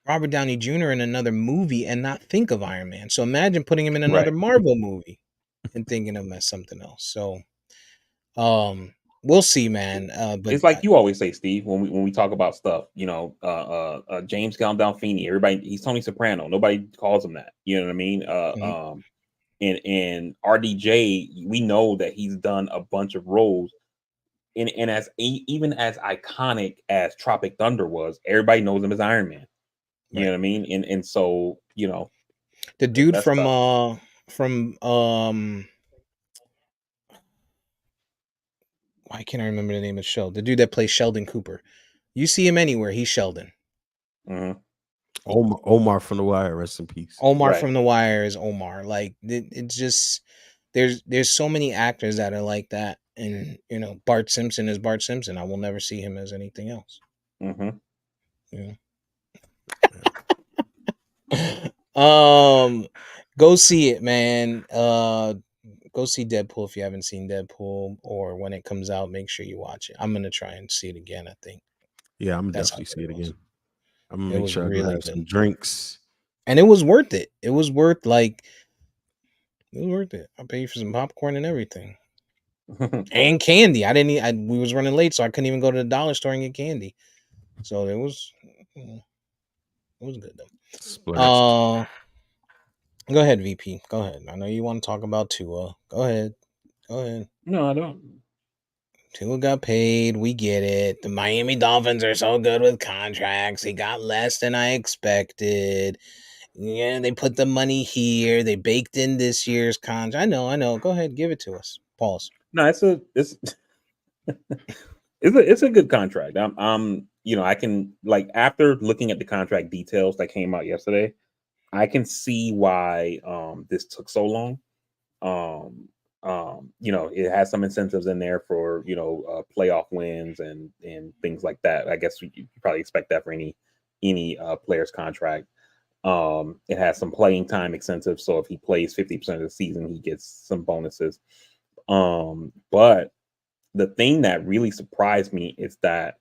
S1: Robert Downey Jr. in another movie and not think of Iron Man. So imagine putting him in another Marvel movie and thinking of him as something else. So we'll see, man. But
S2: it's like you always say, Steve, when we talk about stuff, James Gandolfini, everybody, he's Tony Soprano. Nobody calls him that. You know what I mean? And RDJ, we know that he's done a bunch of roles. And even as iconic as Tropic Thunder was, everybody knows him as Iron Man. You know what I mean? And so,
S1: the dude from why can't I remember the name of the show? The dude that plays Sheldon Cooper. You see him anywhere, he's Sheldon.
S4: Omar from The Wire, rest in peace.
S1: Omar from The Wire is Omar. Like, it's just there's so many actors that are like that. And Bart Simpson is Bart Simpson. I will never see him as anything else. Go see it, man. Go see Deadpool if you haven't seen Deadpool, or when it comes out, make sure you watch it. I'm gonna try and see it again, I think.
S4: Yeah, I'm gonna definitely see it again. I'm gonna make sure I have some drinks.
S1: And it was worth it. It was worth it. I paid for some popcorn and everything. And candy. We was running late, so I couldn't even go to the dollar store and get candy. So it was good though. Go ahead, VP. Go ahead. I know you want to talk about Tua. Go ahead.
S2: No, I don't.
S1: Tua got paid. We get it. The Miami Dolphins are so good with contracts. He got less than I expected. Yeah, they put the money here. They baked in this year's contract. I know. Go ahead, give it to us. Pause.
S2: No, it's a good contract. I can, like, after looking at the contract details that came out yesterday, I can see why this took so long. It has some incentives in there for playoff wins and things like that. I guess you probably expect that for any player's contract. It has some playing time incentives, so if he plays 50% of the season, he gets some bonuses. But the thing that really surprised me is that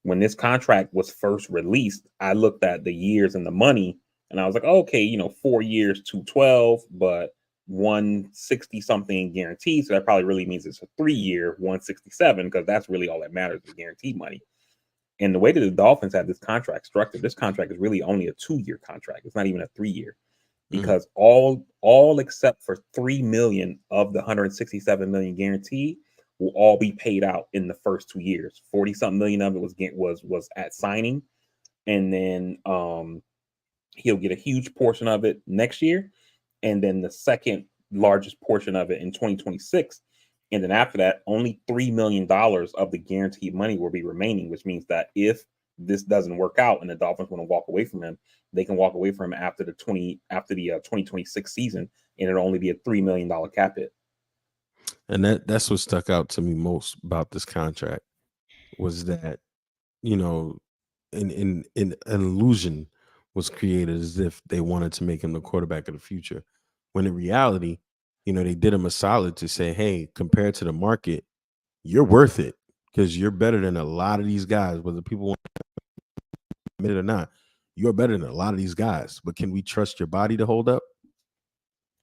S2: when this contract was first released, I looked at the years and the money, and I was like, okay, 4 years, 212, but 160 something guaranteed. So that probably really means it's a 3-year 167, because that's really all that matters, is guaranteed money. And the way that the Dolphins have this contract structured, this contract is really only a 2-year contract. It's not even a 3-year, because all except for 3 million of the 167 million guaranteed will all be paid out in the first 2 years. 40 something million of it was at signing, and then he'll get a huge portion of it next year, and then the second largest portion of it in 2026. And then after that, only $3 million of the guaranteed money will be remaining, which means that if this doesn't work out and the Dolphins want to walk away from him, they can walk away from him after the 2026 season, and it'll only be a $3 million cap hit.
S4: And that's what stuck out to me most about this contract was that, you know, an illusion was created as if they wanted to make him the quarterback of the future, when in reality, you know, they did him a solid to say, hey, compared to the market, you're worth it because you're better than a lot of these guys, whether people want to admit it or not. You're better than a lot of these guys, but can we trust your body to hold up?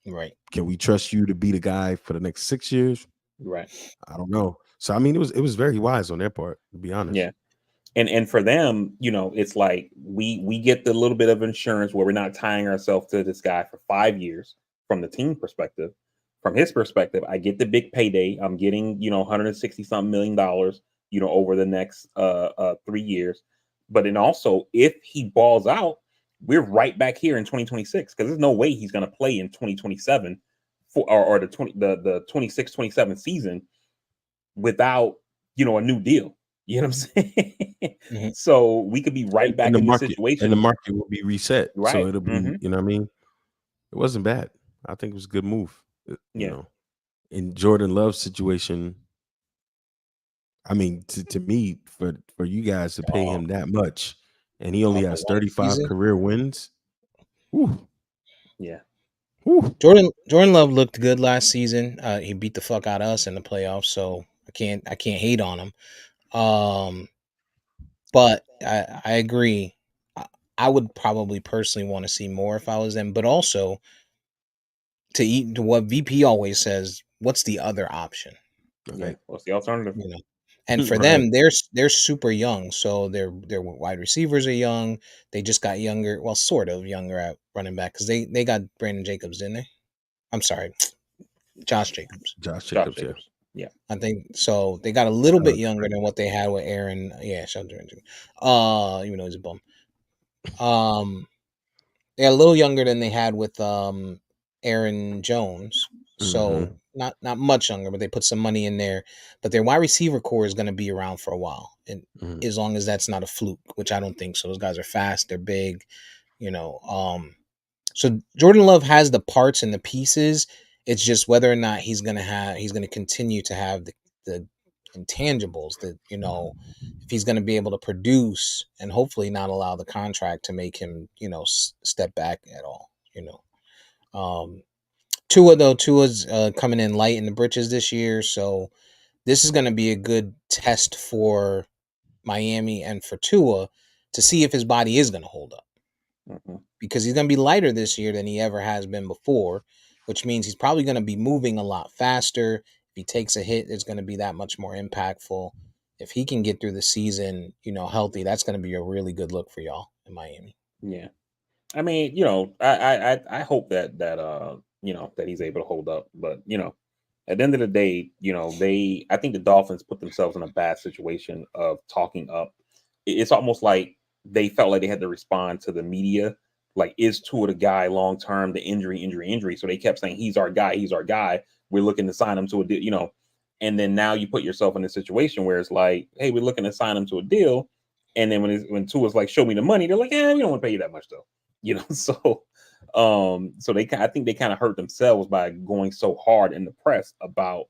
S1: Right.
S4: Can we trust you to be the guy for the next 6 years?
S2: Right.
S4: I don't know. So I mean, it was very wise on their part, to be honest.
S2: Yeah. And for them, you know, it's like we get the little bit of insurance where we're not tying ourselves to this guy for 5 years from the team perspective. From his perspective, I get the big payday. I'm getting, you know, 160 something million dollars, you know, over the next 3 years. But then also, if he balls out, we're right back here in 2026, because there's no way he's going to play in 2027 or the 26-27 season without, you know, a new deal. You know what I'm saying? So we could be right back in the situation,
S4: and the market will be reset.
S2: Right.
S4: So it'll be, you know what I mean? It wasn't bad. I think it was a good move. You know, in Jordan Love's situation, I mean, to me, for you guys to pay him that much, and he only has 35 career wins. Whew.
S2: Yeah.
S4: Whew.
S1: Jordan Love looked good last season. He beat the fuck out of us in the playoffs, so I can't hate on him. But I agree. I would probably personally want to see more if I was them, but also to what VP always says, what's the other option?
S2: Okay. Yeah. What's the alternative?
S1: You know, and for them, they're super young, so their wide receivers are young. They just got younger, well, sort of younger at running back, because they got Brandon Jacobs, didn't they? I'm sorry, Josh Jacobs.
S4: Josh Jacobs.
S2: Yeah.
S1: I think so. They got a little bit younger than what they had with Aaron. Yeah, even though he's a bum. They're a little younger than they had with Aaron Jones. So not much younger, but they put some money in there. But their wide receiver core is going to be around for a while, and as long as that's not a fluke, which I don't think so. Those guys are fast, they're big, you know. So Jordan Love has the parts and the pieces. It's just whether or not he's going to continue to have the intangibles that, you know, if he's going to be able to produce and hopefully not allow the contract to make him, you know, step back at all, you know. Tua's coming in light in the britches this year, so this is going to be a good test for Miami and for Tua to see if his body is going to hold up, because he's going to be lighter this year than he ever has been before, which means he's probably going to be moving a lot faster. If he takes a hit, it's going to be that much more impactful. If he can get through the season, you know, healthy, that's going to be a really good look for y'all in Miami.
S2: Yeah, I mean, you know, I hope that you know, that he's able to hold up, but you know, at the end of the day, you know, I think the Dolphins put themselves in a bad situation of talking up. It's almost like they felt like they had to respond to the media. Like, is Tua the guy long term? The injury. So they kept saying, he's our guy. We're looking to sign him to a deal, you know. And then now you put yourself in a situation where it's like, hey, we're looking to sign him to a deal. And then when Tua's like, show me the money, they're like, we don't want to pay you that much though, you know. So I think they kind of hurt themselves by going so hard in the press about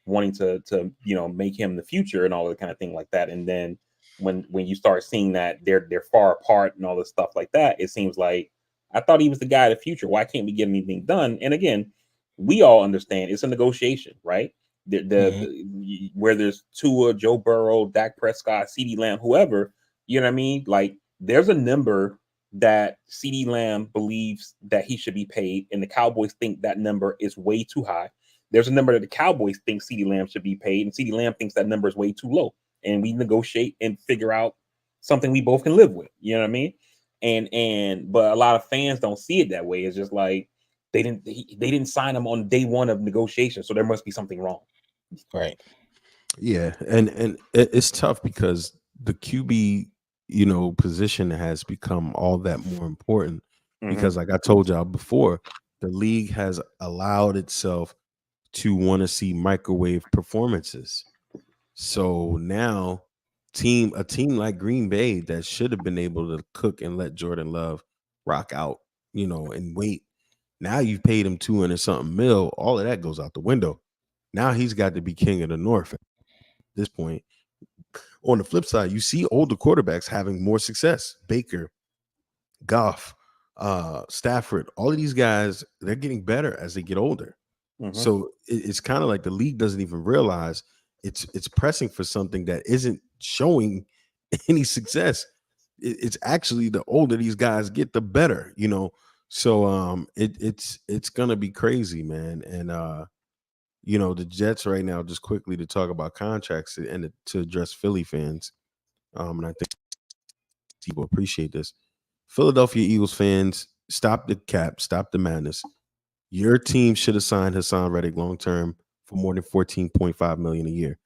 S2: wanting to you know, make him the future and all that kind of thing like that. And then when you start seeing that they're far apart and all this stuff like that, it seems like, I thought he was the guy of the future. Why can't we get anything done? And again, we all understand it's a negotiation, right? Where there's Tua, Joe Burrow, Dak Prescott, CeeDee Lamb, whoever, you know what I mean? Like, there's a number that CeeDee Lamb believes that he should be paid, and the Cowboys think that number is way too high. There's a number that the Cowboys think CeeDee Lamb should be paid, and CeeDee Lamb thinks that number is way too low. And we negotiate and figure out something we both can live with. You know what I mean? But a lot of fans don't see it that way. It's just like they didn't sign him on day one of negotiation, so there must be something wrong.
S1: Right.
S4: Yeah, and it's tough because the QB, position has become all that more important because, like I told y'all before, the league has allowed itself to want to see microwave performances. So now, a team like Green Bay that should have been able to cook and let Jordan Love rock out, and wait. Now you've paid him 200 something mil. All of that goes out the window. Now he's got to be king of the North. This point. On the flip side, you see older quarterbacks having more success. Baker, Goff, Stafford, all of these guys, they're getting better as they get older. So it's kind of like the league doesn't even realize it's pressing for something that isn't showing any success. It's actually the older these guys get, the better, So it's gonna be crazy, man. And the Jets right now, just quickly to talk about contracts and to address Philly fans. And I think people appreciate this. Philadelphia Eagles fans, stop the cap, stop the madness. Your team should have signed Hassan Reddick long term for more than $14.5 million a year.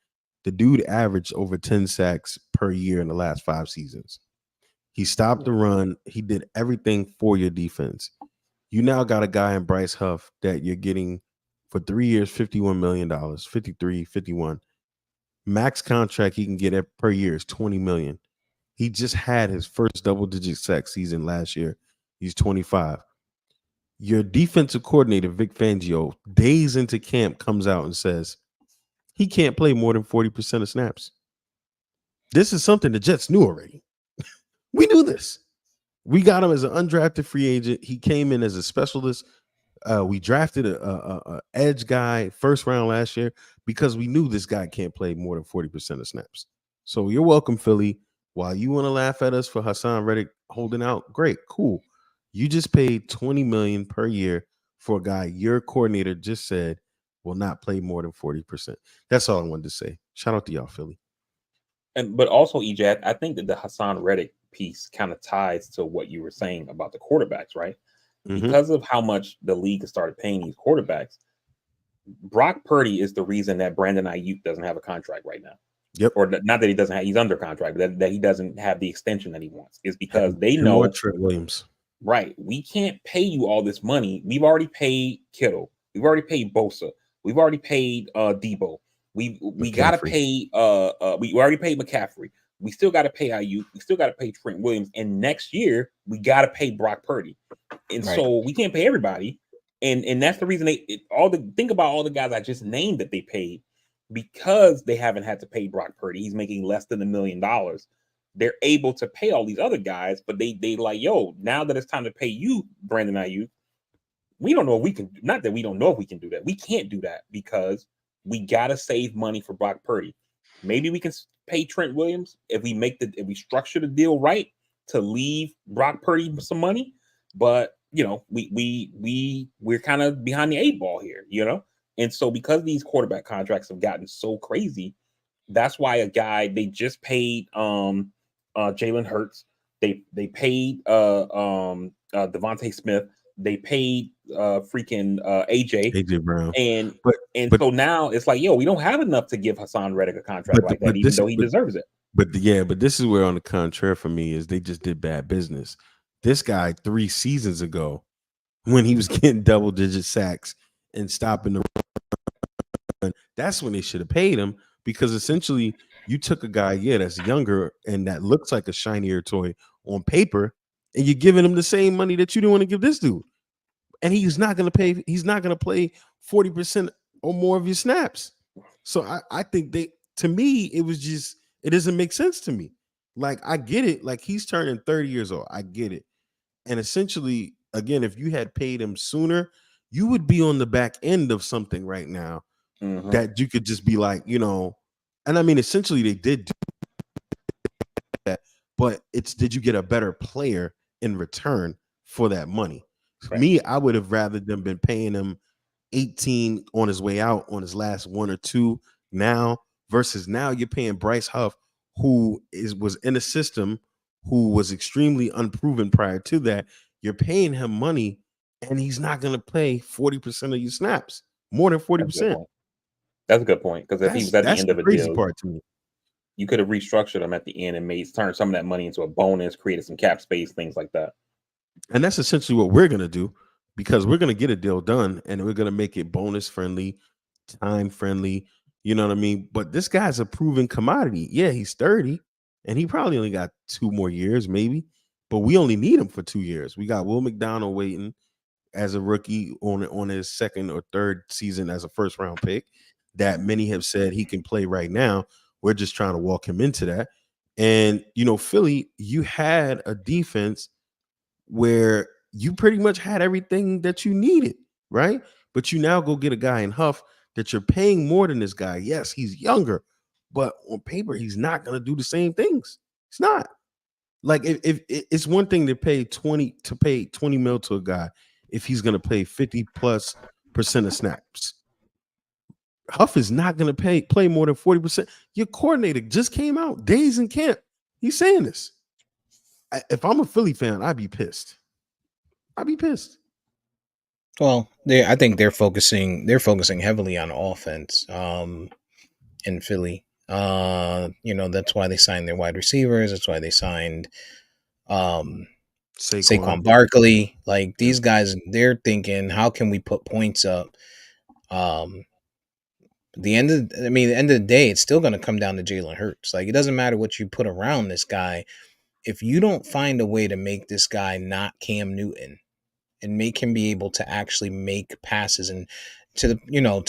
S4: The dude averaged over 10 sacks per year in the last 5 seasons. He stopped the run. He did everything for your defense. You now got a guy in Bryce Huff that you're getting for 3 years, $51 million, 53, 51. Max contract he can get per year is $20 million. He just had his first double-digit sack season last year. He's 25. Your defensive coordinator, Vic Fangio, days into camp comes out and says he can't play more than 40% of snaps. This is something the Jets knew already. We knew this. We got him as an undrafted free agent. He came in as a specialist. We drafted a edge guy first round last year because we knew this guy can't play more than 40% of snaps. So you're welcome, Philly. While you want to laugh at us for Hassan Reddick holding out, great, cool. You just paid $20 million per year for a guy your coordinator just said will not play more than 40%. That's all I wanted to say. Shout out to y'all, Philly.
S2: But also, EJ, I think that the Hassan Reddick piece kind of ties to what you were saying about the quarterbacks, right? Because of how much the league has started paying these quarterbacks, Brock Purdy is the reason that Brandon Ayuk doesn't have a contract right now.
S4: Yep.
S2: Or not that he doesn't have, he's under contract, but that he doesn't have the extension that he wants. Is because they know
S4: Trent Williams.
S2: Right. We can't pay you all this money. We've already paid Kittle. We've already paid Bosa. We've already paid Debo. We gotta pay we already paid McCaffrey. We still got to pay Ayuk. We still got to pay Trent Williams. And next year, we got to pay Brock Purdy. And so we can't pay everybody. And that's the reason think about all the guys I just named that they paid because they haven't had to pay Brock Purdy. He's making less than $1 million. They're able to pay all these other guys, but they like, yo, now that it's time to pay you, Brandon Ayuk, we don't know if we can, not that we don't know if we can do that. We can't do that because we got to save money for Brock Purdy. Maybe we can pay Trent Williams if we structure the deal right to leave Brock Purdy some money. But we're kind of behind the 8 ball here, And so because these quarterback contracts have gotten so crazy, that's why a guy they just paid Jalen Hurts, they paid Devontae Smith, they paid freaking AJ
S4: Brown,
S2: so now it's like, yo, we don't have enough to give Hassan Reddick a contract like that, even though he deserves it.
S4: But this is where, on the contrary, for me, is they just did bad business. This guy 3 seasons ago, when he was getting double-digit sacks and stopping the run, that's when they should have paid him, because essentially you took a guy, that's younger and that looks like a shinier toy on paper, and you're giving him the same money that you didn't want to give this dude. And he's not going to play 40% or more of your snaps. So I think to me, it doesn't make sense to me. Like, I get it. Like, he's turning 30 years old. I get it. And essentially, again, if you had paid him sooner, you would be on the back end of something right now that you could just be like, and I mean, essentially they did do that, but did you get a better player in return for that money? Right. Me, I would have rather them been paying him 18 on his way out on his last 1 or 2 now, versus now you're paying Bryce Huff, who was in a system who was extremely unproven prior to that. You're paying him money, and he's not going to play 40% of your snaps, more than 40%.
S2: That's a good point, because if he was at the
S4: That's
S2: end
S4: the
S2: of a
S4: crazy
S2: deal,
S4: part to me.
S2: you could have restructured him at the end and turned some of that money into a bonus, created some cap space, things like that.
S4: And that's essentially what we're going to do, because we're going to get a deal done and we're going to make it bonus friendly, time friendly. You know what I mean? But this guy's a proven commodity. Yeah, he's 30 and he probably only got 2 more years, maybe. But we only need him for 2 years. We got Will McDonald waiting as a rookie on his second or third season as a first round pick that many have said he can play right now. We're just trying to walk him into that. And, you know, Philly, you had a defense where you pretty much had everything that you needed, right? But you now go get a guy in Huff that you're paying more than this guy. Yes, he's younger, but on paper, he's not going to do the same things. It's not. Like if it's one thing to pay 20 mil to a guy if he's going to play 50+% of snaps. Huff is not going to play more than 40%. Your coordinator just came out days in camp. He's saying this. If I'm a Philly fan, I'd be pissed.
S1: Well, I think they're focusing heavily on offense in Philly. You know, that's why they signed their wide receivers. That's why they signed Saquon Barkley. Like, these guys, they're thinking, how can we put points up? The end of the day, it's still going to come down to Jalen Hurts. Like, it doesn't matter what you put around this guy. If you don't find a way to make this guy not Cam Newton and make him be able to actually make passes, and to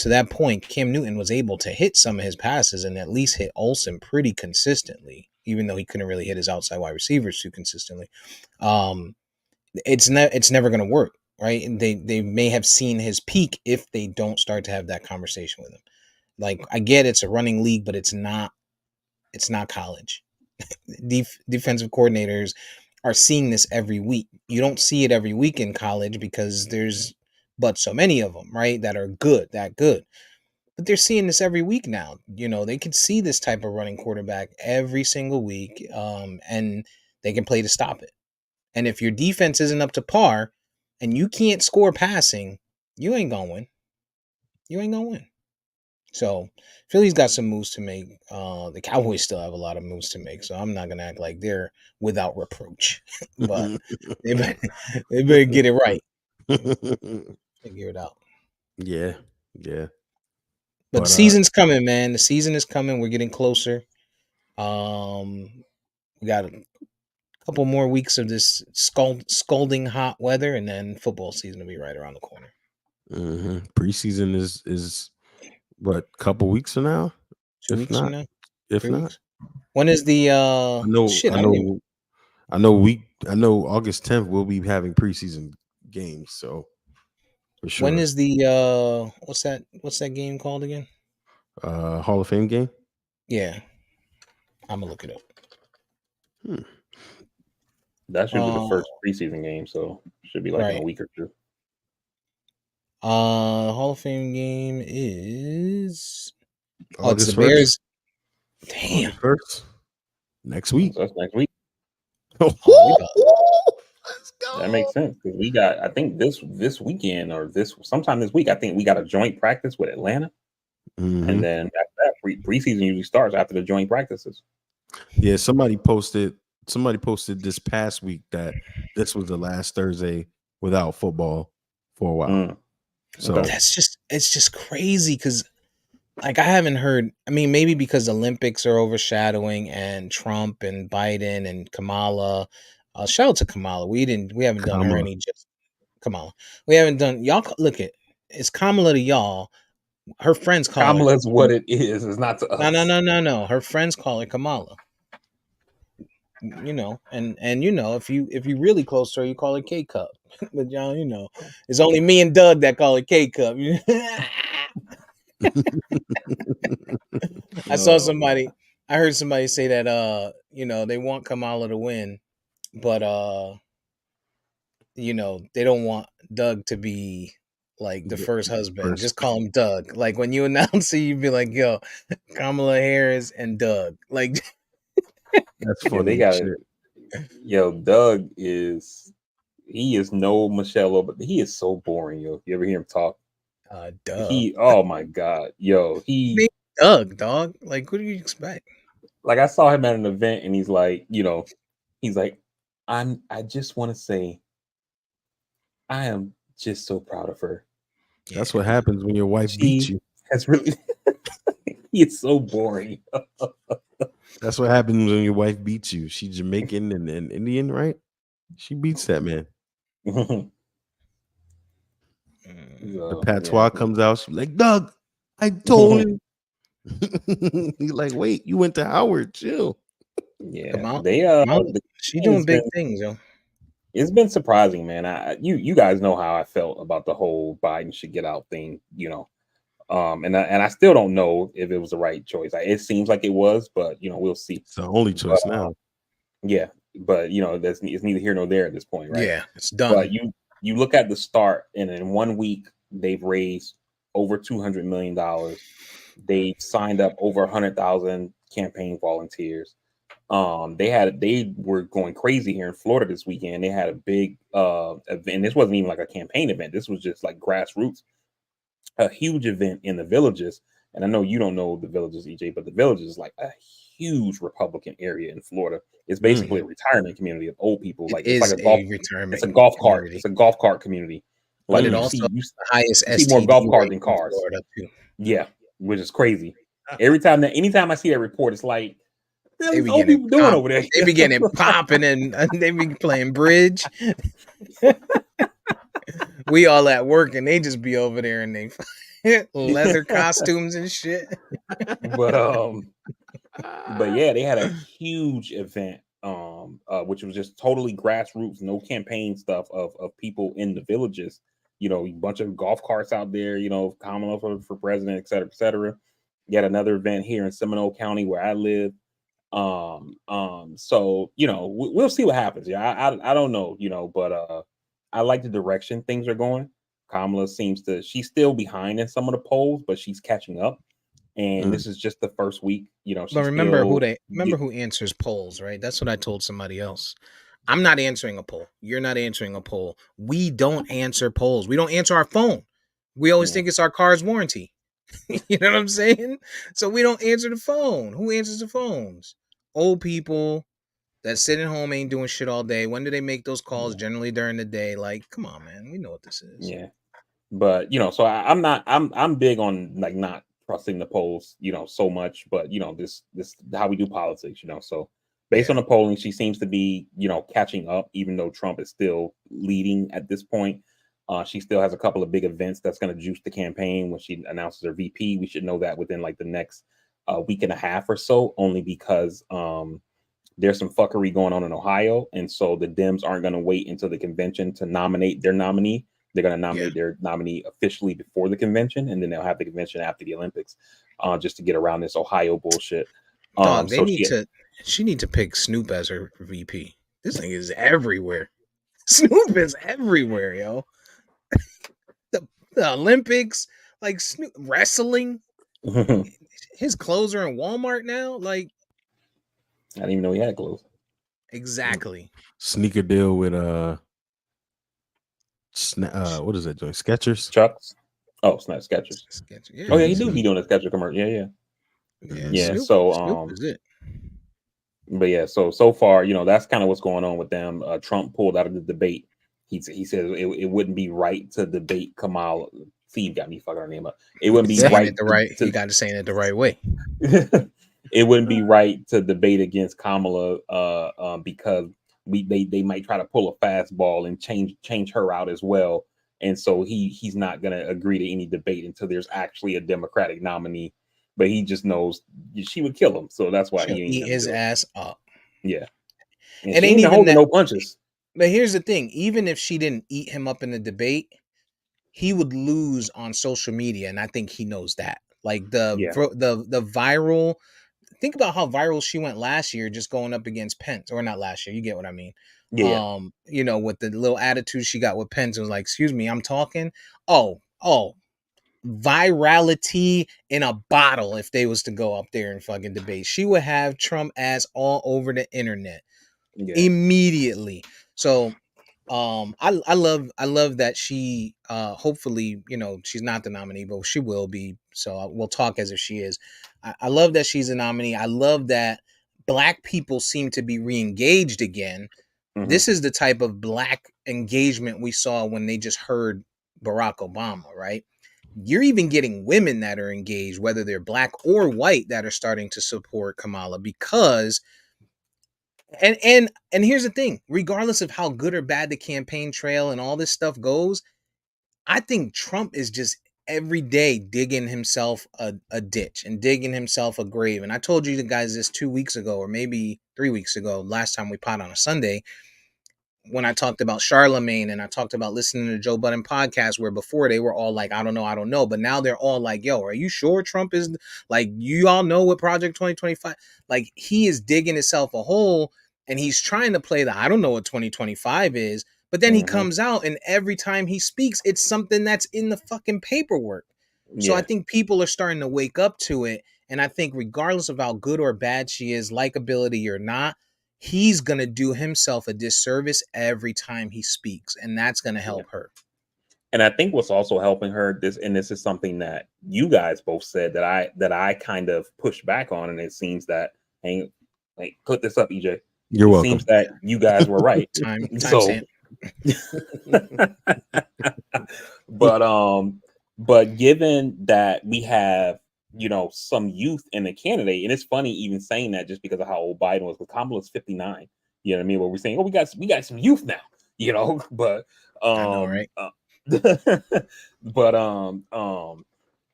S1: that point, Cam Newton was able to hit some of his passes and at least hit Olsen pretty consistently, even though he couldn't really hit his outside wide receivers too consistently. It's never going to work, right? And they may have seen his peak if they don't start to have that conversation with him. Like, I get it's a running league, but it's not college. Defensive coordinators are seeing this every week. You don't see it every week in college because there's but so many of them, right, that are good. But they're seeing this every week now. You know, they can see this type of running quarterback every single week, and they can play to stop it. And if your defense isn't up to par and you can't score passing, you ain't gonna win. So Philly's got some moves to make. The Cowboys still have a lot of moves to make, so I'm not gonna act like they're without reproach. But they better get it right. Figure it out.
S4: Yeah.
S1: But the season's coming, man. The season is coming. We're getting closer. We got a couple more weeks of this scalding hot weather, and then football season will be right around the corner.
S4: Mm-hmm. Preseason is what, couple weeks from now?
S1: 2 weeks from now?
S4: If
S1: 3
S4: not,
S1: weeks? When is the
S4: I know August 10th we'll be having preseason games, so for sure.
S1: When is the what's that game called again?
S4: Hall of Fame game?
S1: Yeah. I'm gonna look it up.
S2: That should be the first preseason game, so should be like in a week or two.
S1: Hall of Fame game is
S4: August
S1: it's the
S4: 1st?
S1: Bears. Damn.
S4: First next week.
S2: So that's next week.
S4: Let's go.
S2: That makes sense, because we got, I think this weekend or sometime this week, I think we got a joint practice with Atlanta, and then after that, preseason usually starts after the joint practices.
S4: Yeah, somebody posted this past week that this was the last Thursday without football for a while. So
S1: it's just crazy, because like, I haven't heard. I mean, maybe because the Olympics are overshadowing, and Trump and Biden and Kamala. Shout out to Kamala. We haven't done her any just Kamala. We haven't done y'all. Look, it's Kamala to y'all. Her friends call
S2: Kamala's what it is. It's not to us.
S1: No. Her friends call her Kamala. You know, and you know, if you really close to her, you call her K Cup. But y'all, you know, it's only me and Doug that call her K Cup. I heard somebody say that you know, they want Kamala to win, but you know, they don't want Doug to be like the first husband. Just call him Doug. Like, when you announce it, you'd be like, yo, Kamala Harris and Doug. Like,
S2: that's funny. Yo, Doug is no Michelle, but he is so boring. Yo, you ever hear him talk?
S1: Duh.
S2: Oh my god, yo,
S1: Name Doug, dog. Like, what do you expect?
S2: like I saw him at an event and he's like, he's like, I just want to say I am just so proud of her.
S4: That's what happens when your wife beats
S2: She
S4: you.
S2: has really he is so boring.
S4: That's what happens when your wife beats you. She's Jamaican and Indian, right? She beats that man.
S1: Mm.
S4: The
S2: So,
S4: patois comes out. She's like, Doug, I told him. He's like, wait, you went to Howard. Chill.
S2: yeah,
S1: Come out.
S2: they
S1: She doing
S2: it's
S1: big
S2: been
S1: things, yo.
S2: it's been surprising, man. You guys know how I felt about the whole Biden should get out thing, and I still don't know if it was the right choice. It seems like it was, but we'll see.
S4: It's the only choice now.
S2: Yeah, but it's neither here nor there at this point, right?
S1: Yeah, it's done.
S2: But you look at the start, and in 1 week they've raised over $200 million. They've signed up over 100,000 campaign volunteers. They were going crazy here in Florida this weekend. They had a big event. This wasn't even like a campaign event. This was just like grassroots, a huge event in the Villages. And I know you don't know the Villages, EJ, but the Villages is like a huge Republican area in Florida. It's basically a retirement community of old people. Like it's like
S1: retirement.
S2: it's a golf cart.
S1: community.
S2: It's a golf cart community. Like
S1: But it
S2: you
S1: also
S2: see,
S1: has the highest
S2: you see more golf
S1: STD
S2: carts
S1: rate
S2: than
S1: in
S2: cars.
S1: Florida, too.
S2: Yeah, which is crazy. Anytime I see that report, it's like, what
S1: They
S2: are
S1: be
S2: old
S1: getting
S2: people doing over there?
S1: They be getting popping and they be playing bridge. We all at work and they just be over there and they leather costumes and shit.
S2: But yeah, they had a huge event, which was just totally grassroots, no campaign stuff of people in the Villages. A bunch of golf carts out there. Kamala for president, et cetera, et cetera. Yet another event here in Seminole County where I live. So we'll see what happens. Yeah, I don't know. But I like the direction things are going. Kamala she's still behind in some of the polls, but she's catching up. And this is just the first week.
S1: But remember who answers polls, right? That's what I told somebody else. I'm not answering a poll. You're not answering a poll. We don't answer polls. We don't answer our phone. We always think it's our car's warranty. You know what I'm saying? So we don't answer the phone. Who answers the phones? Old people that sit at home ain't doing shit all day. When do they make those calls? Generally during the day. Like, come on, man. We know what this is.
S2: Yeah. But so I'm big on like not trusting the polls, so much. But this how we do politics, So based on the polling, she seems to be, catching up, even though Trump is still leading at this point. She still has a couple of big events that's going to juice the campaign when she announces her VP. We should know that within like the next week and a half or so, only because there's some fuckery going on in Ohio. And so the Dems aren't going to wait until the convention to nominate their nominee. They're going to nominate their nominee officially before the convention, and then they'll have the convention after the Olympics, just to get around this Ohio bullshit.
S1: Dog, she need to pick Snoop as her VP. This thing is everywhere. Snoop is everywhere, yo. The Olympics, like Snoop, wrestling. His clothes are in Walmart now. Like,
S2: I didn't even know he had clothes.
S1: Exactly.
S4: Sneaker deal with what is that joint? Skechers?
S2: Chucks? Oh, it's not Skechers.
S1: Yeah,
S2: oh yeah, he do be doing a Skechers commercial. Yeah.
S1: Snoop,
S2: so
S1: Snoop is it.
S2: But yeah, so far, that's kind of what's going on with them. Trump pulled out of the debate. He said it wouldn't be right to debate Kamala. Steve got me fucking her name up. It wouldn't be right.
S1: You got to say it the right way.
S2: It wouldn't be right to debate against Kamala because they might try to pull a fastball and change her out as well. And so he's not going to agree to any debate until there's actually a Democratic nominee. But he just knows she would kill him, so that's why he ain't
S1: eat his ass up.
S2: Yeah,
S1: and she ain't even
S2: holding no punches.
S1: But here's the thing: even if she didn't eat him up in the debate, he would lose on social media, and I think he knows that. Like the viral. Think about how viral she went last year, just going up against Pence, or not last year. You get what I mean?
S2: Yeah.
S1: With the little attitude she got with Pence, it was like, "Excuse me, I'm talking." Oh. Virality in a bottle. If they was to go up there and fucking debate, she would have Trump ass all over the internet.
S2: Yeah.
S1: immediately. So I love that she hopefully, you know, she's not the nominee, but she will be. So we'll talk as if she is. I love that she's a nominee. I love that Black people seem to be re-engaged again.
S2: Mhm.
S1: This is the type of Black engagement we saw when they just heard Barack Obama, right? You're even getting women that are engaged, whether they're Black or white, that are starting to support Kamala because and here's the thing, regardless of how good or bad the campaign trail and all this stuff goes, I think Trump is just every day digging himself a ditch and digging himself a grave. And I told you guys this 2 weeks ago, or maybe 3 weeks ago, last time we pod on a Sunday, when I talked about Charlemagne and I talked about listening to Joe Budden podcast, where before they were all like, I don't know. But now they're all like, yo, are you sure Trump is like, you all know what Project 2025? Like, he is digging himself a hole and he's trying to play the, I don't know what 2025 is. But then he comes out and every time he speaks, it's something that's in the fucking paperwork. So I think people are starting to wake up to it. And I think regardless of how good or bad she is, likability or not, he's going to do himself a disservice every time he speaks. And that's going to help her.
S2: And I think what's also helping her, this is something that you guys both said that I kind of pushed back on, and it seems that, hey, put this up, EJ.
S4: You're welcome.
S2: Seems that you guys were right.
S1: Time
S2: So, but given that we have, you know, some youth in the candidate, and it's funny even saying that just because of how old Biden was, because Kamala's 59. You know what I mean? Where we're saying, oh, we got some youth now, you know, but
S1: I know, right?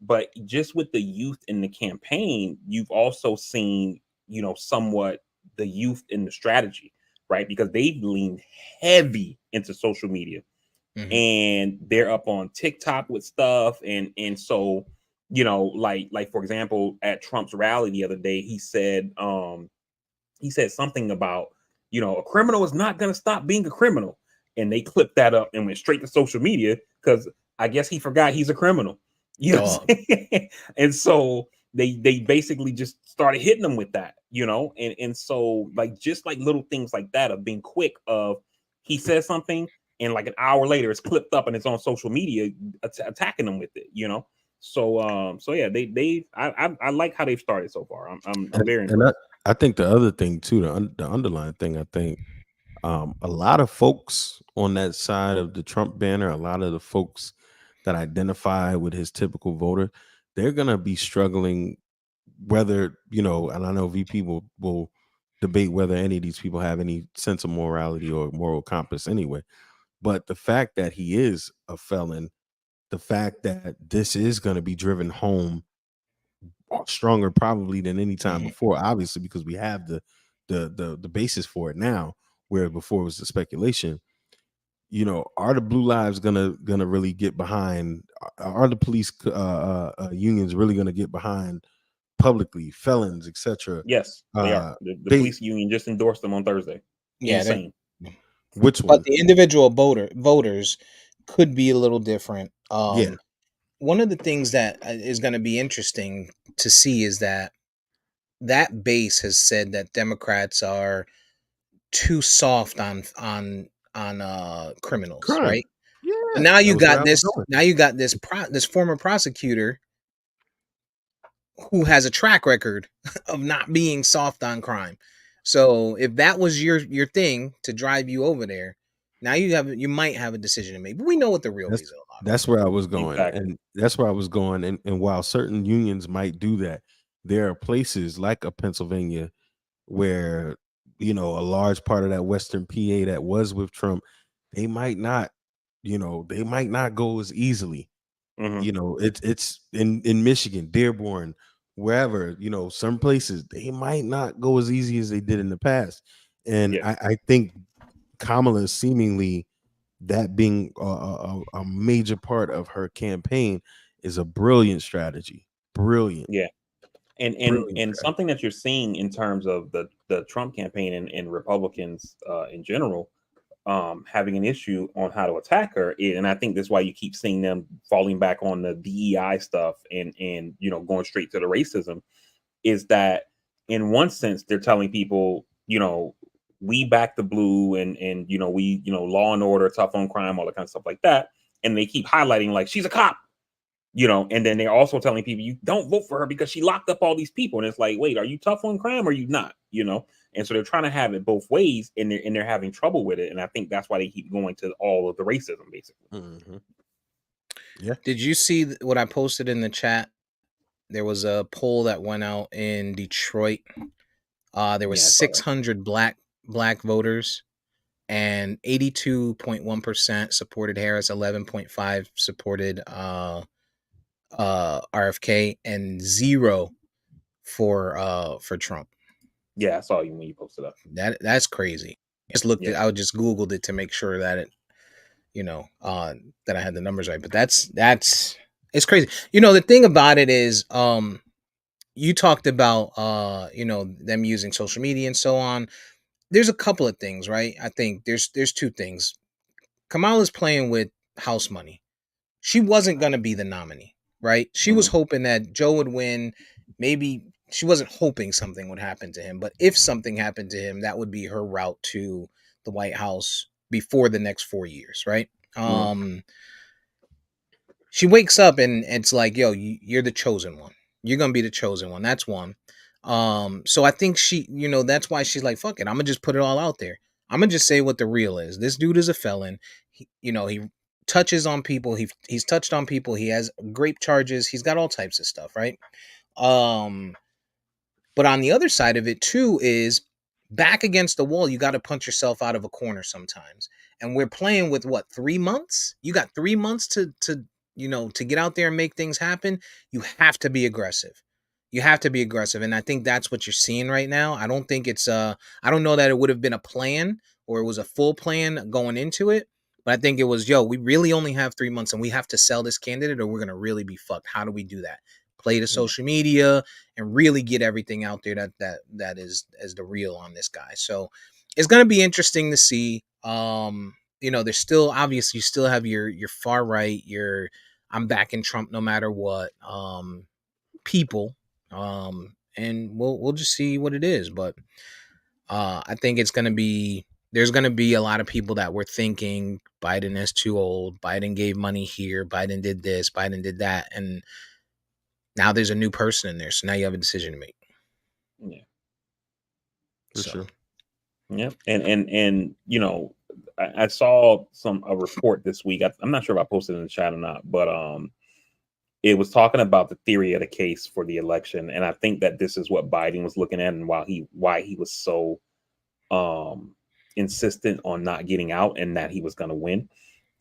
S2: But just with the youth in the campaign, you've also seen, you know, somewhat the youth in the strategy, right? Because they've leaned heavy into social media.
S1: Mhm.
S2: And they're up on TikTok with stuff, and so, you know, like for example, at Trump's rally the other day, he said something about, you know, a criminal is not going to stop being a criminal, and they clipped that up and went straight to social media because I guess he forgot he's a criminal, you know what I'm saying? And so they basically just started hitting them with that, you know, and so like just like little things like that of being quick of he says something and like an hour later it's clipped up and it's on social media attacking them with it, you know. So yeah, I like how they've started so far. I'm very impressed.
S4: I think the other thing too, the underlying thing, I think a lot of folks on that side of the Trump banner, a lot of the folks that identify with his typical voter, they're gonna be struggling, whether, you know, and I know VP will debate whether any of these people have any sense of morality or moral compass anyway. But the fact that he is a felon, the fact that this is going to be driven home stronger probably than any time before, obviously, because we have the basis for it now, where before it was the speculation. You know, are the blue lives gonna really get behind? Are the police unions really gonna get behind publicly felons, etc.?
S2: Yes, they are. The police union just endorsed them on Thursday.
S1: Yeah,
S2: insane.
S4: Which
S1: but
S4: one?
S1: the individual voters could be a little different.
S4: Yeah.
S1: One of the things that is going to be interesting to see is that base has said that Democrats are too soft on criminals,
S4: Crime.
S1: right?
S4: Yeah.
S1: But now you
S4: that was where I
S1: got
S4: was
S1: this.
S4: going.
S1: Now you got this this former prosecutor who has a track record of not being soft on crime. So if that was your thing to drive you over there, now you might have a decision to make. But we know what the real reason a lot.
S4: That's where I was going.
S2: Exactly.
S4: And that's where I was going. And while certain unions might do that, there are places like a Pennsylvania where, you know, a large part of that Western PA that was with Trump, they might not, you know, they might not go as easily. You know, it's in Michigan, Dearborn, wherever, you know, some places they might not go as easy as they did in the past. And I think Kamala is seemingly, that being a major part of her campaign, is a brilliant strategy. Brilliant.
S2: Yeah. And something that you're seeing in terms of the Trump campaign and Republicans in general having an issue on how to attack her, and I think that's why you keep seeing them falling back on the DEI stuff and you know, going straight to the racism, is that in one sense they're telling people, you know, we back the blue and we law and order, tough on crime, all that kind of stuff like that. And they keep highlighting like she's a cop, and then they're also telling people you don't vote for her because she locked up all these people. And it's like, wait, are you tough on crime or are you not? And so they're trying to have it both ways, and they're having trouble with it. And I think that's why they keep going to all of the racism, basically.
S4: Mm-hmm. Yeah.
S1: Did you see what I posted in the chat? There was a poll that went out in Detroit. There was 600 black voters, and 82.1% supported Harris, 11.5% supported RFK, and 0 for Trump.
S2: Yeah, I saw you when you posted up.
S1: That's crazy. I just Googled it to make sure that it, that I had the numbers right. But it's crazy. The thing about it is, you talked about them using social media and so on. There's a couple of things, right? I think there's two things. Kamala's playing with house money. She wasn't going to be the nominee, right? She was hoping that Joe would win. Maybe she wasn't hoping something would happen to him, but if something happened to him, that would be her route to the White House before the next 4 years, right? She wakes up and it's like, yo, you're the chosen one. You're going to be the chosen one. That's one. So I think she, that's why she's like, fuck it. I'm going to just put it all out there. I'm going to just say what the real is. This dude is a felon. He touches on people. He's touched on people. He has grape charges. He's got all types of stuff, right? But on the other side of it too is back against the wall. You got to punch yourself out of a corner sometimes. And we're playing with 3 months? You got 3 months to get out there and make things happen. You have to be aggressive. You have to be aggressive. And I think that's what you're seeing right now. I don't think it's I don't know that it would have been a plan or it was a full plan going into it. But I think it was, we really only have 3 months and we have to sell this candidate or we're going to really be fucked. How do we do that? Play the social media and really get everything out there that is the real on this guy. So it's going to be interesting to see. There's still, obviously, you still have your far right, I'm backing Trump no matter what, people. And we'll just see what it is. But I think there's going to be a lot of people that were thinking Biden is too old. Biden gave money here. Biden did this. Biden did that. And now there's a new person in there. So now you have a decision to make.
S2: Yeah.
S4: For sure.
S2: Yeah. And I saw a report this week. I'm not sure if I posted it in the chat or not, but it was talking about the theory of the case for the election. And I think that this is what Biden was looking at and why he was so insistent on not getting out and that he was going to win,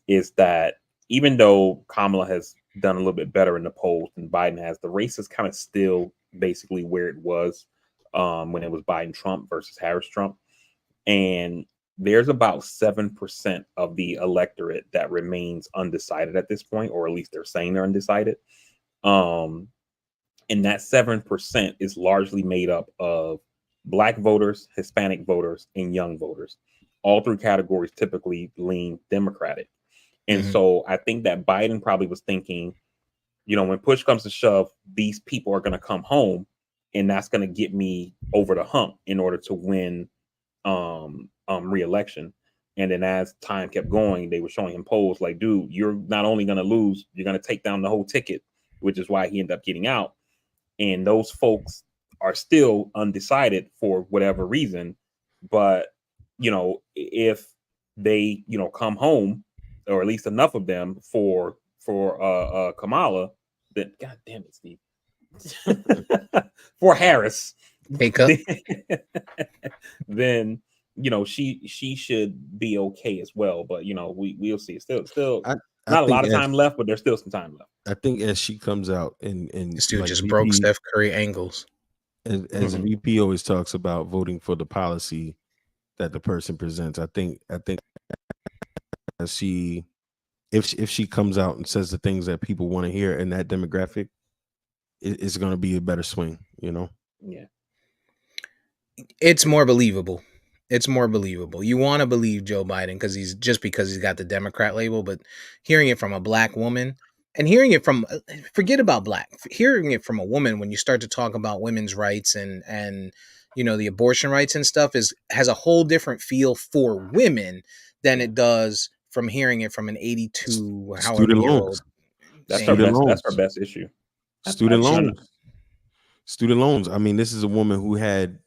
S2: is that even though Kamala has done a little bit better in the polls than Biden has, the race is kind of still basically where it was when it was Biden-Trump versus Harris-Trump. And there's about 7% of the electorate that remains undecided at this point, or at least they're saying they're undecided. And that 7% is largely made up of Black voters, Hispanic voters, and young voters. All three categories typically lean Democratic. And so I think that Biden probably was thinking, when push comes to shove, these people are going to come home and that's going to get me over the hump in order to win re-election. And then as time kept going, they were showing him polls like, dude, you're not only going to lose, you're going to take down the whole ticket, which is why he ended up getting out. And those folks are still undecided for whatever reason. But, if they, come home, or at least enough of them for Kamala, then God damn it, Steve. For Harris, then she should be okay as well. But we'll see. Still not a lot of time left, but there's still some time left.
S4: I think as she comes out and
S1: this dude just broke Steph Curry angles.
S4: As VP always talks about voting for the policy that the person presents. I think if she comes out and says the things that people want to hear in that demographic, it's going to be a better swing,
S2: Yeah.
S1: It's more believable. You want to believe Joe Biden because he's got the Democrat label, but hearing it from a Black woman and hearing it from, forget about Black, hearing it from a woman when you start to talk about women's rights and the abortion rights and stuff has a whole different feel for women than it does from hearing it from an 82 however
S4: Student
S1: year
S4: loans.
S1: old.
S2: That's her
S1: saying
S4: Student
S2: best.
S1: it.
S2: That's her
S4: loans.
S2: best issue.
S4: Student
S2: I-
S4: loans. Student loans. I mean, this is a woman who had,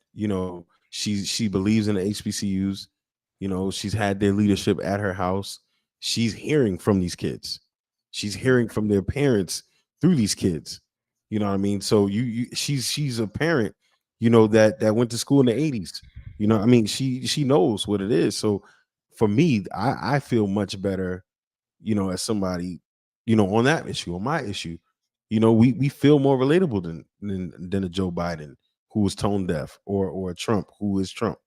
S4: she believes in the HBCUs. She's had their leadership at her house. She's hearing from these kids. She's hearing from their parents through these kids. You know what I mean? So she's a parent, that went to school in the 80s. I mean, she knows what it is. So for me, I feel much better, as somebody, on that issue, on my issue. We feel more relatable than a Joe Biden who was tone deaf or a Trump who is Trump,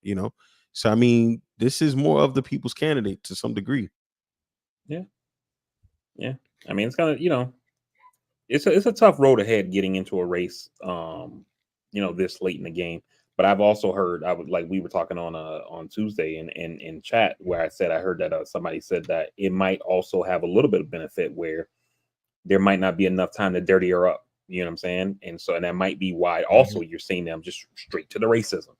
S4: So I mean, this is more of the people's candidate to some degree.
S2: Yeah. I mean, it's kind of it's a tough road ahead getting into a race, this late in the game. But I've also heard we were talking on Tuesday in chat where I heard that somebody said that it might also have a little bit of benefit where there might not be enough time to dirty her up. You know what I'm saying? And that might be why also you're seeing them just straight to the racism.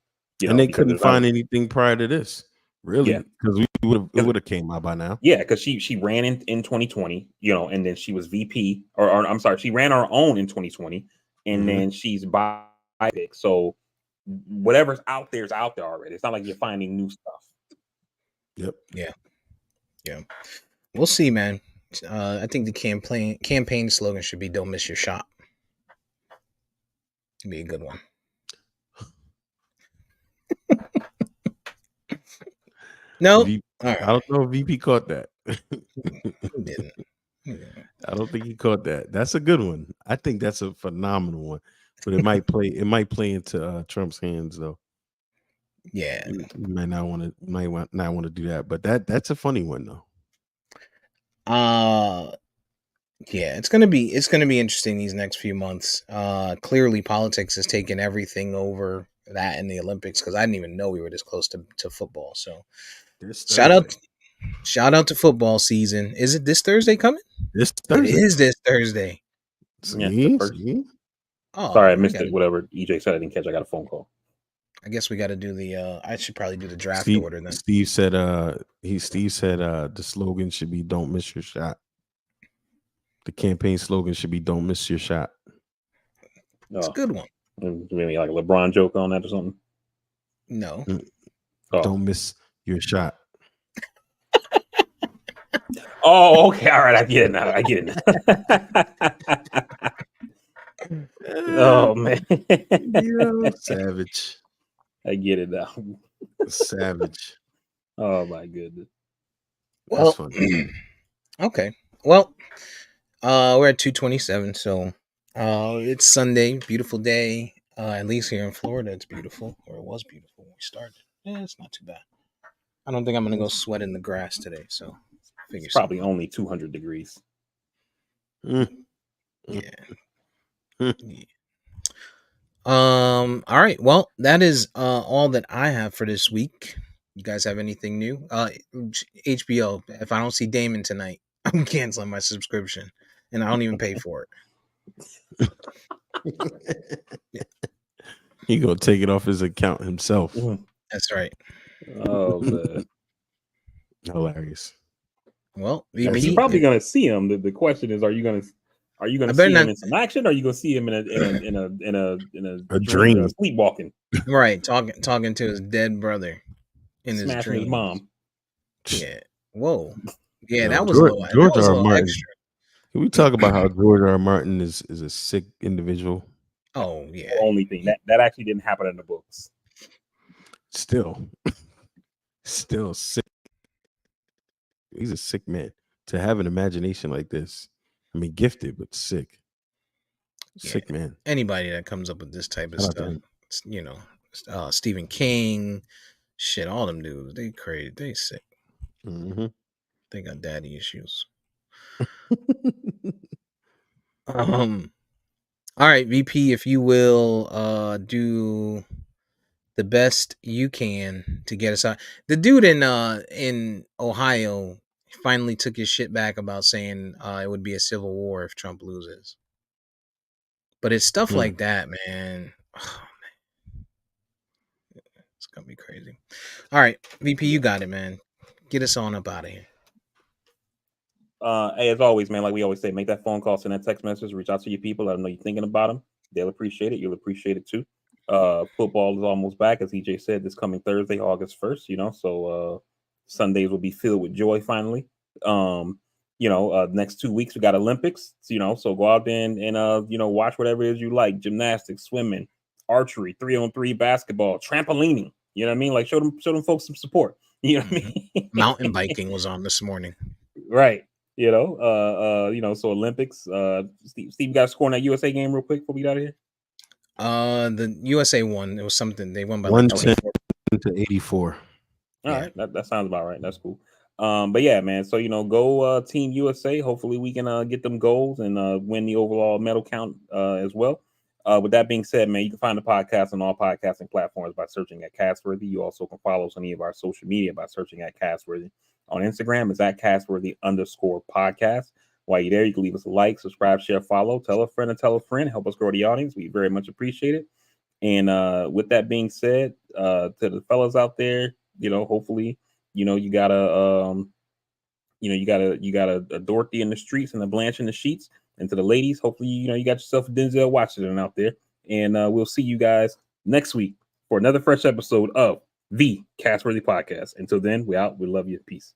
S4: And they
S2: because
S4: couldn't find anything prior to this, really,
S2: Yeah.
S4: because it would have came out by now.
S2: Yeah, because she ran in 2020, and then she was VP, or I'm sorry, she ran her own in 2020, and then she's by pick. So whatever's out there is out there already. It's not like you're finding new stuff.
S4: Yep.
S1: Yeah. We'll see, man. I think the campaign slogan should be "Don't miss your shot." It'd be a good one. No,
S4: V-
S1: all right.
S4: I don't know if VP caught that.
S1: Who didn't?
S4: I don't think he caught that. That's a good one. I think that's a phenomenal one, but it might play into Trump's hands though.
S1: Yeah.
S4: You might not want to do that, but that's a funny one though.
S1: Yeah, it's gonna be interesting these next few months. Clearly politics has taken everything over that in the Olympics, because I didn't even know we were this close to football. So shout out to football season. Is it this Thursday coming?
S4: This
S1: It
S4: Thursday.
S1: is this Thursday.
S2: Yeah,
S4: See?
S1: Oh,
S2: sorry, I missed it. Whatever EJ said, I didn't catch. I got a phone call.
S1: I guess we got to do the. I should probably do the draft
S4: Steve,
S1: order then.
S4: Steve said. The slogan should be "Don't miss your shot." The campaign slogan should be "Don't miss your shot."
S1: It's a good one.
S2: Maybe like a LeBron joke on that or something.
S1: No.
S4: Don't miss your shot.
S2: Oh, okay. All right. I get it now. Oh, man.
S4: Savage.
S2: I get it now.
S4: Savage.
S2: Oh, my goodness.
S1: Well,
S4: That's funny.
S1: Okay. Well, we're at 2:27, so it's Sunday, beautiful day. At least here in Florida, it's beautiful, or it was beautiful when we started. Yeah, it's not too bad. I don't think I'm gonna go sweat in the grass today, so
S2: It's probably only 200 degrees.
S1: Yeah. All right. Well, that is all that I have for this week. You guys have anything new? HBO. If I don't see Damon tonight, I'm canceling my subscription, and I don't even pay for it.
S4: He gonna take it off his account himself.
S1: That's right.
S2: Oh, man.
S1: Well,
S2: I mean,
S1: VP,
S2: you're probably gonna see him. The question is, are you gonna see him in some action, or are you gonna see him in a
S4: dream,
S2: sleepwalking?
S1: Right, talking to his dead brother in his
S2: Smashing
S1: dream.
S2: his mom.
S1: Yeah. Whoa. Yeah,
S4: No,
S1: that was
S4: George
S1: a little
S4: Martin.
S1: extra.
S4: Can we talk about how George R. Martin is a sick individual?
S1: Oh yeah.
S2: The only thing that actually didn't happen in the books.
S4: Still sick. He's a sick man. To have an imagination like this, I mean, gifted but sick. Sick man.
S1: Anybody that comes up with this type of stuff, Stephen King, shit, all them dudes, they crazy, they sick.
S4: Mm-hmm.
S1: They got daddy issues. All right, VP, if you will do the best you can to get us out. The dude in Ohio finally took his shit back about saying it would be a civil war if Trump loses. But it's stuff like that, man. Oh, man. gonna be crazy. All right, VP, you got it, man. Get us on up out of here.
S2: Hey, as always, man, like we always say, make that phone call, send that text message, reach out to your people, let them know you're thinking about them. They'll appreciate it. You'll appreciate it too. Football is almost back, as EJ said, this coming Thursday, August 1st, so Sundays will be filled with joy finally. Next 2 weeks we got Olympics, so go out there and watch whatever it is you like: gymnastics, swimming, archery, 3-on-3 basketball, trampolining. You know what I mean? Like show them folks some support. You know what I mean?
S1: Mountain biking was on this morning.
S2: Right. So Olympics. Steve, you got to score in that USA game real quick before we get out of here.
S1: The USA won. It was something they won by
S4: 110 to 84.
S2: All right, that sounds about right. That's cool. But yeah, man. So go Team USA. Hopefully we can get them goals and win the overall medal count as well. With that being said, man, you can find the podcast on all podcasting platforms by searching at Castworthy. You also can follow us on any of our social media by searching at Castworthy. On Instagram, it's at Castworthy_podcast. While you're there, you can leave us a like, subscribe, share, follow, tell a friend, help us grow the audience. We very much appreciate it. And with that being said, to the fellas out there, hopefully, you got a Dorothy in the streets and a Blanche in the sheets. And to the ladies, hopefully, you got yourself a Denzel Washington out there. And we'll see you guys next week for another fresh episode of the Castworthy Podcast. Until then, we out. We love you. Peace.